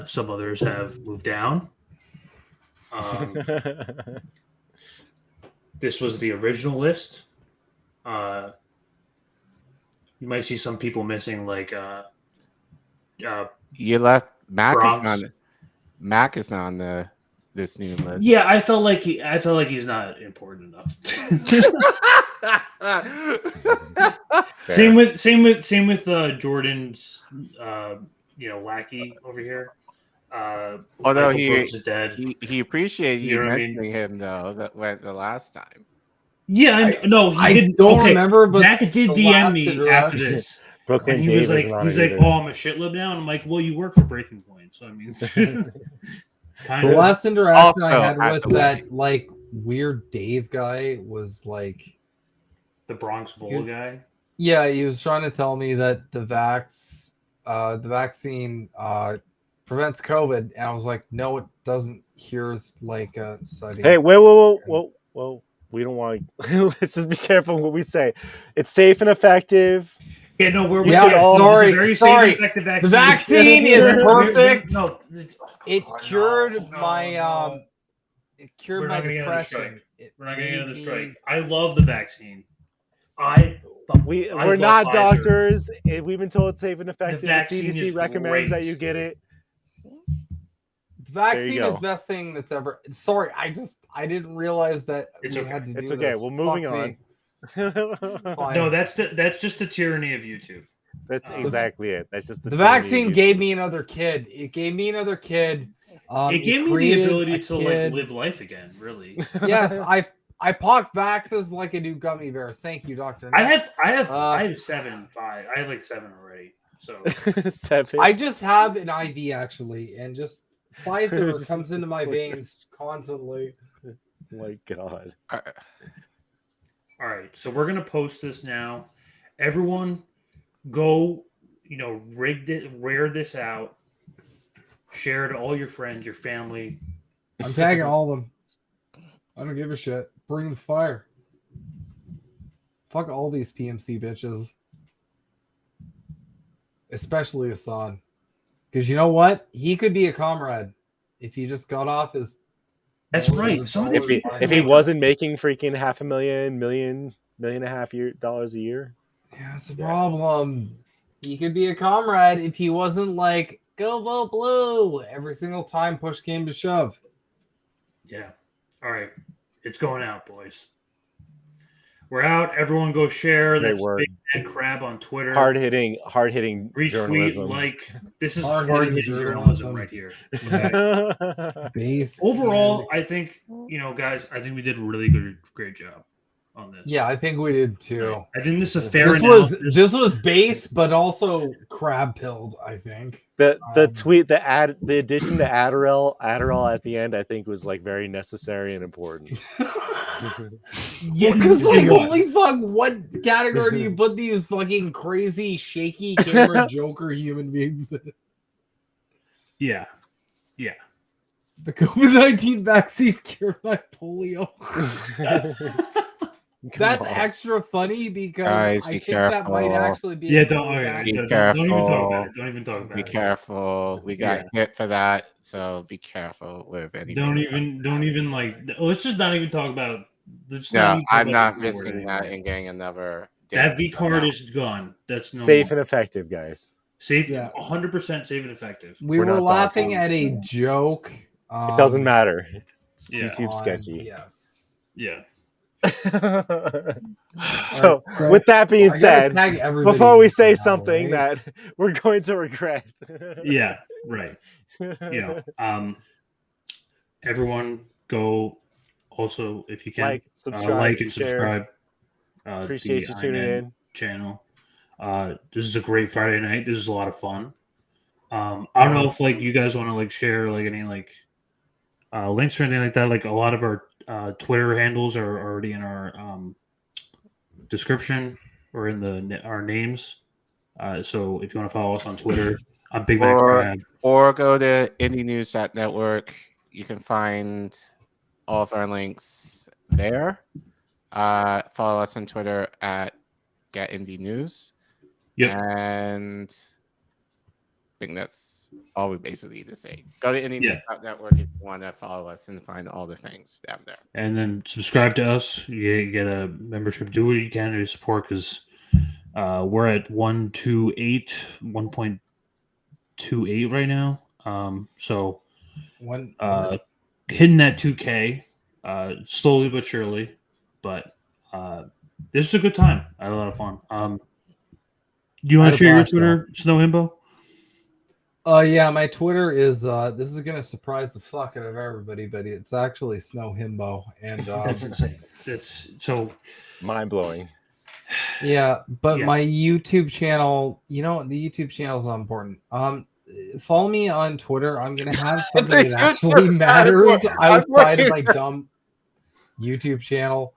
Some others have moved down. This was the original list. You might see some people missing, like you left Mac Bronx. is not on this new list. Yeah, I felt like he's not important enough. Same with Jordan's lackey over here. Although he appreciated you mentioning him though, that went the last time. Yeah, he didn't. Don't remember, but Mac did DM me after this. Brooklyn he was like, "Oh, I'm a shitlib now," and I'm like, "Well, you work for Breaking Point, so I mean." The last interaction I had with that like weird Dave guy was like the Bronx Bull guy. Yeah, he was trying to tell me that the vaccine prevents COVID, and I was like, no, it doesn't. Here's like a study. Hey, whoa! We don't want to. Let's just be careful what we say. It's safe and effective. Yeah, no, we're sorry. The vaccine is perfect. It cured my depression. We're not getting another strike. I love the vaccine. We're not Pfizer. Doctors. We've been told it's safe and effective. The CDC recommends that you get it. The vaccine is the best thing that's ever. Sorry, I didn't realize that we had to do this. It's okay. Well, moving on. No, that's just the tyranny of YouTube. That's exactly it. That's just the vaccine gave me another kid. It gave me another kid. It gave me the ability to like live life again. Really. Yes, I popped vaxes like a new gummy bear. Thank you, Dr. I have 7. I have like 7 already. So 7. I just have an IV actually, and just Pfizer comes into my veins constantly. Oh my God. All right, so we're gonna post this now. Everyone, go, rare this out. Share it to all your friends, your family. I'm tagging all of them. I don't give a shit. Bring the fire. Fuck all these PMC bitches. Especially Assad. Because you know what? He could be a comrade if he just got off his... That's right. If he wasn't making freaking $500,000, $1.5 million a year. Yeah, that's a problem. He could be a comrade if he wasn't like, go vote blue every single time push came to shove. Yeah. All right. It's going out, boys. We're out. Everyone go share. That's Big Head Crab on Twitter. Hard hitting retweet, journalism. This is hard hitting journalism right here. Yeah. Overall, I think, guys, I think we did a really great job on this. Yeah, I think we did too. I think this is a fair analysis. This was base, but also crab pilled, I think. The addition to Adderall at the end, I think was like very necessary and important. Yeah, because like holy fuck, what category do you put these fucking crazy shaky camera Joker human beings in? Yeah. The COVID-19 vaccine cured my polio. That's extra funny because Guys, I be think that might careful. actually be. Yeah, a don't, really all right, bad- Be don't even talk about careful. it. Don't even talk about Be it. careful. We got hit for that, so be careful with anything. Don't even like. Let's just not even talk about. Let's not No, even talk I'm about not the V card risking that anymore. and getting another. That V dip card now. is gone. That's no Safe more. and effective, guys. Safe, Yeah. 100% safe and effective. We We're were not laughing dogfighting. at a joke. It doesn't matter. It's Yeah. YouTube sketchy. Yes. Yeah. So, so with that being I gotta said, tag everybody before we in say now, something right? that we're going to regret. Yeah. Right. You know. Everyone go. Also, if you can, Like, subscribe, like and share. subscribe. Appreciate you tuning INN in. channel. This is a great Friday night. This is a lot of fun. I don't know if like you guys want to like share like any like links or anything like that. Like a lot of our Twitter handles are already in our description or in our names. So if you want to follow us on Twitter, I'm Big Mac Crab. Or go to indienews.network. You can find all of our links there. Follow us on Twitter at GetIndieNews. Yep. And I think that's all we basically need to say. Go to indienews.network if you want to follow us and find all the things down there. And then subscribe to us. You get a membership. Do what you can to support because we're at 1.28 right now. So hitting that 2K slowly but surely. But this is a good time. I had a lot of fun. Do you want to share your Twitter, Snow Himbo? Yeah, my Twitter is this is gonna surprise the fuck out of everybody, but it's actually Snow Himbo, and That's insane. That's so mind blowing. Yeah, but my YouTube channel, the YouTube channel is important. Follow me on Twitter. I'm gonna have something that actually matters outside of my dumb YouTube channel.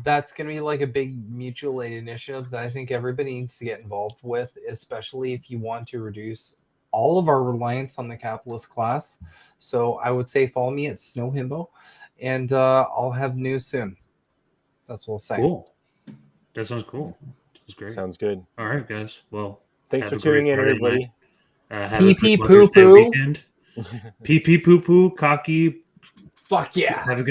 That's going to be like a big mutual aid initiative that I think everybody needs to get involved with, especially if you want to reduce all of our reliance on the capitalist class. So I would say follow me at Snow Himbo, and I'll have news soon. That's what I'll say. Cool. That sounds cool. That's great. Sounds good. All right, guys. Well, thanks have for a great tuning in, Friday everybody. night. Have Pee a pee good poo Mother's Day poo. weekend. Pee pee poo poo, cocky. Fuck yeah. Have a good night.